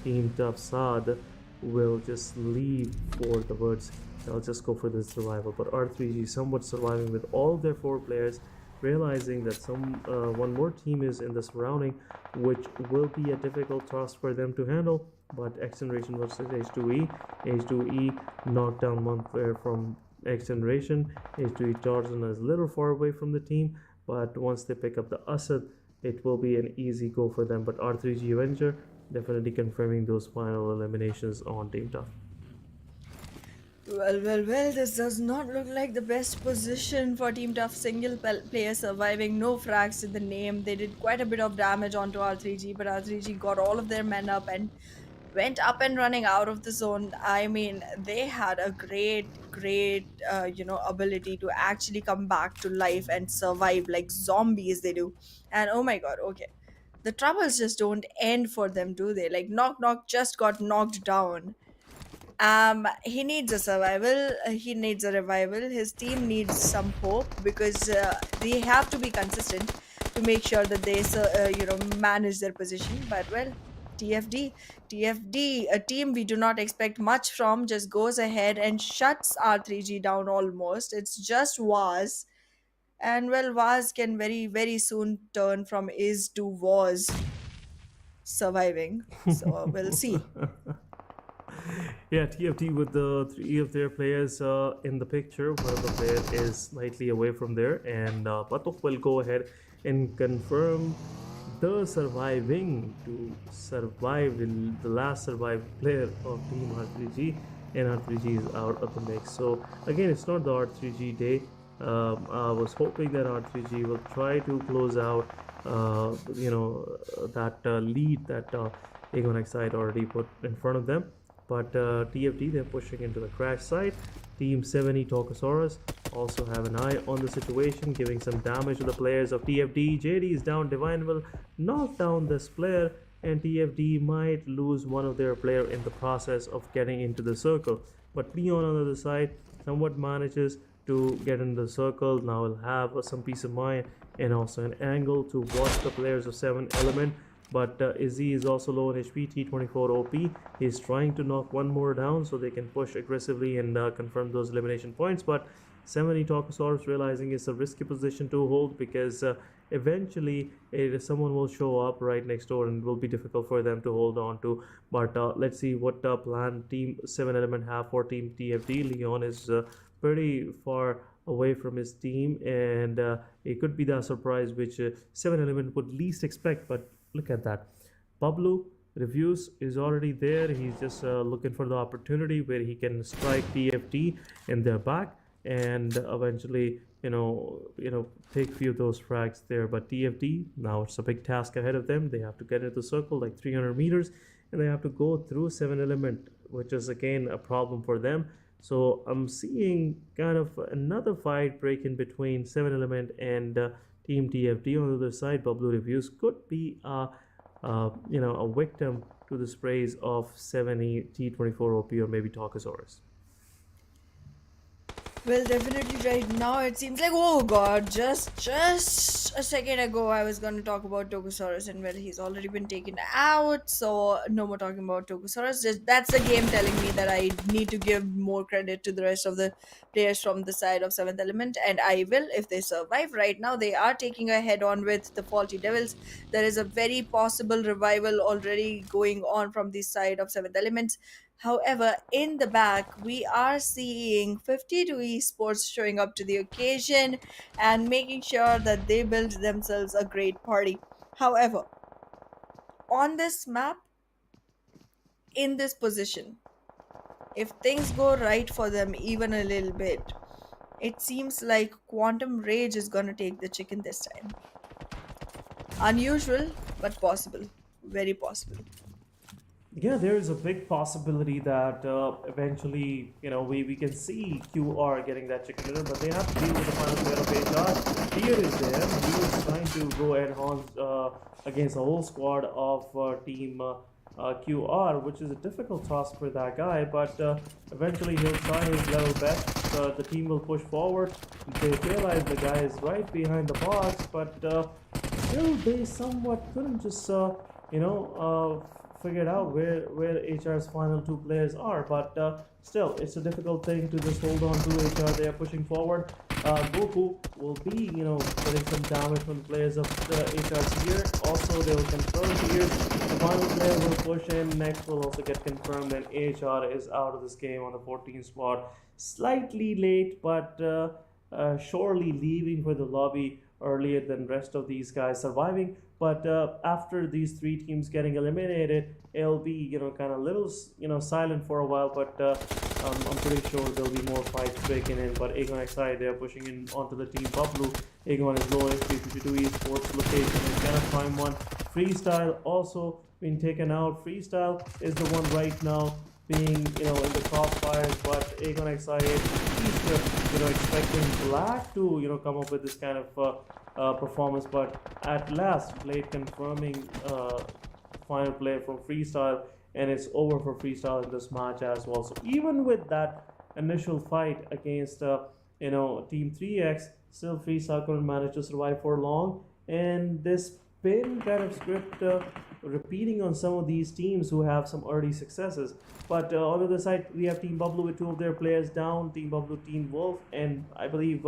[SPEAKER 1] Team Tough Saad will just leave for the woods. They'll just go for the survival. But R3G somewhat surviving with all their 4 players, realizing that one more team is in the surrounding, which will be a difficult task for them to handle. But XGeneration versus H2E. H2E knocked down one player from XGeneration. H2E Tarzan is a little far away from the team, but once they pick up the Asad, it will be an easy go for them. But R3G Avenger definitely confirming those final eliminations on Team Tough.
[SPEAKER 2] Well, this does not look like the best position for Team Tough. Single player surviving, no frags in the name. They did quite a bit of damage onto R3G, but R3G got all of their men up and went up and running out of the zone. I mean, they had a great ability to actually come back to life and survive like zombies they do. And oh my god, okay. The troubles just don't end for them, do they? Like Knock just got knocked down. He needs a survival, he needs a revival, his team needs some hope, because they have to be consistent to make sure that they manage their position. But well, TFD, a team we do not expect much from, just goes ahead and shuts R3G down almost. It's just Waz, and well, Waz can very very soon turn from is to was surviving, so we'll see.
[SPEAKER 1] Yeah, TFT with the 3 of their players in the picture. One of the players is slightly away from there, and Batok will go ahead and confirm the surviving to survive the last survived player of Team R3G, and R3G is out of the mix. So again, it's not the R3G day. I was hoping that R3G will try to close out that lead that Aegon Excite already put in front of them. But TFT, they're pushing into the crash site. Team 70 Tokosaurus also have an eye on the situation, giving some damage to the players of TFD. JD is down. Divine will knock down this player, and TFD might lose one of their player in the process of getting into the circle. But Leon on the other side somewhat manages to get in the circle. Now he'll have some peace of mind and also an angle to watch the players of 7 Element But Izzy is also low on HP, T24 OP. He's trying to knock one more down so they can push aggressively and confirm those elimination points. But 70 Tokusaurus realizing it's a risky position to hold because eventually someone will show up right next door and it will be difficult for them to hold on to. But let's see what plan Team 7 Element have for Team TFD. Leon is pretty far away from his team, and it could be the surprise which 7 Element would least expect. But look at that. BABLU reviews is already there. He's just looking for the opportunity where he can strike TFT in their back and eventually take few of those frags there. But TFT, now it's a big task ahead of them. They have to get into the circle like 300 meters and they have to go through 7 Element, which is again a problem for them. So I'm seeing kind of another fight break in between 7 Element and Team TFD. On the other side, BABLU reviews could be a victim to the sprays of 70 T24 OP or maybe Tokusaurus.
[SPEAKER 2] Well, definitely right now it seems like, oh god, just a second ago I was going to talk about Tokusaurus, and well, he's already been taken out, so no more talking about Tokusaurus. That's the game telling me that I need to give more credit to the rest of the players from the side of 7th Element, and I will if they survive. Right now they are taking a head on with the Faulty Devils. There is a very possible revival already going on from the side of 7th Elements. However, in the back, we are seeing 52 Esports showing up to the occasion and making sure that they build themselves a great party. However, on this map, in this position, if things go right for them even a little bit, it seems like Quantum Rage is gonna take the chicken this time. Unusual, but possible. Very possible.
[SPEAKER 1] Yeah, there is a big possibility that eventually, we can see QR getting that chicken dinner, but they have to deal with the final player of HR. Here is there. He is trying to go head-on against the whole squad of Team QR, which is a difficult task for that guy, but eventually he'll try his level best. The team will push forward. They realize the guy is right behind the box, but still they somewhat couldn't just, figured out where HR's final two players are, but still it's a difficult thing to just hold on to HR. They are pushing forward. Goku will be getting some damage from the players of the HR's here. Also they will confirm here. The final player will push in. Next will also get confirmed, and HR is out of this game on the 14th spot. Slightly late, but surely leaving for the lobby earlier than rest of these guys surviving. But after these three teams getting eliminated, it'll be kind of little silent for a while. But I'm pretty sure there'll be more fights breaking in. But Aegon XI, they're pushing in onto the team BABLU. Aegon is low HP, 52 Esports location is gonna find one. Freestyle also being taken out. Freestyle is the one right now being in the crossfires, but Aegon XI he's expecting Black to come up with this kind of performance, but at last Blade confirming final play from Freestyle, and it's over for Freestyle in this match as well. So even with that initial fight against Team 3X, still Freestyle couldn't manage to survive for long, and this pin kind of script repeating on some of these teams who have some early successes. But on the other side, we have Team BABLU with two of their players down, Team BABLU, Team Wolf, and I believe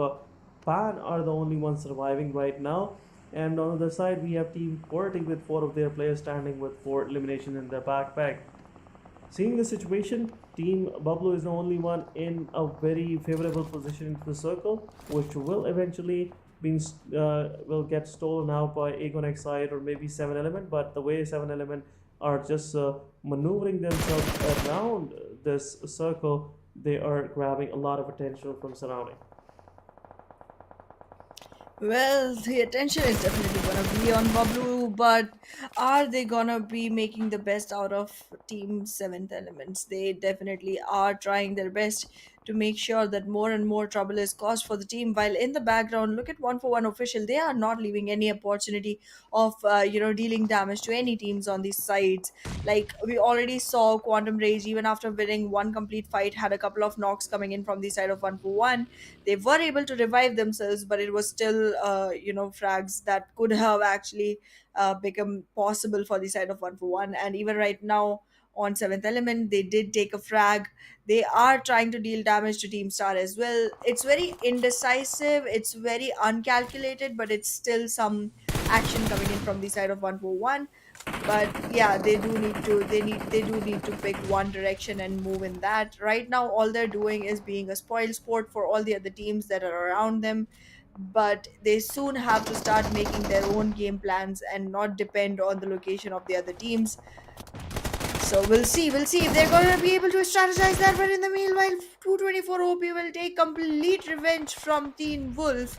[SPEAKER 1] Pan are the only ones surviving right now. And on the other side, we have Team QWERTY with four of their players standing with 4 eliminations in their backpack. Seeing the situation, Team BABLU is the only one in a very favorable position into the circle, which will eventually will get stolen out by Aegon XI or maybe 7 Element. But the way 7 Element are just maneuvering themselves around this circle, they are grabbing a lot of attention from surrounding.
[SPEAKER 2] Well, the attention is definitely gonna be on BABLU, but are they gonna be making the best out of Team 7th Elements? They definitely are trying their best. to make sure that more and more trouble is caused for the team. While in the background, look at 141 official; they are not leaving any opportunity of dealing damage to any teams on these sides. Like we already saw, Quantum Rage, even after winning one complete fight, had a couple of knocks coming in from the side of 141. They were able to revive themselves, but it was still frags that could have actually become possible for the side of 141. And even right now on seventh element, they did take a frag. They are trying to deal damage to Team Star as well. It's very indecisive, it's very uncalculated, but it's still some action coming in from the side of 141. But yeah, they do need to pick one direction and move in that. Right now all they're doing is being a spoil sport for all the other teams that are around them, but they soon have to start making their own game plans and not depend on the location of the other teams. So we'll see if they're going to be able to strategize that. But in the meanwhile, 224 OP will take complete revenge from Teen Wolf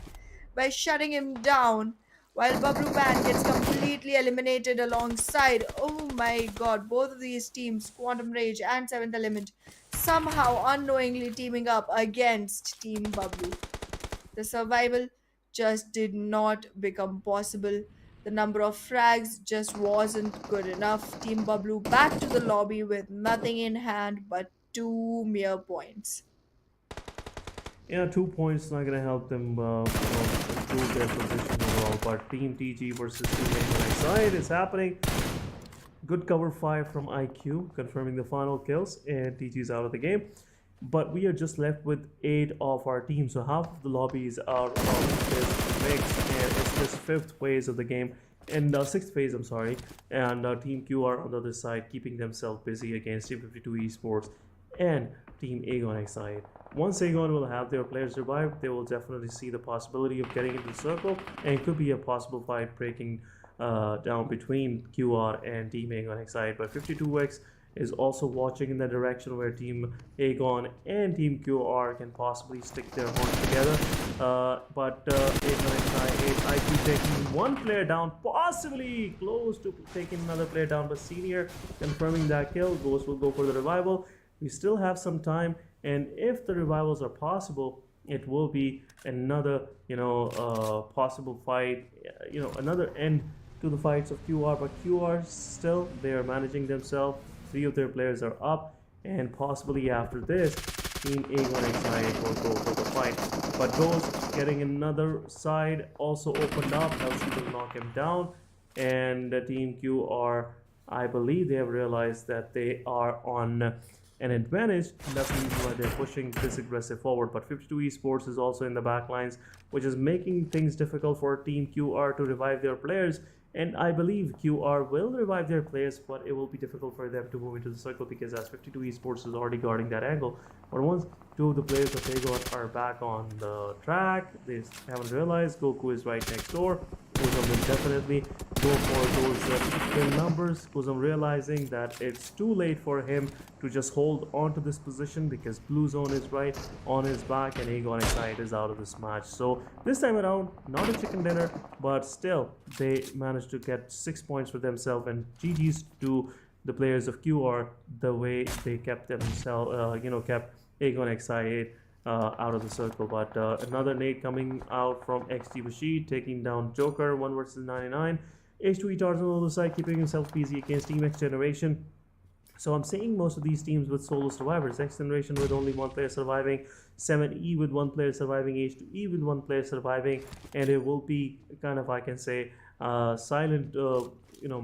[SPEAKER 2] by shutting him down, while Bablu Band gets completely eliminated alongside. Oh my god, both of these teams, Quantum Rage and Seventh Element, somehow unknowingly teaming up against Team Bablu. The survival just did not become possible. The number of frags just wasn't good enough. Team Bablu back to the lobby with nothing in hand but two mere points.
[SPEAKER 1] Yeah, 2 points not gonna help them improve their position overall. But Team TG versus Team A+B+C+D is happening. Good cover 5 from IQ, confirming the final kills, and TG is out of the game. But we are just left with 8 of our team, so half of the lobby is out of this mix, and it's just 5th phase of the game, and 6th phase, I'm sorry, and Team QR on the other side, keeping themselves busy against Team 52 Esports and Team Agon XI. Once Agon will have their players revive, they will definitely see the possibility of getting into the circle, and it could be a possible fight breaking down between QR and Team Agon XI. But 52X is also watching in the direction where Team Agon and Team QR can possibly stick their horns together. But Agon XI, IQ taking one player down, possibly close to taking another player down, but Senior confirming that kill. Ghost will go for the revival. We still have some time, and if the revivals are possible, it will be another possible fight, another end to the fights of QR. But QR still, they are managing themselves. 3 of their players are up, and possibly after this, Team Agon XI will go for the fight. But Ghost getting another side also opened up. LC will knock him down, and the Team QR, I believe they have realized that they are on an advantage, and that's the reason why they're pushing this aggressive forward. But 52 Esports is also in the backlines, which is making things difficult for Team QR to revive their players. And I believe QR will revive their players, but it will be difficult for them to move into the circle because as 52 Esports is already guarding that angle. But once 2 of the players of Agon are back on the track, they haven't realized Goku is right next door. Kozum will definitely go for those kill numbers. Kozum realizing that it's too late for him to just hold on to this position because Blue Zone is right on his back and Agon XI is out of this match. So this time around, not a chicken dinner, but still they managed to get 6 points for themselves, and GG's to the players of QR the way they kept themselves, kept Agon XI out of the circle. But another nade coming out from XGeneration, taking down Joker 1 versus 99. H2E Tarzan on the side, keeping himself busy against Team XGeneration. So I'm seeing most of these teams with solo survivors. XGeneration with only 1 player surviving, 7E with 1 player surviving, H2E with 1 player surviving, and it will be kind of, I can say, silent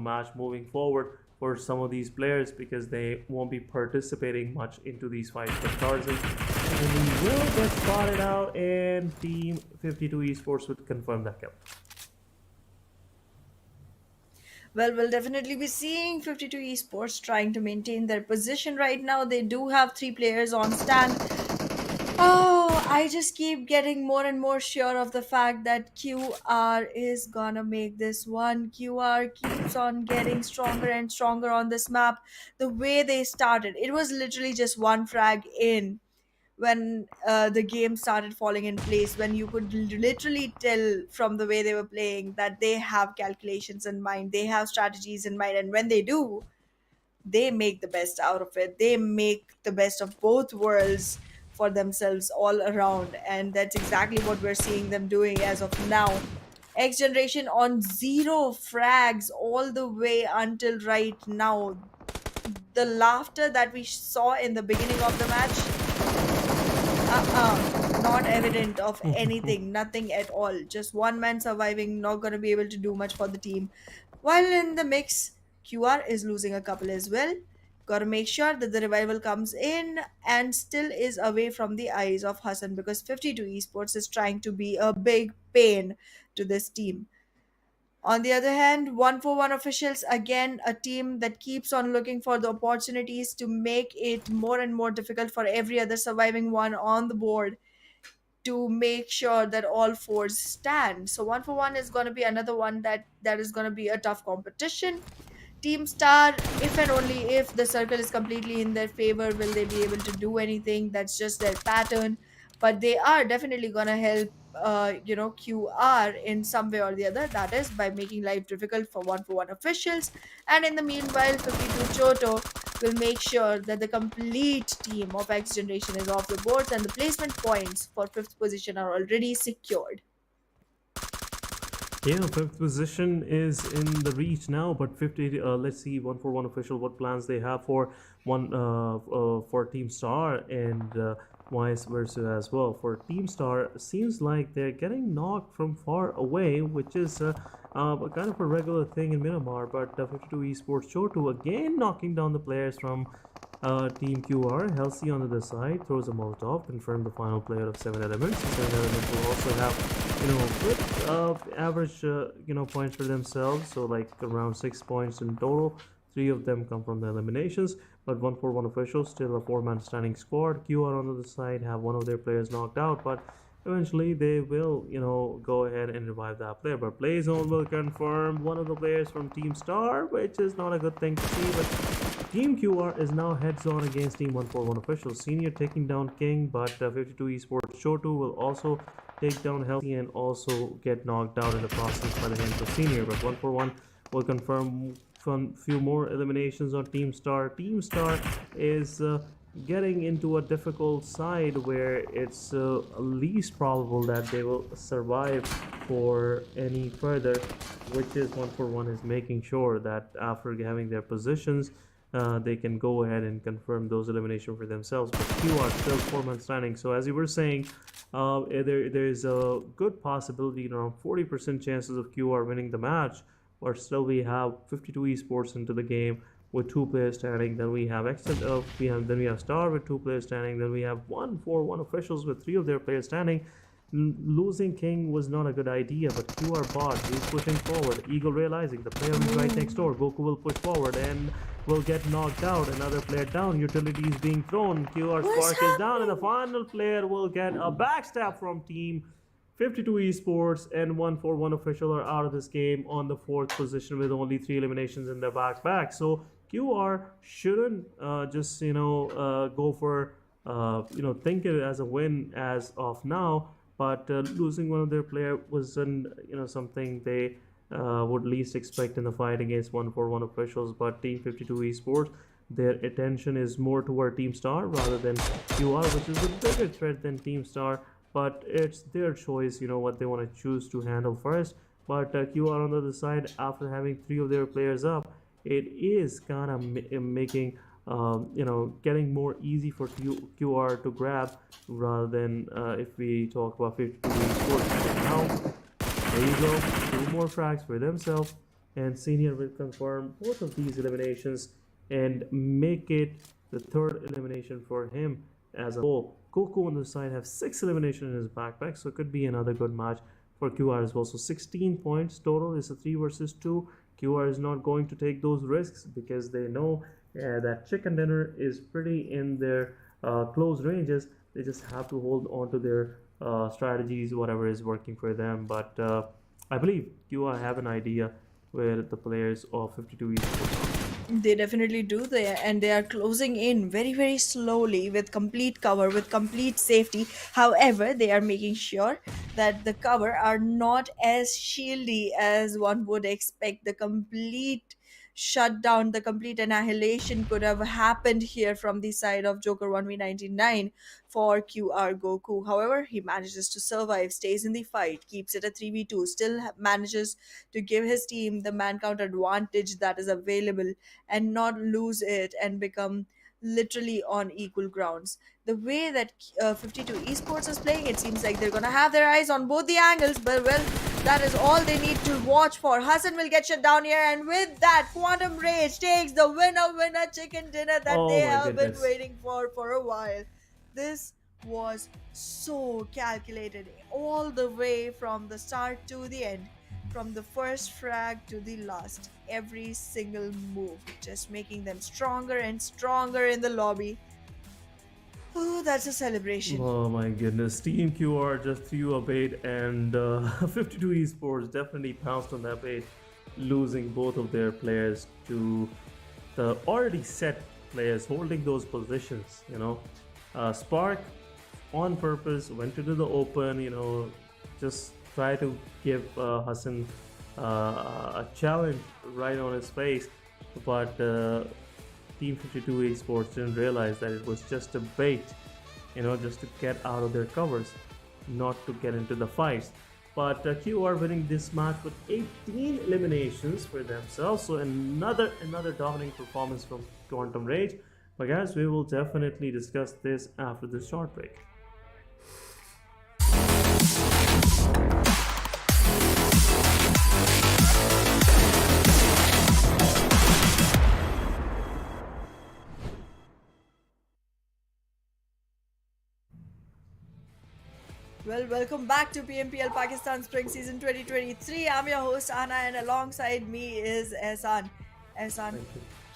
[SPEAKER 1] match moving forward for some of these players because they won't be participating much into these fights. But Tarzan and will get spotted out, and Team 52 Esports would confirm that kill.
[SPEAKER 2] Well, we'll definitely be seeing 52 Esports trying to maintain their position right now. They do have 3 players on stand. Oh, I just keep getting more and more sure of the fact that QR is gonna make this one. QR keeps on getting stronger and stronger on this map. The way they started, it was literally just 1 frag in when the game started falling in place, when you could literally tell from the way they were playing that they have calculations in mind, they have strategies in mind, and when they do, they make the best out of it. They make the best of both worlds for themselves all around, and that's exactly what we're seeing them doing as of now. XGeneration on 0 frags all the way until right now. The laughter that we saw in the beginning of the match, not evident of anything, nothing at all. Just one man surviving, not gonna be able to do much for the team. While in the mix, QR is losing a couple as well. Gotta make sure that the revival comes in and still is away from the eyes of Hassan, because 52 Esports is trying to be a big pain to this team. On the other hand, 141 officials, again, a team that keeps on looking for the opportunities to make it more and more difficult for every other surviving one on the board to make sure that all fours stand. So 141 is going to be another one that is going to be a tough competition. Team Star, if and only if the circle is completely in their favor, will they be able to do anything? That's just their pattern. But they are definitely gonna help, QR in some way or the other. That is by making life difficult for 141 officials. And in the meanwhile, 52 Choto will make sure that the complete team of X Generation is off the boards, and the placement points for fifth position are already secured.
[SPEAKER 1] Yeah, fifth position is in the reach now, but 50. Let's see, 141 official, what plans they have for for Team Star, and vice versa as well. For Team Star, seems like they're getting knocked from far away, which is kind of a regular thing in Miramar. But 52 Esports Chotu again knocking down the players from Team QR. Halsey on the other side throws a Molotov, confirm the final player of 7 elements. 7 elements will also have, good average, points for themselves. So like around 6 points in total. 3 of them come from the eliminations. But 141 officials, still a 4-man standing squad. QR on the other side have one of their players knocked out, but eventually they will, go ahead and revive that player. But Playzone will confirm one of the players from Team Star, which is not a good thing to see. But Team QR is now heads on against Team 141 officials. Senior taking down King, but 52 Esports Shotu will also take down Healthy and also get knocked out in the process by the hands of Senior. But 141 will confirm few more eliminations on Team Star. Team Star is getting into a difficult side where it's least probable that they will survive for any further, which is 141 is making sure that after having their positions, they can go ahead and confirm those eliminations for themselves. But Q are still 4-man standing. So as you were saying, there's a good possibility, around 40% chances of QR winning the match. But still, we have 52 esports into the game with 2 players standing. Then we have we have Star with 2 players standing. Then we have 141 officials with 3 of their players standing. Losing King was not a good idea, but QR bot is pushing forward. Eagle realizing the player is right next door. Goku will push forward and will get knocked out. Another player down. Utility is being thrown. QR Spark is down, and the final player will get a backstab from Team 52 esports, and 141 official are out of this game on the 4th position with only 3 eliminations in their back. So QR shouldn't just go for think it as a win as of now, but losing one of their player was something they would least expect in the fight against 141 officials. But Team 52 esports, their attention is more toward Team Star rather than QR, which is a bigger threat than Team Star. But it's their choice, what they want to choose to handle first. But QR on the other side, after having 3 of their players up, it is kind of making, getting more easy for QR to grab rather than if we talk about 52 esports. Now, there you go, 2 more frags for themselves, and Senior will confirm both of these eliminations and make it the 3rd elimination for him as a whole. Goku on the side have 6 eliminations in his backpack, so it could be another good match for QR as well. So 16 points total is a 3 versus 2. QR is not going to take those risks because they know that chicken dinner is pretty in their close ranges. They just have to hold on to their strategies, whatever is working for them. But I believe QR have an idea where the players of 52 esports are.
[SPEAKER 2] They definitely do there, and they are closing in very, very slowly with complete cover, with complete safety. However, they are making sure that the cover are not as shieldy as one would expect. The complete shutdown, the complete annihilation could have happened here from the side of Joker 1v99 for QR Goku. However, he manages to survive, stays in the fight, keeps it a 3v2, still manages to give his team the man count advantage that is available and not lose it and become literally on equal grounds. The way that 52 Esports is playing, it seems like they're gonna have their eyes on both the angles, but well, that is all they need to watch for. Hassan will get shut down here, and with that, Quantum Rage takes the winner chicken dinner that
[SPEAKER 1] Oh
[SPEAKER 2] they
[SPEAKER 1] my
[SPEAKER 2] have been
[SPEAKER 1] goodness.
[SPEAKER 2] waiting for a while. This was so calculated all the way from the start to the end, from the first frag to the last. Every single move, just making them stronger and stronger in the lobby. Oh, that's a celebration.
[SPEAKER 1] Oh my goodness, Team QR just threw a bait, and 52 Esports definitely pounced on that bait, losing both of their players to the already set players holding those positions. Spark on purpose went into the open, just try to give Hassan a challenge right on his face, but Team 52 Esports didn't realize that it was just a bait, just to get out of their covers, not to get into the fights. But QR winning this match with 18 eliminations for themselves, so another dominating performance from Quantum Rage. But guys, we will definitely discuss this after this short break.
[SPEAKER 2] Well, welcome back to PMPL Pakistan Spring Season 2023. I'm your host Anna, and alongside me is Ehsan. Ehsan,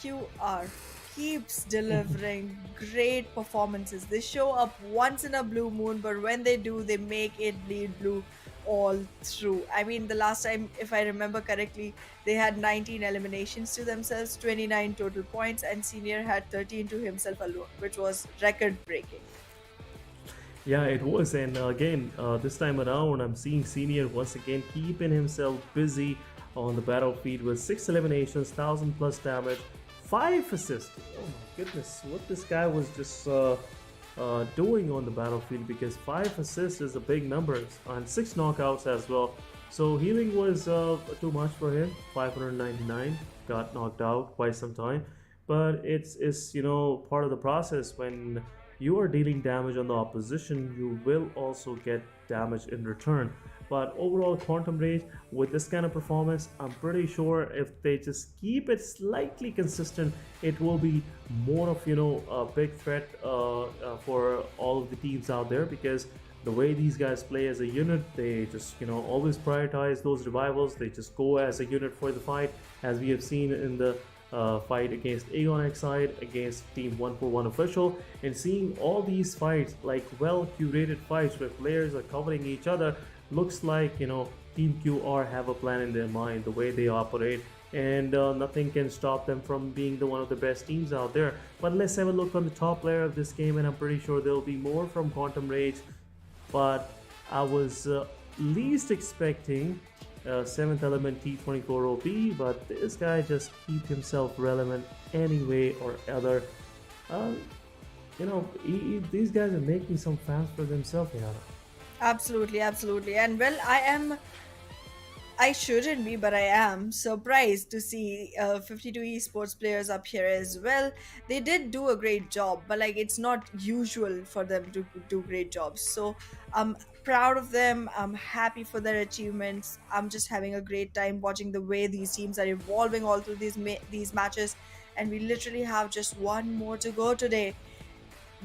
[SPEAKER 2] QR keeps delivering great performances. They show up once in a blue moon, but when they do, they make it bleed blue all through. I mean, the last time, if I remember correctly, they had 19 eliminations to themselves, 29 total points, and Senior had 13 to himself alone, which was record breaking.
[SPEAKER 1] Yeah, it was, and again, this time around, I'm seeing Senior once again keeping himself busy on the battlefield with 6 eliminations, 1000 plus damage, 5 assists. Oh my goodness, what this guy was just doing on the battlefield, because 5 assists is a big number, and 6 knockouts as well. So healing was too much for him. 599, got knocked out quite some time, but it's part of the process. When you are dealing damage on the opposition, you will also get damage in return. But overall, Quantum Rage, with this kind of performance, I'm pretty sure if they just keep it slightly consistent, it will be more of a big threat for all of the teams out there, because the way these guys play as a unit, they just always prioritize those revivals. They just go as a unit for the fight, as we have seen in the fight against Aegon Xide, against Team 141 Official, and seeing all these fights, like well curated fights where players are covering each other, looks like Team QR have a plan in their mind, the way they operate, and nothing can stop them from being one of the best teams out there. But let's have a look on the top player of this game, and I'm pretty sure there will be more from Quantum Rage, but I was least expecting 7th Element T24 OP, but this guy just keep himself relevant anyway or other. These guys are making some fans for themselves,
[SPEAKER 2] Absolutely. And well, I shouldn't be, but I am surprised to see 52 esports players up here as well. They did do a great job, but it's not usual for them to do great jobs. So I'm proud of them. I'm happy for their achievements. I'm just having a great time watching the way these teams are evolving all through these matches, and we literally have just one more to go today.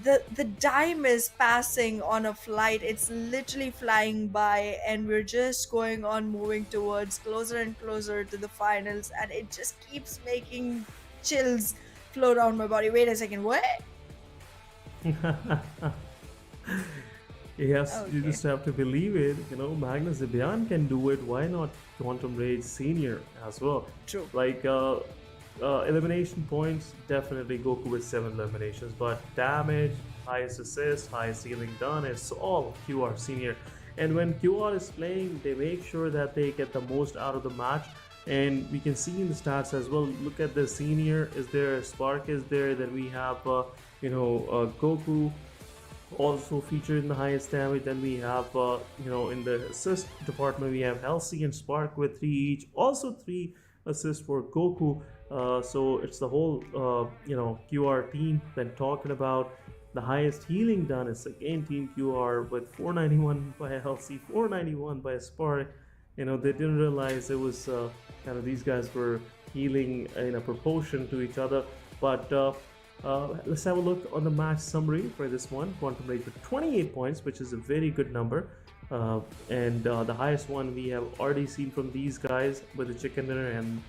[SPEAKER 2] The dime is passing on a flight. It's literally flying by, and we're just going on moving towards closer and closer to the finals, and it just keeps making chills flow down my body. Wait a second, what?
[SPEAKER 1] Yes,
[SPEAKER 2] Okay.
[SPEAKER 1] you just have to believe it. Magnus Esports can do it. Why not Quantum Rage Senior as well?
[SPEAKER 2] True.
[SPEAKER 1] Elimination points, definitely Goku with 7 eliminations, but damage, highest assist, highest healing done, is all QR Senior. And when QR is playing, they make sure that they get the most out of the match, And we can see in the stats as well. Look at the senior is there, Spark is there, then we have Goku also featured in the highest damage. Then we have in the assist department we have Halsey and Spark with 3 each, also 3 assists for Goku. So it's the whole QR team. Then talking about the highest healing done is again Team QR with 491 by Halsey, 491 by Spark. They didn't realize it was these guys were healing in a proportion to each other. But let's have a look on the match summary for this one. Quantum Rage with 28 points, which is a very good number. And the highest one we have already seen from these guys with the chicken dinner, and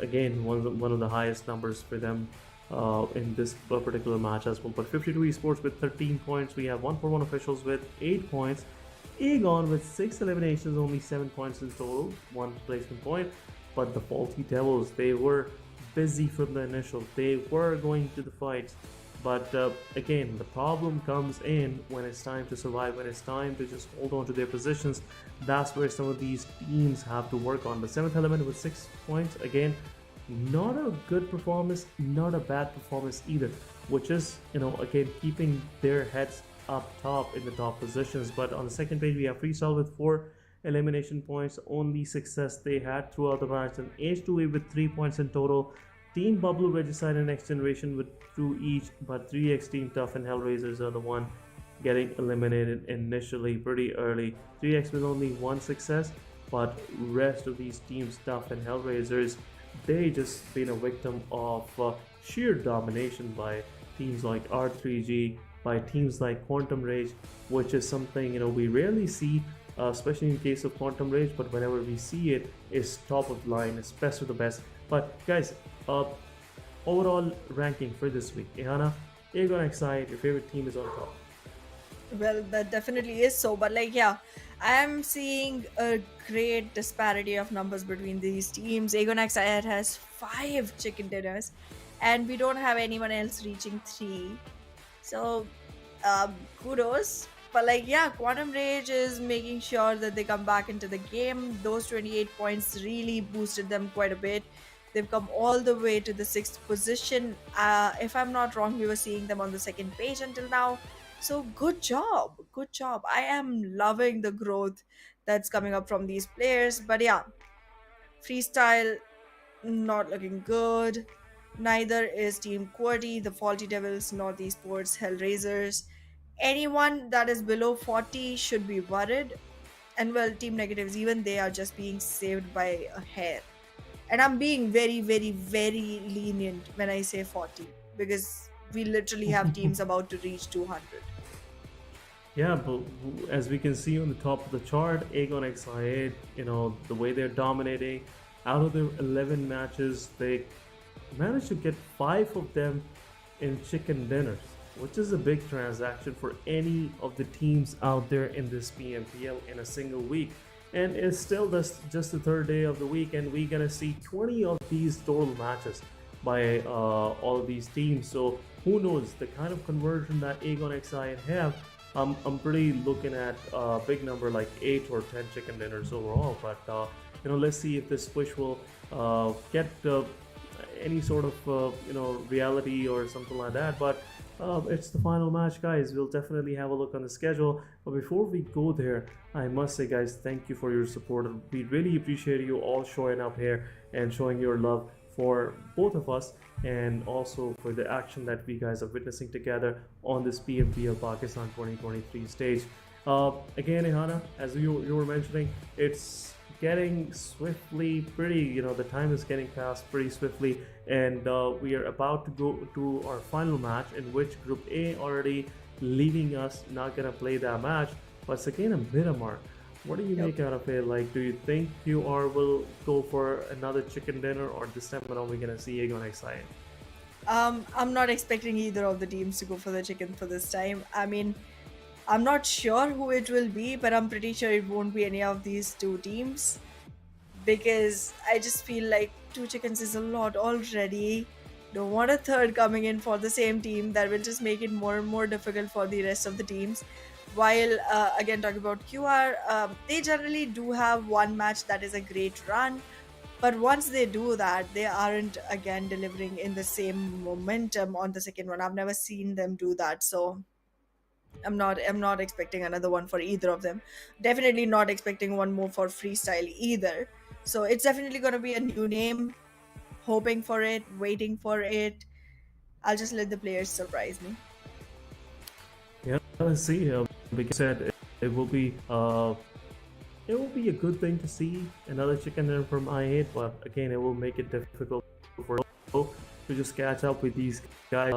[SPEAKER 1] again one of the highest numbers for them in this particular match as well. But 52 Esports with 13 points. We have 141 officials with 8 points. Aegon with 6 eliminations, only 7 points in total, 1 placement point. But the Faulty Devils, they were busy from the initial. They were going to the fights. But again, the problem comes in when it's time to survive, when it's time to just hold on to their positions. That's where some of these teams have to work on. The 7th Element with 6 points, again, not a good performance, not a bad performance either, which is, again, keeping their heads up top in the top positions. But on the second page we have Freestyle with 4 elimination points, only success they had throughout the match, and H2A with 3 points in total. Team BABLU, Regicide and XGeneration with 2 each, but 3x Team Tough and HellRaisers are the one getting eliminated initially pretty early. 3x with only 1 success, but rest of these teams, Tough and HellRaisers, they just been a victim of sheer domination by teams like R3G, by teams like Quantum Rage, which is something we rarely see, especially in case of Quantum Rage. But whenever we see it, it's top of line, it's best of the best. But guys, overall ranking for this week, Ehana, Aegon XI, your favorite team is on top.
[SPEAKER 2] Well, that definitely is so, but I am seeing a great disparity of numbers between these teams. Aegon XI has 5 chicken dinners, and we don't have anyone else reaching 3. So, kudos. But Quantum Rage is making sure that they come back into the game. Those 28 points really boosted them quite a bit. They've come all the way to the 6th position. If I'm not wrong, we were seeing them on the 2nd page until now. So good job. Good job. I am loving the growth that's coming up from these players. But Freestyle, not looking good. Neither is Team QWERTY, the Faulty Devils, Northeast Sports, HellRaisers. Anyone that is below 40 should be worried. And well, Team Negatives, even they are just being saved by a hair. And I'm being very, very, very lenient when I say 40, because we literally have teams about to reach 200.
[SPEAKER 1] Yeah, but as we can see on the top of the chart, Aegon XI, the way they're dominating, out of their 11 matches, they managed to get 5 of them in chicken dinners, which is a big transaction for any of the teams out there in this PMPL in a single week. And it's still just the 3rd day of the week, and we're gonna see 20 of these total matches by all of these teams. So who knows the kind of conversion that Aegon XI have. I'm pretty looking at a big number like 8 or 10 chicken dinners overall. But let's see if this push will get any sort of reality or something like that. But it's the final match, guys. We'll definitely have a look on the schedule. But before we go there, I must say, guys, thank you for your support. We really appreciate you all showing up here and showing your love for both of us, and also for the action that we guys are witnessing together on this PMPL Pakistan 2023 stage. Again, Ehana, as you were mentioning, it's getting swiftly pretty, the time is getting passed pretty swiftly, and we are about to go to our final match, in which Group A already leaving us, not gonna play that match, but it's again a Miramar. What do you make out of it? Do you think QR will go for another chicken dinner, or this time around we're gonna see Aegon XI?
[SPEAKER 2] I'm not expecting either of the teams to go for the chicken for this time. I mean, I'm not sure who it will be, but I'm pretty sure it won't be any of these 2 teams, because I just feel like 2 chickens is a lot already. Don't want a 3rd coming in for the same team. That will just make it more and more difficult for the rest of the teams. While again, talking about QR, they generally do have one match that is a great run, But once they do that, they aren't again delivering in the same momentum on the second one. I've never seen them do that. So I'm not expecting another one for either of them. Definitely not expecting one more for freestyle either. So it's definitely going to be a new name. Hoping for it, waiting for it. I'll just let the players surprise me.
[SPEAKER 1] Yeah, let's see. Because said it will be it will be a good thing to see another chicken dinner from I8, but again, it will make it difficult for to just catch up with these guys.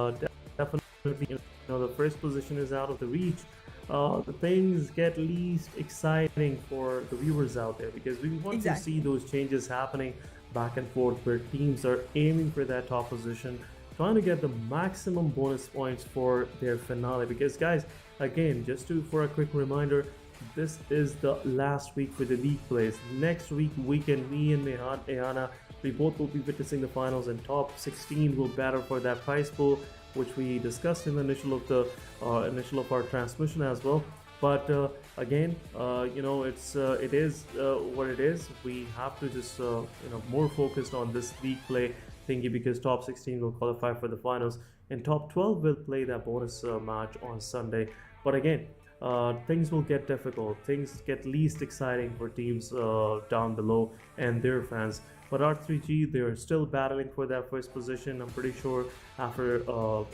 [SPEAKER 1] Definitely, the first position is out of the reach. The things get least exciting for the viewers out there because we want to see those changes happening back and forth where teams are aiming for that top position, trying to get the maximum bonus points for their finale. Because guys, again, for a quick reminder, this is the last week for the league plays. Next weekend, me and Ehana, we both will be witnessing the finals, and top 16 will battle for that prize pool, which we discussed in the initial of our transmission as well. But again, it is what it is. We have to just more focused on this league play thingy because top 16 will qualify for the finals and top 12 will play that bonus match on Sunday. But again, things will get difficult. Things get least exciting for teams down below and their fans. But R3G, they're still battling for that first position. I'm pretty sure after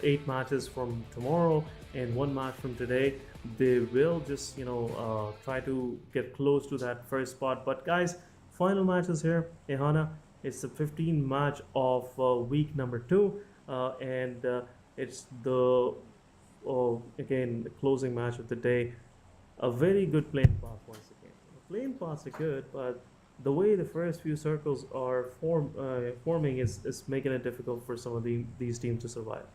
[SPEAKER 1] 8 matches from tomorrow and 1 match from today, they will just try to get close to that first spot. But guys, final matches here, Ehana. It's the 15 match of week number 2, and it's the again the closing match of the day. A very good playing path once again. The playing paths are good, but the way the first few circles are forming is making it difficult for some of these teams to survive.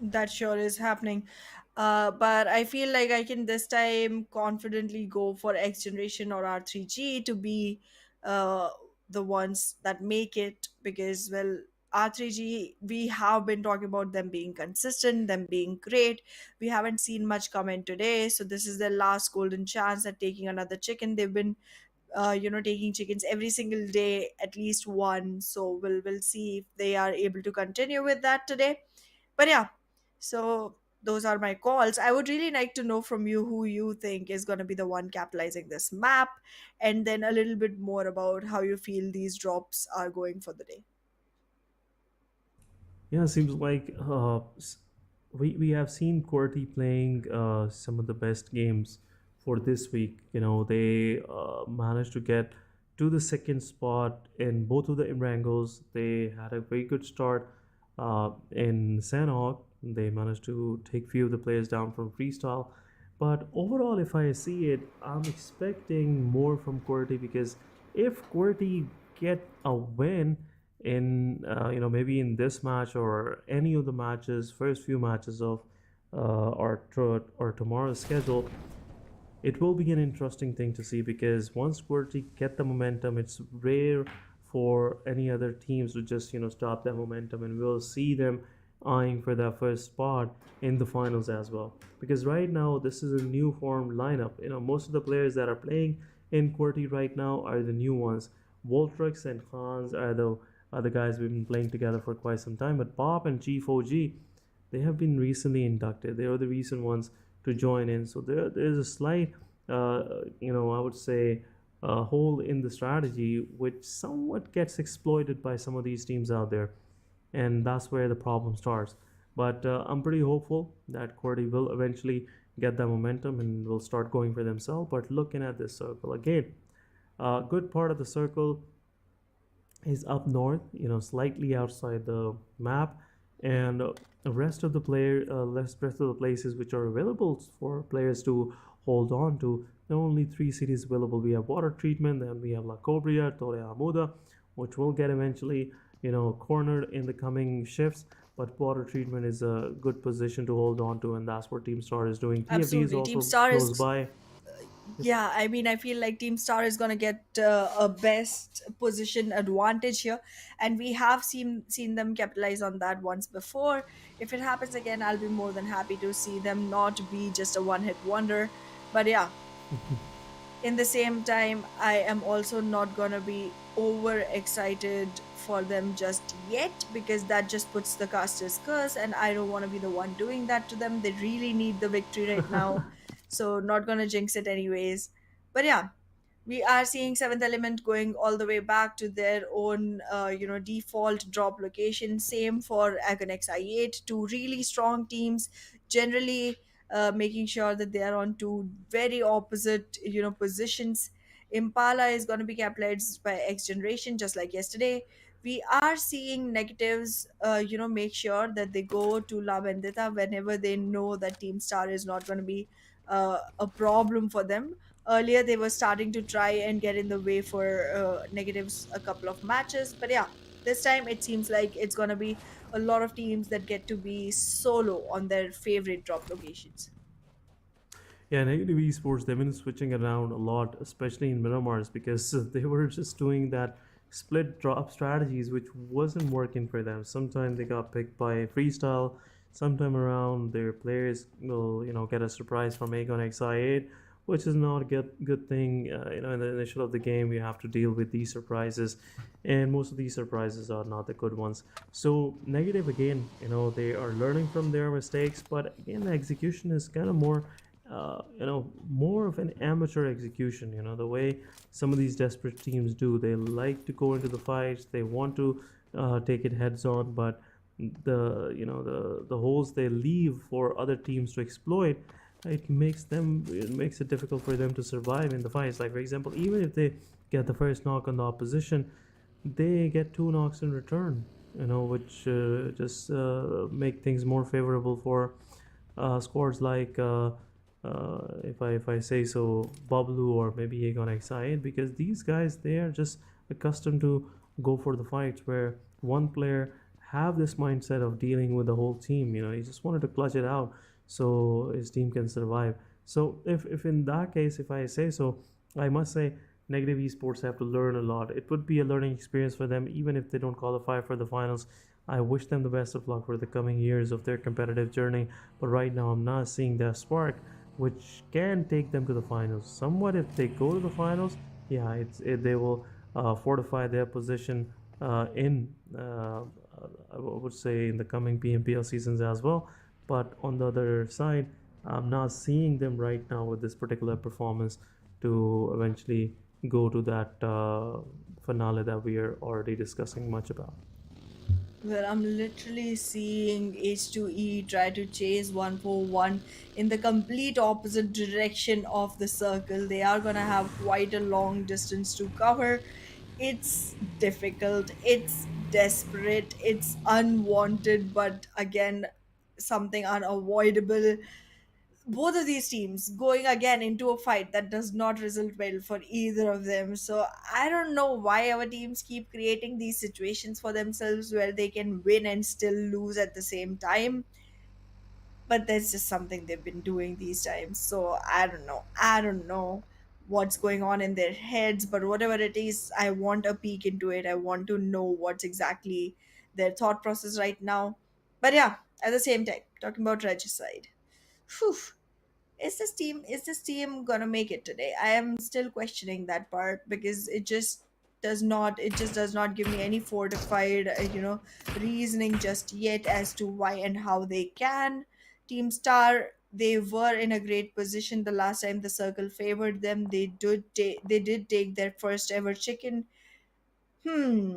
[SPEAKER 2] That sure is happening. But I feel like I can this time confidently go for XGeneration or R3G to be uh, the ones that make it because, well, R3G, we have been talking about them being consistent, them being great. We haven't seen much come in today. So this is their last golden chance at taking another chicken. They've been taking chickens every single day, at least one. So we'll see if they are able to continue with that today. But yeah, so those are my calls. I would really like to know from you who you think is going to be the one capitalizing this map, and then a little bit more about how you feel these drops are going for the day.
[SPEAKER 1] Yeah, seems like we have seen QWERTY playing some of the best games for this week. They managed to get to the second spot in both of the Erangels. They had a very good start in Sanhok. They managed to take few of the players down from freestyle. But overall, if I see it, I'm expecting more from QWERTY because if QWERTY get a win in maybe in this match or any of the matches, first few matches of or tomorrow's schedule, it will be an interesting thing to see because once QWERTY get the momentum, it's rare for any other teams to just stop that momentum, and we'll see them eyeing for that first spot in the finals as well. Because right now this is a new formed lineup. Most of the players that are playing in QWERTY right now are the new ones. Voltrix and Khans are the guys we've been playing together for quite some time. But Pop and G4G, they have been recently inducted. They are the recent ones to join in. So there's a slight, I would say, hole in the strategy, which somewhat gets exploited by some of these teams out there. And that's where the problem starts. But I'm pretty hopeful that QWERTY will eventually get that momentum and will start going for themselves. But looking at this circle again, a good part of the circle is up north, slightly outside the map, and the rest of the places which are available for players to hold on to. There are only 3 cities available. We have water treatment, then we have La Cobria, Torre Amuda, which will get eventually cornered in the coming shifts, but water treatment is a good position to hold on to, and that's what Team.STAR is doing. TFD is also close by.
[SPEAKER 2] Yeah, I mean, I feel like Team.STAR is going to get a best position advantage here, and we have seen them capitalize on that once before. If it happens again, I'll be more than happy to see them not be just a one-hit wonder. But yeah, In the same time, I am also not gonna be over excited for them just yet, because that just puts the caster's curse, and I don't want to be the one doing that to them. They really need the victory right now, so not gonna jinx it anyways. But yeah, we are seeing Seventh Element going all the way back to their own default drop location. Same for Agonex I8, two really strong teams, generally making sure that they are on two very opposite positions. Impala is going to be capitalized by XGeneration, just like yesterday. We are seeing negatives make sure that they go to La Vendetta whenever they know that Team Star is not going to be a problem for them. Earlier they were starting to try and get in the way for negatives a couple of matches, but yeah, this time it seems like it's going to be a lot of teams that get to be solo on their favorite drop locations.
[SPEAKER 1] Yeah, negative esports, they've been switching around a lot, especially in Miramars, because they were just doing that split drop strategies, which wasn't working for them. Sometimes they got picked by freestyle, sometime around their players will, get a surprise from Aegon XI8, which is not a good thing. In the initial of the game, you have to deal with these surprises, and most of these surprises are not the good ones. So negative again, they are learning from their mistakes, but again, the execution is kind of more of an amateur execution. The way some of these desperate teams do, they like to go into the fights, they want to take it heads on, but the holes they leave for other teams to exploit, it makes it difficult for them to survive in the fights. Like, for example, even if they get the first knock on the opposition, they get two knocks in return, which just make things more favorable for squads like if I say so, BABLU or maybe Aegon XI8, because these guys, they are just accustomed to go for the fights where one player have this mindset of dealing with the whole team. He just wanted to clutch it out so his team can survive. So if in that case, if I say so, I must say negative esports have to learn a lot. It would be a learning experience for them, even if they don't qualify for the finals. I wish them the best of luck for the coming years of their competitive journey, but right now I'm not seeing that spark which can take them to the finals. Somewhat, if they go to the finals, yeah, they will fortify their position in I would say in the coming PMPL seasons as well. But on the other side, I'm not seeing them right now with this particular performance to eventually go to that finale that we are already discussing much about.
[SPEAKER 2] Well, I'm literally seeing H2E try to chase 141 in the complete opposite direction of the circle. They are gonna have quite a long distance to cover. It's difficult, it's desperate, it's unwanted, but again, something unavoidable. Both of these teams going again into a fight that does not result well for either of them. So I don't know why our teams keep creating these situations for themselves where they can win and still lose at the same time. But that's just something they've been doing these times. So I don't know. I don't know what's going on in their heads, but whatever it is, I want a peek into it. I want to know what's exactly their thought process right now. But yeah, at the same time, talking about Regicide. Whew, is this team gonna make it today? I am still questioning that part, because it just does not give me any fortified reasoning just yet as to why and how they can. Team Star, they were in a great position the last time the circle favored them. They did take their first ever chicken. Hmm,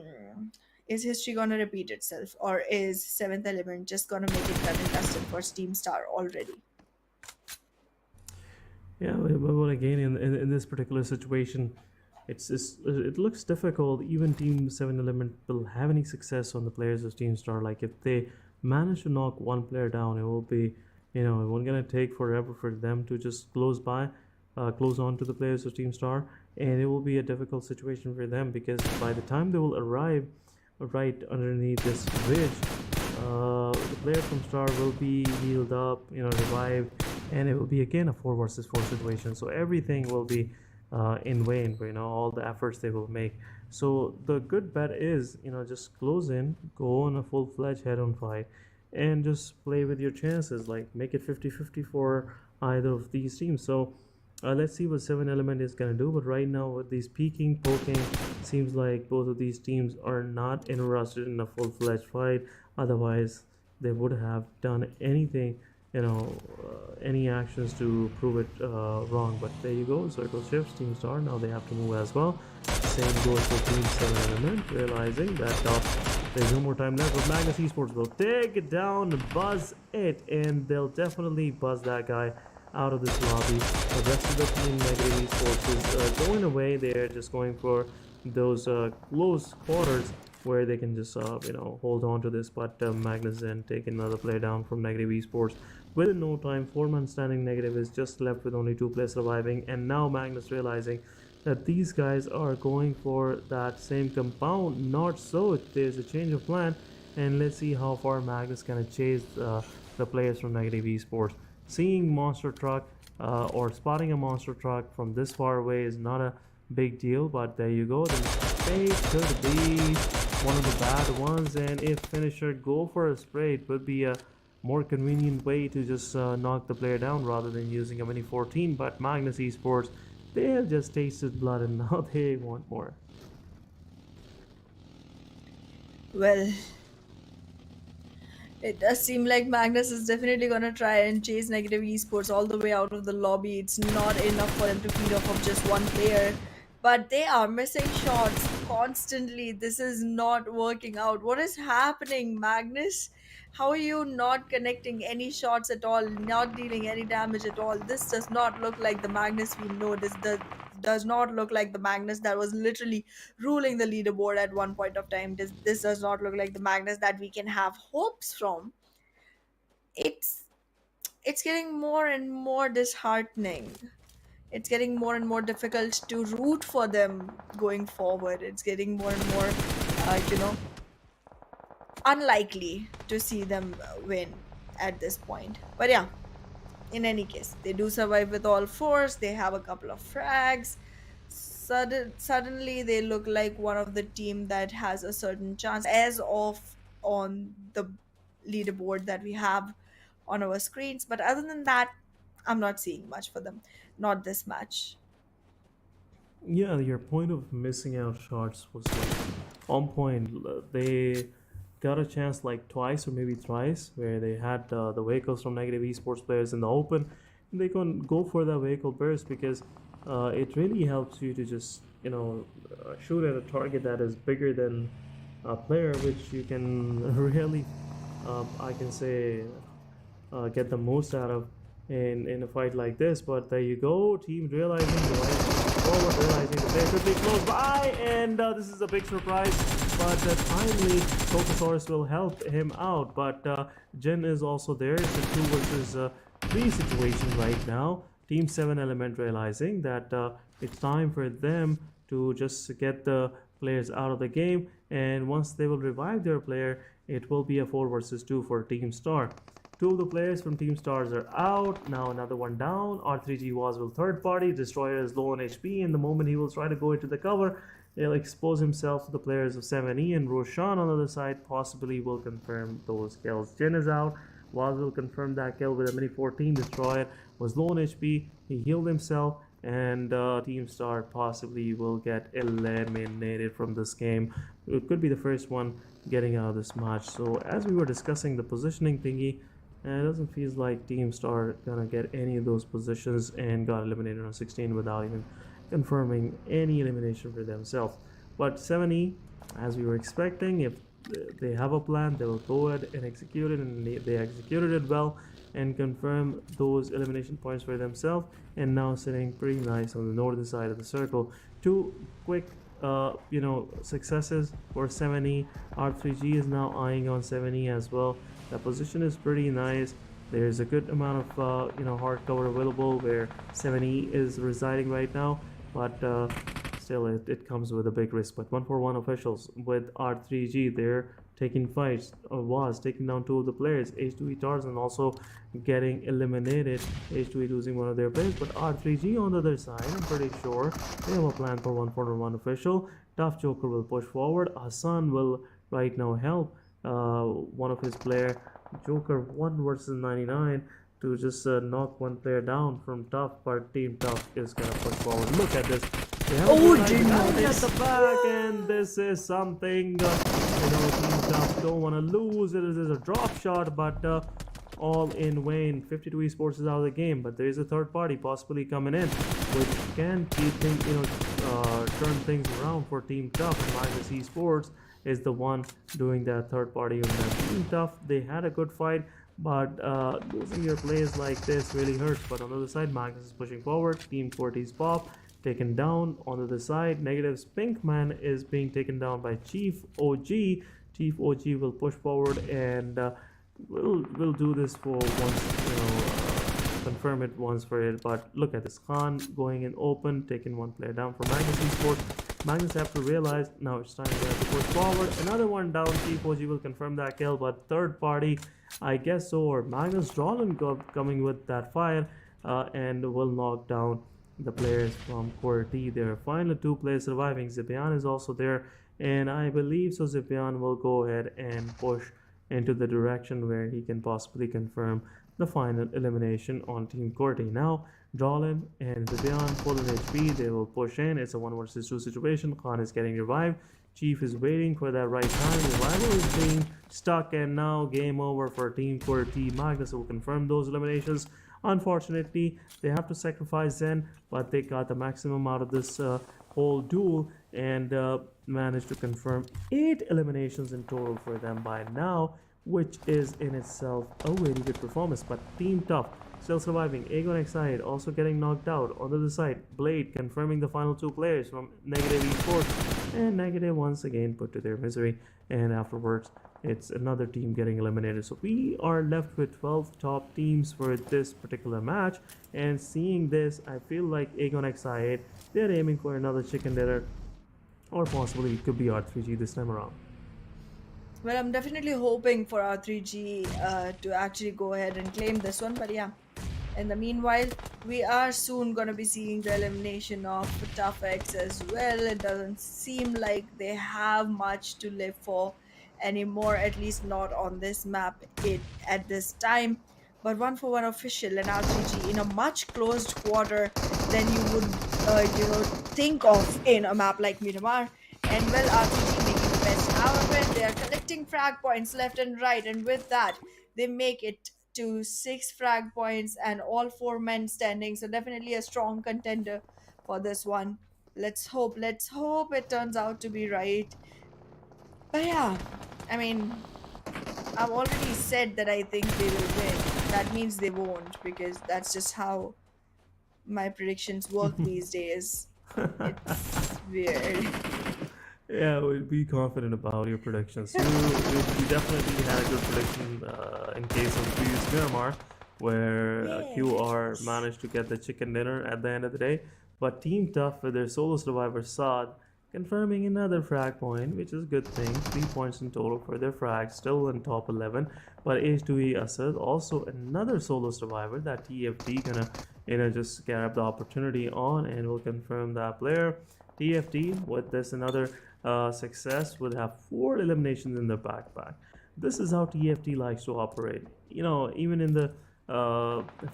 [SPEAKER 2] is history gonna repeat itself, or is Seventh Element just gonna make it done and dusted for Team Star already?
[SPEAKER 1] Yeah, but again, in this particular situation, it looks difficult. Even Team 7 Element will have any success on the players of Team Star. Like, if they manage to knock one player down, it will be, it won't gonna take forever for them to just close on to the players of Team Star, and it will be a difficult situation for them, because by the time they will arrive right underneath this ridge, the player from Star will be healed up, revived, and it will be again a 4 versus 4 situation. So everything will be in vain for all the efforts they will make. So the good bet is just close in, go on a full-fledged head-on fight, and just play with your chances. Like, make it 50-50 for either of these teams. So Let's see what 7 Element is gonna do. But right now, with these peeking, poking, seems like both of these teams are not interested in a full-fledged fight. Otherwise, they would have done anything, any actions to prove it wrong. But there you go. Circle shifts. Team Star. Now they have to move as well. Same goes for Team 7 Element, realizing that there's no more time left. But Magnus Esports will take it down, buzz it, and they'll definitely buzz that guy out of this lobby. The rest of the team, Negative Esports, is going away. They're just going for those close quarters where they can just hold on to this. But Magnus then take another player down from Negative Esports within no time. 4-man standing. Negative is just left with only 2 players surviving, and now Magnus realizing that these guys are going for that same compound. Not so. There's a change of plan, and let's see how far Magnus can chase the players from Negative Esports. Seeing monster truck or spotting a monster truck from this far away is not a big deal, but there you go. The mistake could be one of the bad ones, and if finisher go for a spray, it would be a more convenient way to just knock the player down rather than using a mini 14. But Magnus Esports, they have just tasted blood and now they want more.
[SPEAKER 2] Well, it does seem like Magnus is definitely gonna try and chase Negative Esports all the way out of the lobby. It's not enough for them to feed off of just one player, but they are missing shots constantly. This is not working out. What is happening, Magnus? How are you not connecting any shots at all, not dealing any damage at all? This does not look like the Magnus we know. This does not look like the Magnus that was literally ruling the leaderboard at one point of time. This does not look like the Magnus that we can have hopes from. It's getting more and more disheartening. It's getting more and more difficult to root for them going forward. It's getting more and more, unlikely to see them win at this point. But yeah, in any case, they do survive with all fours. They have a couple of frags. Suddenly, they look like one of the team that has a certain chance as of on the leaderboard that we have on our screens. But other than that, I'm not seeing much for them. Not this match.
[SPEAKER 1] Yeah, your point of missing out shots was like on point. They got a chance like twice or maybe thrice where they had the vehicles from Negative Esports players in the open, and they can go for the vehicle burst because it really helps you to just shoot at a target that is bigger than a player, which you can really I can say get the most out of in a fight like this. But there you go, team realizing the way forward, realizing the player could be close by, and this is a big surprise. But finally, Tokosaurus will help him out. But Jen is also there. It's a 2 versus 3 situation right now. Team 7 Element realizing that it's time for them to just get the players out of the game, and once they will revive their player, it will be a 4 versus 2 for Team Star. 2 of the players from Team Stars are out. Now another one down. R3G was will third party. Destroyer is low on HP, and the moment he will try to go into the cover, he'll expose himself to the players of 7E, and Roshan on the other side possibly will confirm those kills. Jen is out. Waz will confirm that kill with a mini 14. Destroyer was low on HP. He healed himself, and Team Star possibly will get eliminated from this game. It could be the first one getting out of this match. So as we were discussing the positioning thingy, it doesn't feel like Team Star gonna get any of those positions and got eliminated on 16 without even confirming any elimination for themselves. But 7E, as we were expecting, if they have a plan, they will go ahead and execute it, and they executed it well and confirm those elimination points for themselves, and now sitting pretty nice on the northern side of the circle. 2 quick successes for 7E. R3G is now eyeing on 7E as well. The position is pretty nice. There's a good amount of hard cover available where 7E is residing right now, but still it comes with a big risk. But 141 officials with R3G, they're taking fights, was taking down 2 of the players. H2E Tarzan also getting eliminated, H2E losing one of their players. But R3G on the other side, I'm pretty sure they have a plan for 141 official. Tough Joker will push forward. Hassan will right now help one of his player. Joker 1 versus 99. to just knock one player down from Tough, but Team Tough is gonna push forward. Look at this. They have a good idea at the back, and this is something Team Tough don't want to lose. It is a drop shot, but all in vain. 52 Esports is out of the game, but there is a third party possibly coming in, which can keep things, turn things around for Team Tough. And Magnus Esports is the one doing that third party on them. Team Tough, they had a good fight, but losing your plays like this really hurts. But on the other side, Magnus is pushing forward. Team QWERTY's pop taken down. On the other side, Negative's Pinkman is being taken down by Chief OG. Chief OG will push forward, and we'll do this for once, confirm it once for it. But look at this, Khan going in open, taking one player down for Magnus Esports. Magnus have to realize now it's time to push forward. Another one down. Chief OG will confirm that kill, but third party, I guess so, or Magnus Drolan coming with that fire, and will knock down the players from QWERTY. There are finally 2 players surviving. Zipian is also there, and I believe so Zipian will go ahead and push into the direction where he can possibly confirm the final elimination on Team QWERTY. Now Drolan and Zipian full in HP, they will push in. It's a 1 versus 2 situation. Khan is getting revived. Chief is waiting for that right time. Revival is being stuck, and now game over for Team QWERTY. Magnus will confirm those eliminations. Unfortunately, they have to sacrifice Zen, but they got the maximum out of this whole duel, and managed to confirm 8 eliminations in total for them by now, which is in itself a very good performance. But Team Tough still surviving. Aegon Excited also getting knocked out. On the other side, Blade confirming the final 2 players from Negative Esports, and Negative once again put to their misery, and afterwards it's another team getting eliminated. So we are left with 12 top teams for this particular match, and seeing this, I feel like Aegon Excited, they're aiming for another chicken dinner, or possibly it could be R3G this time around.
[SPEAKER 2] Well, I'm definitely hoping for R3G to actually go ahead and claim this one, but yeah. In the meanwhile, we are soon going to be seeing the elimination of Tough X as well. It doesn't seem like they have much to live for anymore, at least not on this map at this time. But 1-for-1 official and R3G in a much closed quarter than you would think of in a map like Miramar. And well, R3G making the best out of it. They are collecting frag points left and right, and with that they make it to 6 frag points and all 4 men standing. So definitely a strong contender for this one. Let's hope it turns out to be right. But yeah, I mean, I've already said that I think they will win. That means they won't, because that's just how my predictions work these days. It's weird.
[SPEAKER 1] Yeah, we'll be confident about your predictions. You definitely had a good prediction in case of previous Miramar, where QR managed to get the chicken dinner at the end of the day. But Team Tough with their solo survivor Saad confirming another frag point, which is a good thing. 3 points in total for their frag, still in top 11. But H2E Asad, also another solo survivor that TFT gonna just grab the opportunity on, and will confirm that player. TFT with this another success would have 4 eliminations in their backpack. This is how TFT likes to operate. Even in the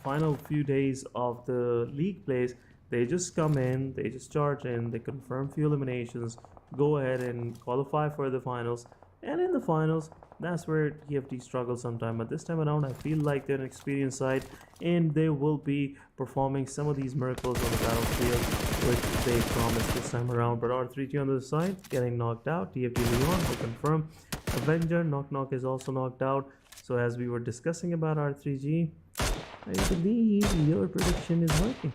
[SPEAKER 1] final few days of the league plays, they just come in, they just charge in, they confirm few eliminations, go ahead and qualify for the finals, and in the finals, that's where TFT struggles sometimes. But this time around, I feel like they're an experienced side, and they will be performing some of these miracles on the battlefield, which they promised this time around. But R3G on the other side, getting knocked out. TFT Leon will confirm. Avenger, Knock is also knocked out. So as we were discussing about R3G, I believe your prediction is working.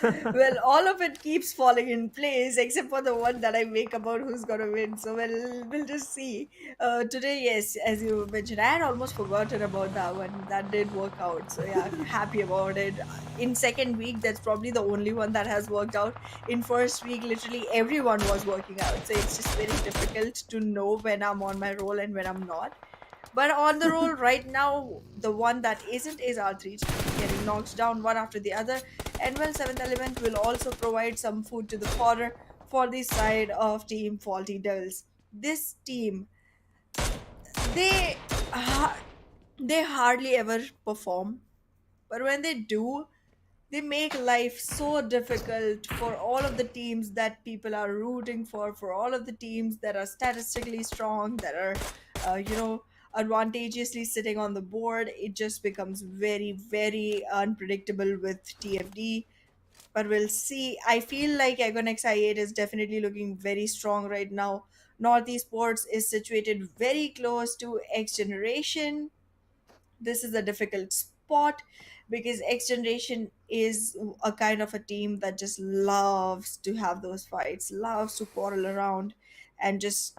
[SPEAKER 2] Well, all of it keeps falling in place except for the one that I make about who's gonna win. So we'll just see. Today, yes, as you mentioned, I had almost forgotten about that one. That did work out. So yeah, I'm happy about it. In second week, that's probably the only one that has worked out. In first week, literally everyone was working out. So it's just very difficult to know when I'm on my roll and when I'm not. But on the roll right now, the one that isn't is R3G, getting knocked down one after the other. And well, 7th Element will also provide some food to the fodder for the side of Team Faulty Dulls. This team, they they hardly ever perform. But when they do, they make life so difficult for all of the teams that people are rooting for all of the teams that are statistically strong, that are, advantageously sitting on the board. It just becomes very, very unpredictable with TFD. But we'll see. I feel like Agonex I8 is definitely looking very strong right now. Northeast Sports is situated very close to X Generation. This is a difficult spot because X Generation is a kind of a team that just loves to have those fights, loves to quarrel around and just,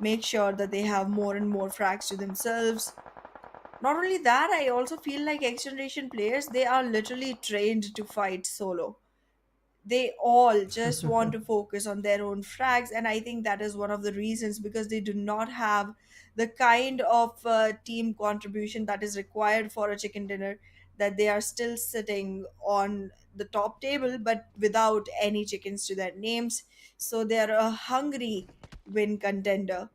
[SPEAKER 2] make sure that they have more and more frags to themselves. Not only that, I also feel like X Generation players, they are literally trained to fight solo. They all just want to focus on their own frags, and I think that is one of the reasons, because they do not have the kind of team contribution that is required for a chicken dinner, that they are still sitting on the top table but without any chickens to their names. So they are a hungry win contender.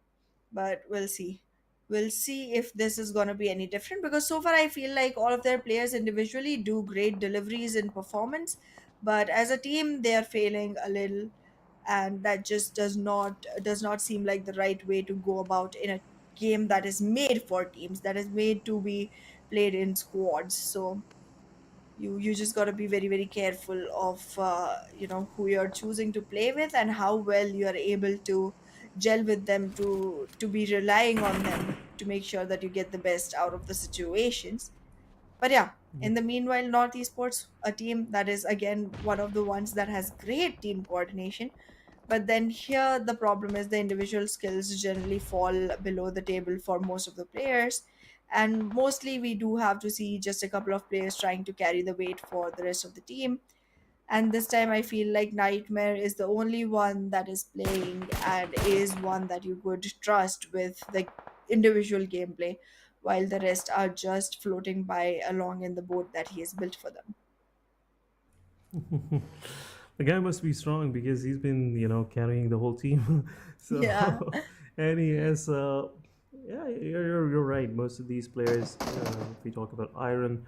[SPEAKER 2] But we'll see. We'll see if this is going to be any different, because so far I feel like all of their players individually do great deliveries in performance, but as a team they are failing a little, and that just does not seem like the right way to go about in a game that is made for teams, that is made to be played in squads. So you just got to be very, very careful of who you're choosing to play with and how well you are able to gel with them, to be relying on them to make sure that you get the best out of the situations. But yeah, in the meanwhile, North Esports, a team that is again one of the ones that has great team coordination. But then here the problem is the individual skills generally fall below the table for most of the players. And mostly we do have to see just a couple of players trying to carry the weight for the rest of the team. And this time I feel like Nightmare is the only one that is playing and is one that you could trust with the individual gameplay, while the rest are just floating by along in the boat that he has built for them.
[SPEAKER 1] The guy must be strong because he's been, carrying the whole team. So,
[SPEAKER 2] Yeah.
[SPEAKER 1] and he has, yeah, you're right. Most of these players, if we talk about Iron,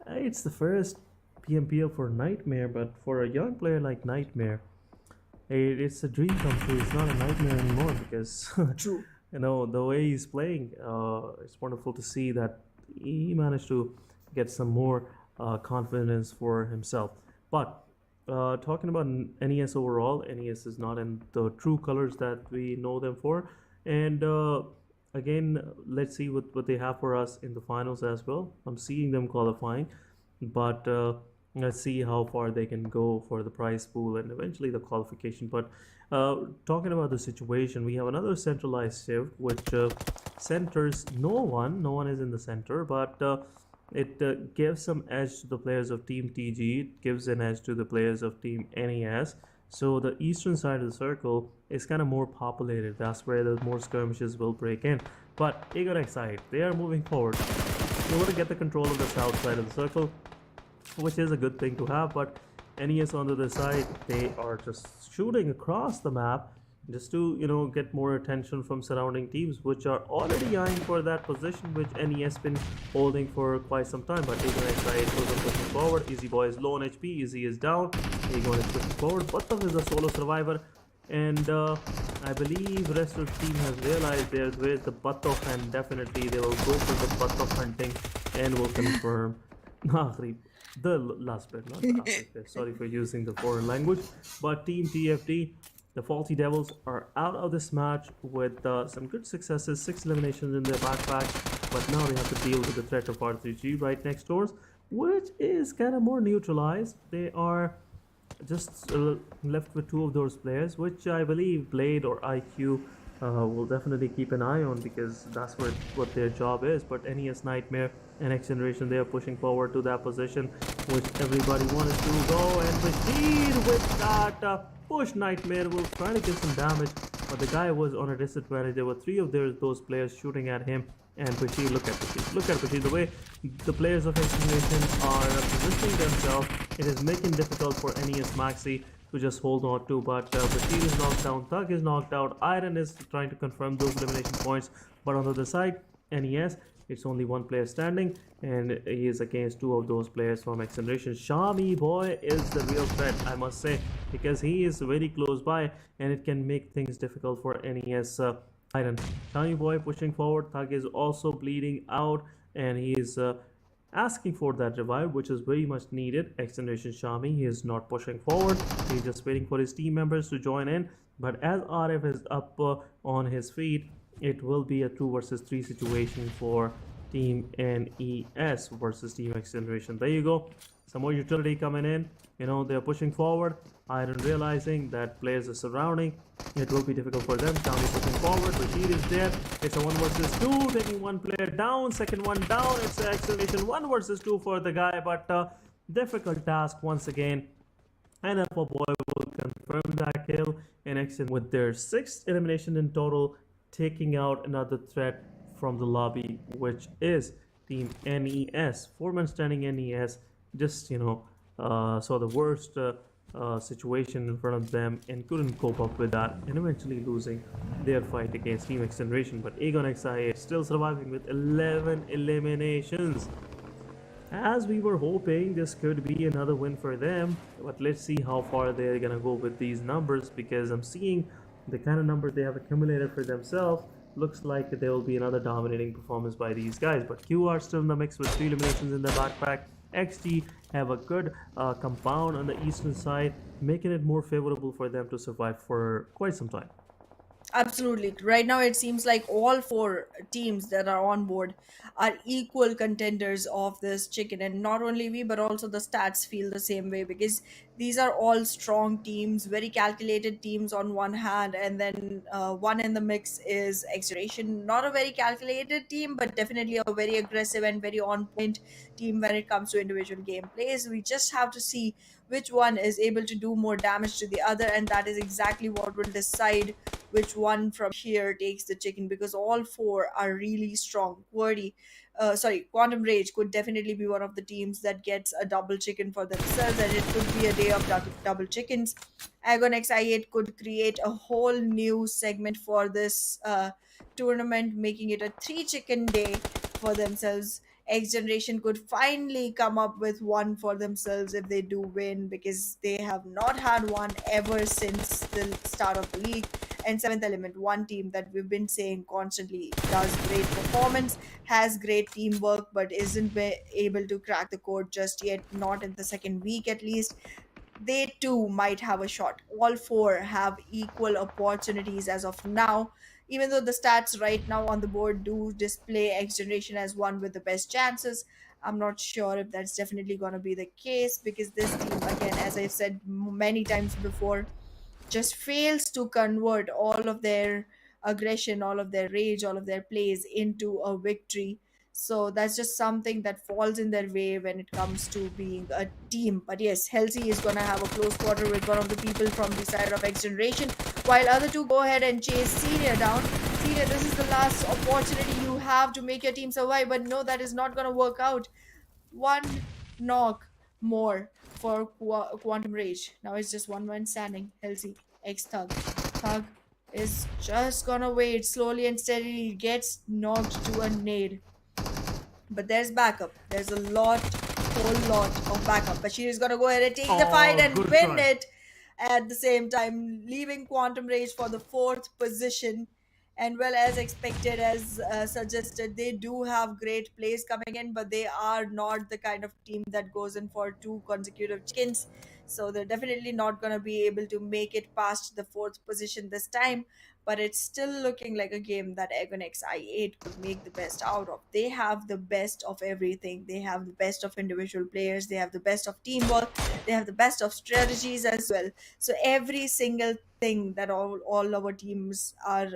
[SPEAKER 1] it's the first PMPL for Nightmare, but for a young player like Nightmare, it's a dream come true. It's not a nightmare anymore because,
[SPEAKER 2] True.
[SPEAKER 1] the way he's playing, it's wonderful to see that he managed to get some more confidence for himself. But talking about NES overall, NES is not in the true colors that we know them for. And again, let's see what they have for us in the finals as well. I'm seeing them qualifying, but let's see how far they can go for the prize pool and eventually the qualification. But talking about the situation, we have another centralized shift which centers no one. No one is in the center, but it gives some edge to the players of Team TG. It gives an edge to the players of Team NES. So the eastern side of the circle is kind of more populated. That's where the more skirmishes will break in. But Eagle Excite, they are moving forward. They want to get the control of the south side of the circle, which is a good thing to have. But NES on the other side, they are just shooting across the map just to get more attention from surrounding teams, which are already eyeing for that position which NES been holding for quite some time. But Eagle Excite goes on pushing forward. Easy Boy is low on HP. Easy is down. Eagle is pushing forward. Buttock is a solo survivor, and I believe rest of the team has realized there's where's the Buttock, and definitely they will go for the Buttock hunting and will confirm the last bit, not the last bit. Sorry for using the foreign language. But Team TFD, the Faulty Devils, are out of this match with some good successes, 6 eliminations in their backpack. But now they have to deal with the threat of R3G right next doors, which is kind of more neutralized. They are just left with 2 of those players, which I believe Blade or IQ will definitely keep an eye on, because that's what their job is. But NES Nightmare and XGeneration, they are pushing forward to that position which everybody wanted to go and proceed with that push. Nightmare will try to get some damage, but the guy was on a disadvantage. There were 3 of those players shooting at him, and Bashir, look at Bashir, the way the players of XGeneration are positioning themselves, it is making difficult for NES Maxi to just hold on to. But Bashir is knocked down, Thug is knocked out, Iron is trying to confirm those elimination points. But on the other side, NES, it's only one player standing, and he is against two of those players from XGeneration. Shami boy is the real threat, I must say, because he is very close by, and it can make things difficult for NES Iron. Shami boy pushing forward. Thug is also bleeding out, and he is asking for that revive, which is very much needed. XGeneration Shami, he is not pushing forward. He's just waiting for his team members to join in. But as RF is up on his feet, it will be a 2 versus 3 situation for Team NES versus Team XGeneration. There you go. Some more utility coming in. They're pushing forward. Iron realizing that players are surrounding. It will be difficult for them. Shami pushing forward. Rashid is there. It's a 1 versus 2. Taking one player down. Second one down. It's an XGeneration 1 versus 2 for the guy. But difficult task once again. And Alpha Boy will confirm that kill in XGen with their 6th elimination in total, taking out another threat from the lobby, which is Team NES. 4-man standing NES just saw the worst situation in front of them and couldn't cope up with that, and eventually losing their fight against Team XGeneration. But Aegon XIA is still surviving with 11 eliminations. As we were hoping, this could be another win for them, but let's see how far they're gonna go with these numbers, because I'm seeing the kind of number they have accumulated for themselves. Looks like there will be another dominating performance by these guys. But Q are still in the mix with 3 eliminations in the backpack. XG have a good compound on the eastern side, making it more favorable for them to survive for quite some time.
[SPEAKER 2] Absolutely. Right now, it seems like all 4 teams that are on board are equal contenders of this chicken. And not only we, but also the stats feel the same way, because these are all strong teams, very calculated teams on one hand. And then one in the mix is XGeneration. Not a very calculated team, but definitely a very aggressive and very on point team when it comes to individual gameplays. We just have to see which one is able to do more damage to the other, and that is exactly what will decide which one from here takes the chicken, because all 4 are really strong. Quantum Rage could definitely be one of the teams that gets a double chicken for themselves, and it could be a day of double chickens. Agon XI8 could create a whole new segment for this tournament, making it a 3 chicken day for themselves. XGeneration could finally come up with one for themselves if they do win, because they have not had one ever since the start of the league. And 7th Element, one team that we've been saying constantly does great performance, has great teamwork, but isn't able to crack the code just yet, not in the second week at least. They too might have a shot. All 4 have equal opportunities as of now, even though the stats right now on the board do display XGeneration as one with the best chances. I'm not sure if that's definitely going to be the case, because this team, again, as I've said many times before, just fails to convert all of their aggression, all of their rage, all of their plays into a victory. So that's just something that falls in their way when it comes to being a team. But yes, Halsey is going to have a close quarter with one of the people from the side of XGeneration, while other two go ahead and chase Senior down. Senior, this is the last opportunity you have to make your team survive, but no, that is not going to work out. One knock more for Quantum Rage. Now it's just one man standing. Halsey, Thug. Thug is just gonna wait, slowly and steadily gets knocked to a nade. But there's backup. There's a whole lot of backup. Bashir is gonna go ahead and take the fight and win it at the same time, leaving Quantum Rage for the 4th position. And well, as expected, as suggested, they do have great plays coming in, but they are not the kind of team that goes in for 2 consecutive chickens. So they're definitely not going to be able to make it past the 4th position this time. But it's still looking like a game that Agon XI8 could make the best out of. They have the best of everything. They have the best of individual players. They have the best of teamwork. They have the best of strategies as well. So every single thing that all our teams are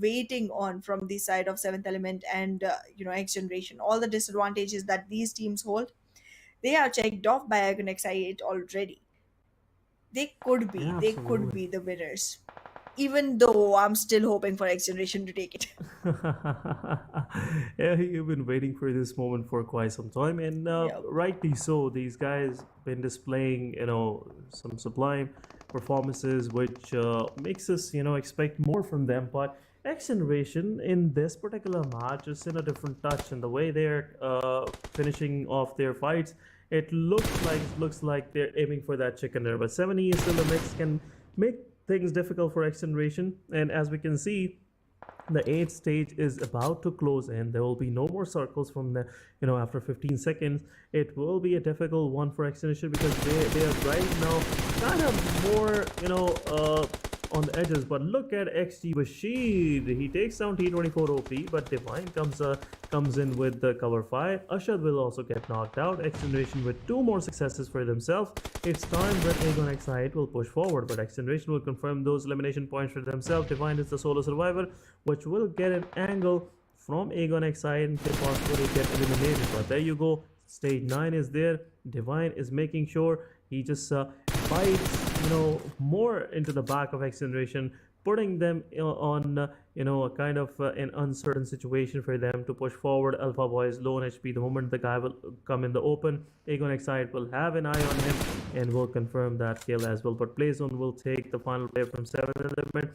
[SPEAKER 2] waiting on from the side of 7th Element and XGeneration, all the disadvantages that these teams hold, they are checked off by Agon XI8 already. They could be the winners, even though I'm still hoping for XGeneration to take it.
[SPEAKER 1] Yeah, you've been waiting for this moment for quite some time, and rightly so. These guys been displaying some sublime performances, which makes us expect more from them. But XGeneration in this particular match is in a different touch, and the way they're finishing off their fights, it looks like they're aiming for that chicken dinner. But 7E is still the mix, can make things difficult for XGeneration, and as we can see, the 8th stage is about to close in. There will be no more circles from the, after 15 seconds. It will be a difficult one for XGeneration because they are right now kind of more, on the edges. But look at XG Bashir. He takes down T24 OP, but Divine comes in with the cover 5. Ashad will also get knocked out. XGeneration with 2 more successes for themselves. It's time that Aegon X8 will push forward, but XGeneration will confirm those elimination points for themselves. Divine is the solo survivor, which will get an angle from Aegon X8 and can possibly get eliminated. But there you go. Stage 9 is there. Divine is making sure he just bites more into the back of XGeneration, putting them on a kind of an uncertain situation for them to push forward. Alpha Boy is low on HP. The moment the guy will come in the open, Aegon X8 will have an eye on him and will confirm that kill as well. But Playzone will take the final player from 7th element,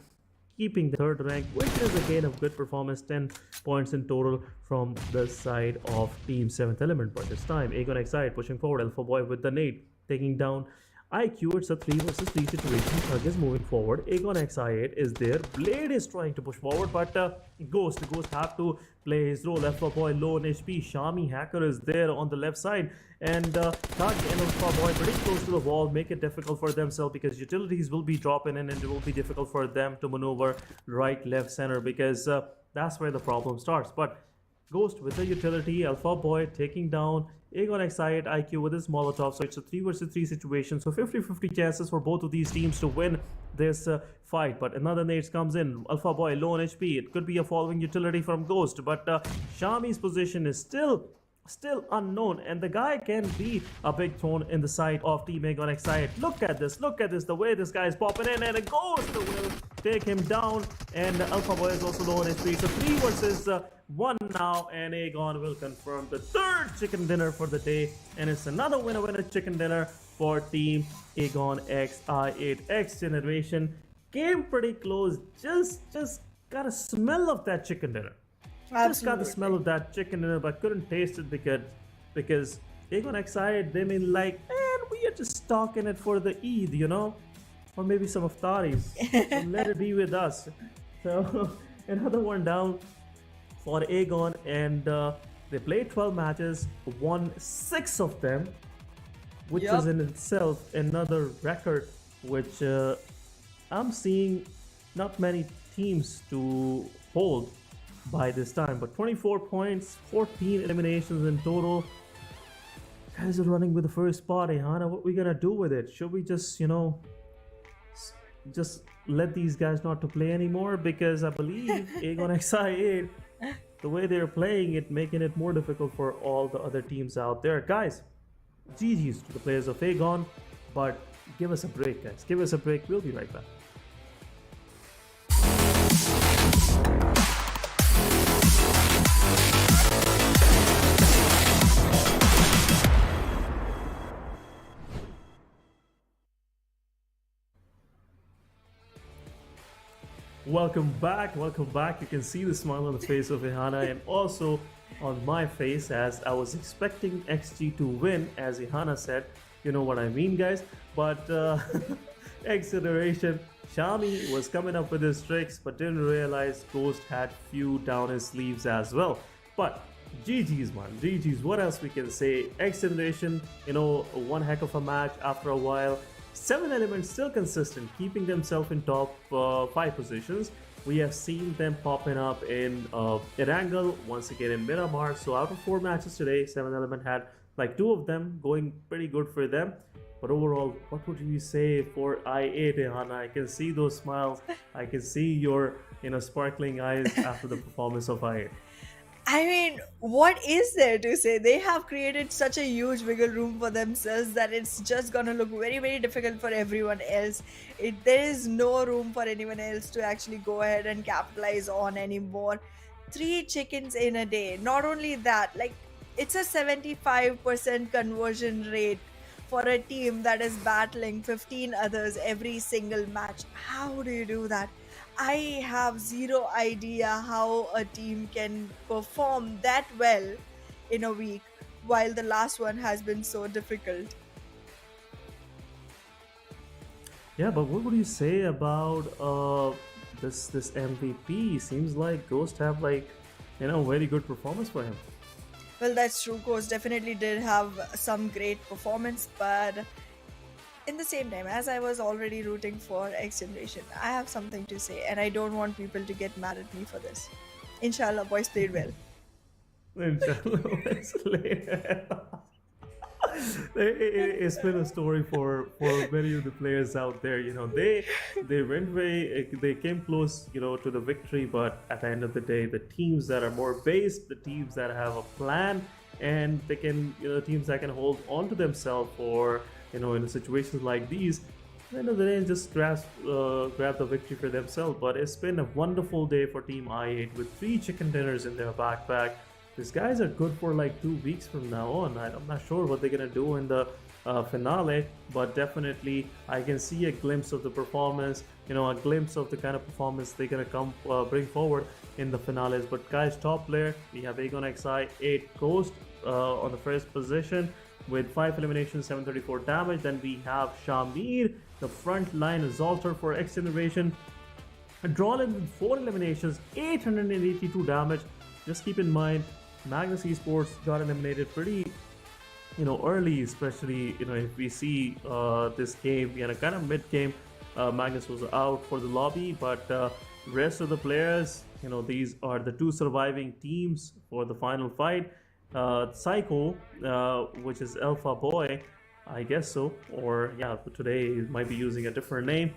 [SPEAKER 1] keeping the 3rd rank, which is again a good performance. 10 points in total from the side of Team 7th element. But this time Aegon X8 pushing forward. Alpha Boy with the nade, taking down IQ. It's a 3 versus 3 situation. Thug is moving forward. Aegon X8 is there. Blade is trying to push forward, but Ghost have to play his role. Alpha Boy low on HP. Shami Hacker is there on the left side, and Thug and Alpha Boy pretty close to the wall, make it difficult for themselves because utilities will be dropping in, and it will be difficult for them to maneuver right, left, center, because that's where the problem starts. But Ghost with the utility, Alpha Boy taking down Aegon X8, IQ with his Molotov. So it's a 3 versus 3 situation. So 50-50 chances for both of these teams to win this fight. But another nade comes in. Alpha Boy low on HP. It could be a following utility from Ghost. But Shami's position is still unknown, and the guy can be a big thorn in the side of Team Aegon X8. Look at this, the way this guy is popping in, and a Ghost will take him down, and Alpha Boy is also low on HP. So 3 versus 1 now, and Aegon will confirm the 3rd chicken dinner for the day, and it's another winner chicken dinner for Team Aegon X8. XGeneration came pretty close, just got a smell of that chicken dinner. Just got the smell of that chicken dinner, but couldn't taste it because Aegon X8, they mean like, and we are just stocking it for the Eid, or maybe some iftaris. So let it be with us. So another one down for Aegon, and they played 12 matches, won 6 of them, which is in itself another record, which I'm seeing not many teams to hold by this time. But 24 points, 14 eliminations in total. Guys are running with the first spot. Hannah, what are we gonna do with it? Should we just just let these guys not to play anymore? Because I believe Aegon X8, the way they're playing it, making it more difficult for all the other teams out there. Guys, GG's to the players of Aegon, but give us a break, guys. Give us a break. We'll be right back. Welcome back. You can see the smile on the face of Ihana and also on my face, as I was expecting XG to win, as Ihana said. You know what I mean, guys. But XGeneration, Shami was coming up with his tricks, but didn't realize Ghost had few down his sleeves as well. But GG's, man, GG's. What else we can say? XGeneration, one heck of a match after a while. 7 elements still consistent, keeping themselves in top 5 positions. We have seen them popping up in Erangel, once again in Miramar. So out of 4 matches today, 7 element had like 2 of them going pretty good for them. But overall, what would you say for I8, Ehana? I can see those smiles. I can see your sparkling eyes after the performance of I8.
[SPEAKER 2] I mean, what is there to say? They have created such a huge wiggle room for themselves that it's just gonna look very, very difficult for everyone else. There is no room for anyone else to actually go ahead and capitalize on anymore. 3 chickens in a day. Not only that, like, it's a 75% conversion rate for a team that is battling 15 others every single match. How do you do that? I have zero idea how a team can perform that well in a week while the last one has been so difficult.
[SPEAKER 1] Yeah, but what would you say about this MVP? Seems like Ghost have like very good performance for him.
[SPEAKER 2] Well, that's true. Coach definitely did have some great performance, but in the same time, as I was already rooting for XGeneration, I have something to say, and I don't want people to get mad at me for this. Inshallah, boys played well.
[SPEAKER 1] Inshallah, it's been a story for many of the players out there. They went way, they came close, to the victory, but at the end of the day, the teams that are more based, the teams that have a plan, and they can, teams that can hold on to themselves for, in situations like these, at the end of the day, just grab the victory for themselves. But it's been a wonderful day for Team I8 with 3 chicken dinners in their backpack. These guys are good for like 2 weeks from now on. I'm not sure what they're gonna do in the finale, but definitely I can see a glimpse of the performance, a glimpse of the kind of performance they're gonna bring forward in the finales. But guys, top player, we have Aegon XI, 8 Ghost on the first position with 5 eliminations, 734 damage. Then we have Shamir, the front line assaulter for XGeneration, Adrenaline with 4 eliminations, 882 damage. Just keep in mind, Magnus Esports got eliminated pretty, early, especially, if we see this game, kind of mid-game, Magnus was out for the lobby, but rest of the players, these are the 2 surviving teams for the final fight. Psycho, which is Alpha Boy, I guess so, or yeah, today he might be using a different name,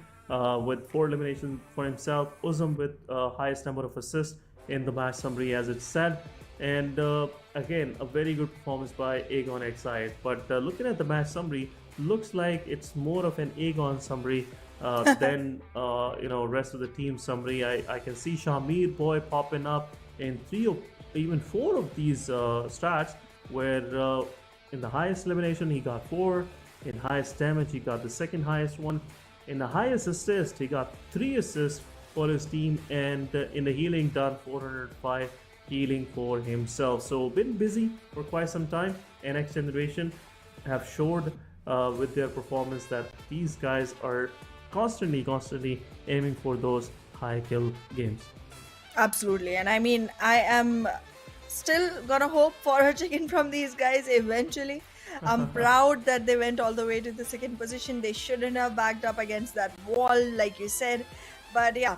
[SPEAKER 1] with 4 eliminations for himself. Uzum with highest number of assists in the match summary, as it said. And again, a very good performance by Aegon XI. But looking at the match summary, looks like it's more of an Aegon summary than rest of the team summary. I can see Shamir Boy popping up in 3 or even 4 of these stats, where in the highest elimination he got 4, in highest damage he got the second highest one, in the highest assist he got 3 assists for his team, and in the healing done 405 healing for himself. So been busy for quite some time, and XGeneration have showed with their performance that these guys are constantly aiming for those high kill games.
[SPEAKER 2] Absolutely. And I mean, I am still gonna hope for a chicken from these guys eventually. I'm proud that they went all the way to the second position. They shouldn't have backed up against that wall, like you said. But yeah,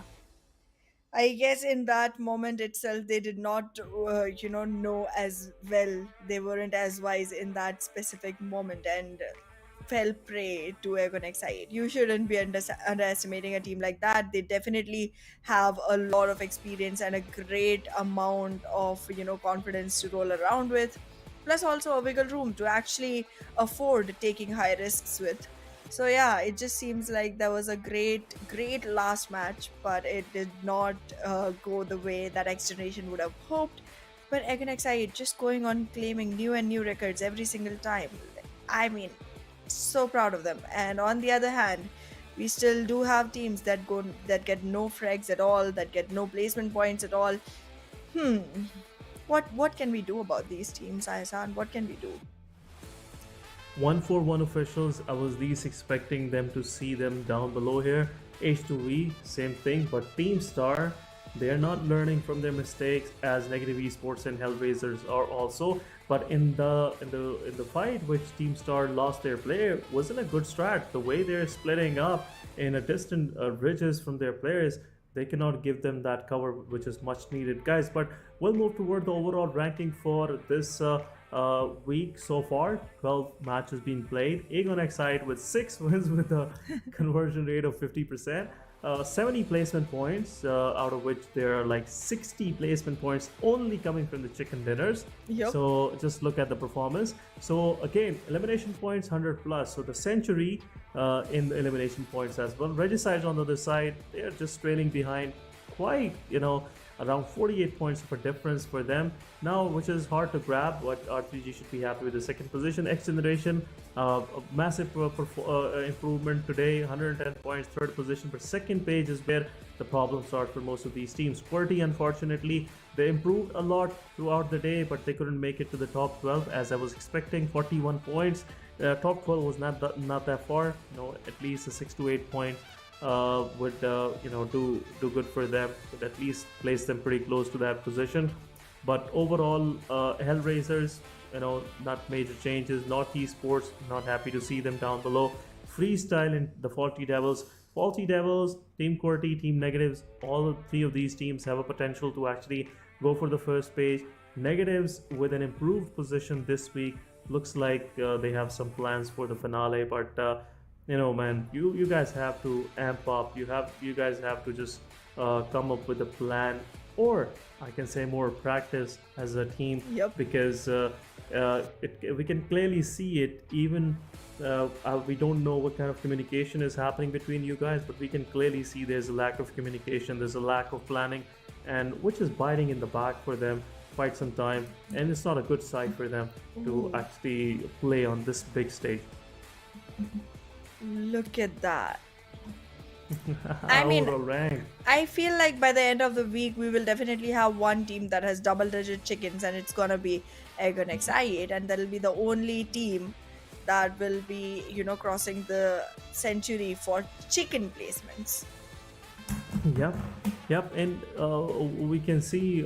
[SPEAKER 2] I guess in that moment itself, they did not, know as well. They weren't as wise in that specific moment and fell prey to Aegon XI. You shouldn't be underestimating a team like that. They definitely have a lot of experience and a great amount of, confidence to roll around with. Plus also a wiggle room to actually afford taking high risks with. So yeah, it just seems like there was a great last match, but it did not go the way that XGeneration would have hoped. But Aegon XI just going on claiming new and new records every single time. I mean, so proud of them. And on the other hand, we still do have teams that get no frags at all, that get no placement points at all. What can we do about these teams, Ayasan? What can we do?
[SPEAKER 1] 141 officials, I was least expecting them to see them down below here. H2E, same thing, but Team Star, they're not learning from their mistakes, as Negative Esports and HellRaisers are also. But in the fight which Team Star lost their player wasn't a good strat. The way they're splitting up in a distant ridges from their players, they cannot give them that cover which is much needed, guys. But we'll move toward the overall ranking for this week so far. 12 matches being played. Aegon XI with 6 wins with a conversion rate of 50%. 70 placement points, out of which there are like 60 placement points only coming from the chicken dinners.
[SPEAKER 2] Yep.
[SPEAKER 1] So just look at the performance. So again, elimination points 100 plus. So the century in the elimination points as well. Regicides on the other side, they are just trailing behind quite, around 48 points of a difference for them now, which is hard to grab. But R3G should be happy with the second position. XGeneration, a massive improvement today, 110 points, third position. But second page is where the problem starts for most of these teams. QWERTY, unfortunately, they improved a lot throughout the day, but they couldn't make it to the top 12 as I was expecting. 41 points. Top 12 was not that far. At least a 6 to 8 point would do good for them. Would at least place them pretty close to that position. But overall, HellRaisers, not major changes. Not Esports, not happy to see them down below. Freestyle and the Faulty Devils, Team QWERTY, Team Negatives, all three of these teams have a potential to actually go for the first page. Negatives with an improved position this week. Looks like they have some plans for the finale, but man, you guys have to amp up. You guys have to just come up with a plan, or I can say more practice as a team.
[SPEAKER 2] Yep.
[SPEAKER 1] Because we can clearly see it. Even we don't know what kind of communication is happening between you guys, but we can clearly see there's a lack of communication, there's a lack of planning, and which is biting in the back for them quite some time, and it's not a good sign for them to actually play on this big stage.
[SPEAKER 2] Look at that. I mean,
[SPEAKER 1] rank.
[SPEAKER 2] I feel like by the end of the week, we will definitely have one team that has double-digit chickens, and it's gonna be Aegon XI8, and that'll be the only team that will be, crossing the century for chicken placements.
[SPEAKER 1] Yep, and we can see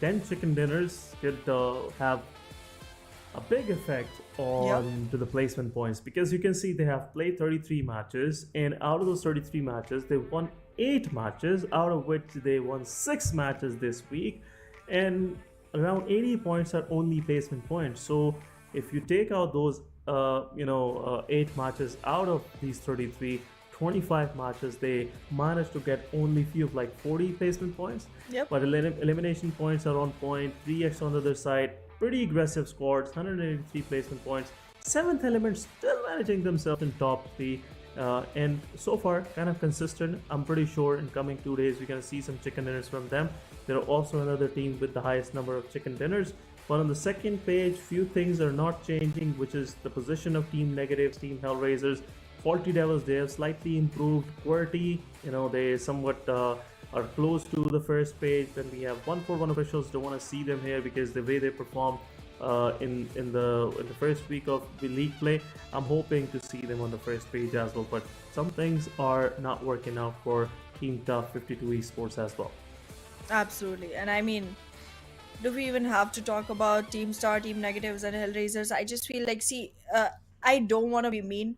[SPEAKER 1] 10 chicken dinners could have a big effect on to the placement points, because you can see they have played 33 matches, and out of those 33 matches they won 8 matches, out of which they won 6 matches this week, and around 80 points are only placement points. So if you take out those 8 matches out of these 33, 25 matches, they managed to get only few of like 40 placement points.
[SPEAKER 2] Yep.
[SPEAKER 1] But elimination points are on point. 3x on the other side, pretty aggressive squads, 183 placement points. 7th Element still managing themselves in top 3, and so far kind of consistent. I'm pretty sure in coming 2 days we're gonna see some chicken dinners from them. There are also another team with the highest number of chicken dinners. But on the second page, few things are not changing, which is the position of Team Negatives, Team HellRaisers. Faulty Devils, they have slightly improved. QWERTY, they somewhat are close to the first page. Then we have 141 officials. Don't want to see them here because the way they performed in the first week of the league play, I'm hoping to see them on the first page as well. But some things are not working out for team.The 52 Esports as well.
[SPEAKER 2] Absolutely. And I mean, do we even have to talk about team.The, Team Negatives, and HellRaisers? I just feel like, I don't want to be mean,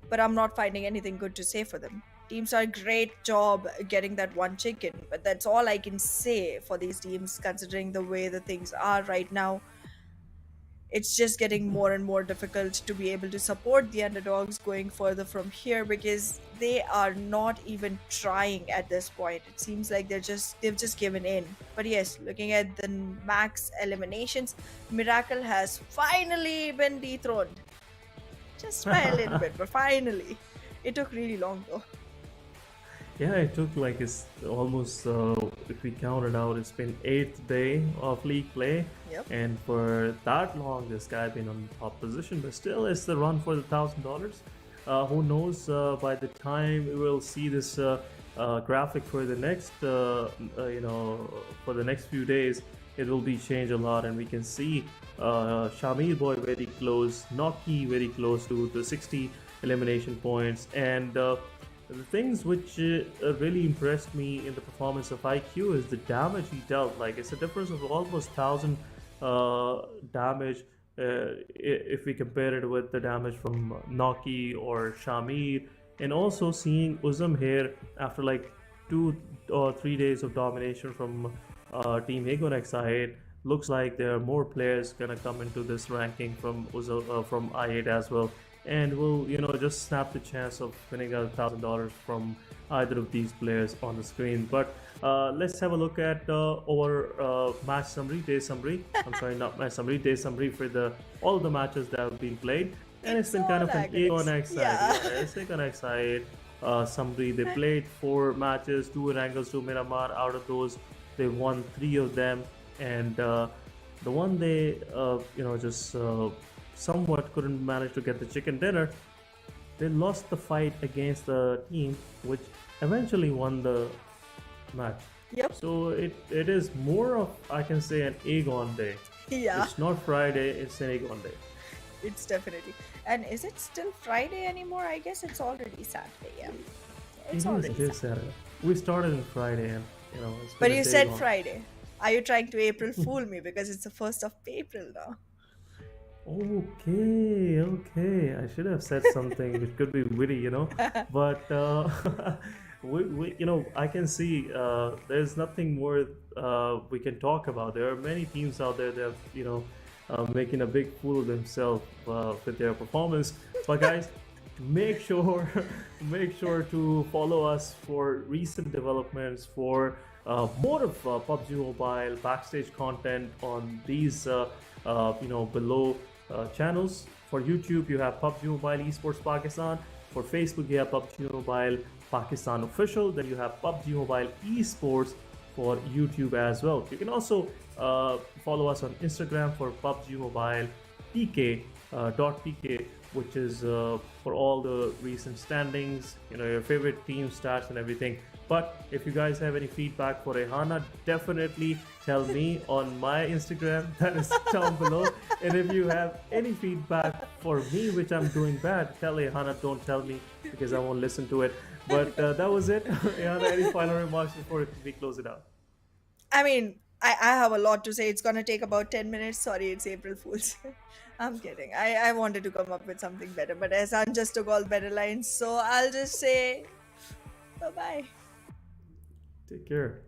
[SPEAKER 2] but I'm not finding anything good to say for them. team.The, great job getting that one chicken, but that's all I can say for these teams, considering the way the things are right now. It's just getting more and more difficult to be able to support the underdogs going further from here, because they are not even trying at this point. It seems like they've just given in. But yes, looking at the max eliminations, Miracle has finally been dethroned. Just by a little bit, but finally. It took really long though.
[SPEAKER 1] Yeah, it took like it's almost, if we count it out, it's been 8th day of league play.
[SPEAKER 2] Yep.
[SPEAKER 1] And for that long, this guy been on top position, but still it's the run for the $1,000. Who knows, by the time we will see this graphic for the next, for the next few days, it will be changed a lot, and we can see Shamir Boy very close, Noki very close to the 60 elimination points, and the things which really impressed me in the performance of IQ is the damage he dealt. Like, it's a difference of almost 1,000 damage if we compare it with the damage from Noki or Shamir. And also seeing Uzum here after like 2 or 3 days of domination from Team Aegon XI8, looks like there are more players gonna come into this ranking from from I8 as well, and will just snap the chance of winning $1,000 from either of these players on the screen. But let's have a look at our match summary, day summary. I'm sorry, not match summary, day summary for all of the matches that have been played. And it's been kind of an Aegon XI8.
[SPEAKER 2] Yeah.
[SPEAKER 1] It's Aegon XI8. summary. They played 4 matches, 2 Erangels, 2 Miramar. Out of those, they won 3 of them, and the one they just somewhat couldn't manage to get the chicken dinner. They lost the fight against the team which eventually won the match.
[SPEAKER 2] Yep.
[SPEAKER 1] So it is more of, I can say, an egg on day.
[SPEAKER 2] Yeah,
[SPEAKER 1] It's not Friday, it's an egg on day.
[SPEAKER 2] it's definitely. And is it still Friday anymore? I guess it's already Saturday. Yeah, it's already
[SPEAKER 1] It is
[SPEAKER 2] Saturday.
[SPEAKER 1] Saturday. We started on Friday, and it's been
[SPEAKER 2] But
[SPEAKER 1] a
[SPEAKER 2] you
[SPEAKER 1] day
[SPEAKER 2] said
[SPEAKER 1] long.
[SPEAKER 2] Friday. Are you trying to April fool me because it's the 1st of April now?
[SPEAKER 1] Okay. I should have said something which could be witty, but I can see there's nothing more we can talk about. There are many teams out there that making a big fool of themselves with their performance. But guys, make sure to follow us for recent developments, for more of PUBG Mobile backstage content on these below channels. For YouTube, you have PUBG Mobile Esports Pakistan. For Facebook, you have PUBG Mobile Pakistan Official. Then you have PUBG Mobile Esports for YouTube as well. You can also follow us on Instagram for PUBG Mobile PK .pk, which is for all the recent standings, your favorite team stats and everything. But if you guys have any feedback for Ehana, definitely tell me on my Instagram, that is down below. And if you have any feedback for me, which I'm doing bad, tell Ehana, don't tell me, because I won't listen to it. But that was it. Ehana, any final remarks before we close it out?
[SPEAKER 2] I mean, I have a lot to say. It's gonna take about 10 minutes. Sorry, it's April Fool's. I'm kidding. I wanted to come up with something better, but Ehsan just took all better lines. So I'll just say bye-bye.
[SPEAKER 1] Take care.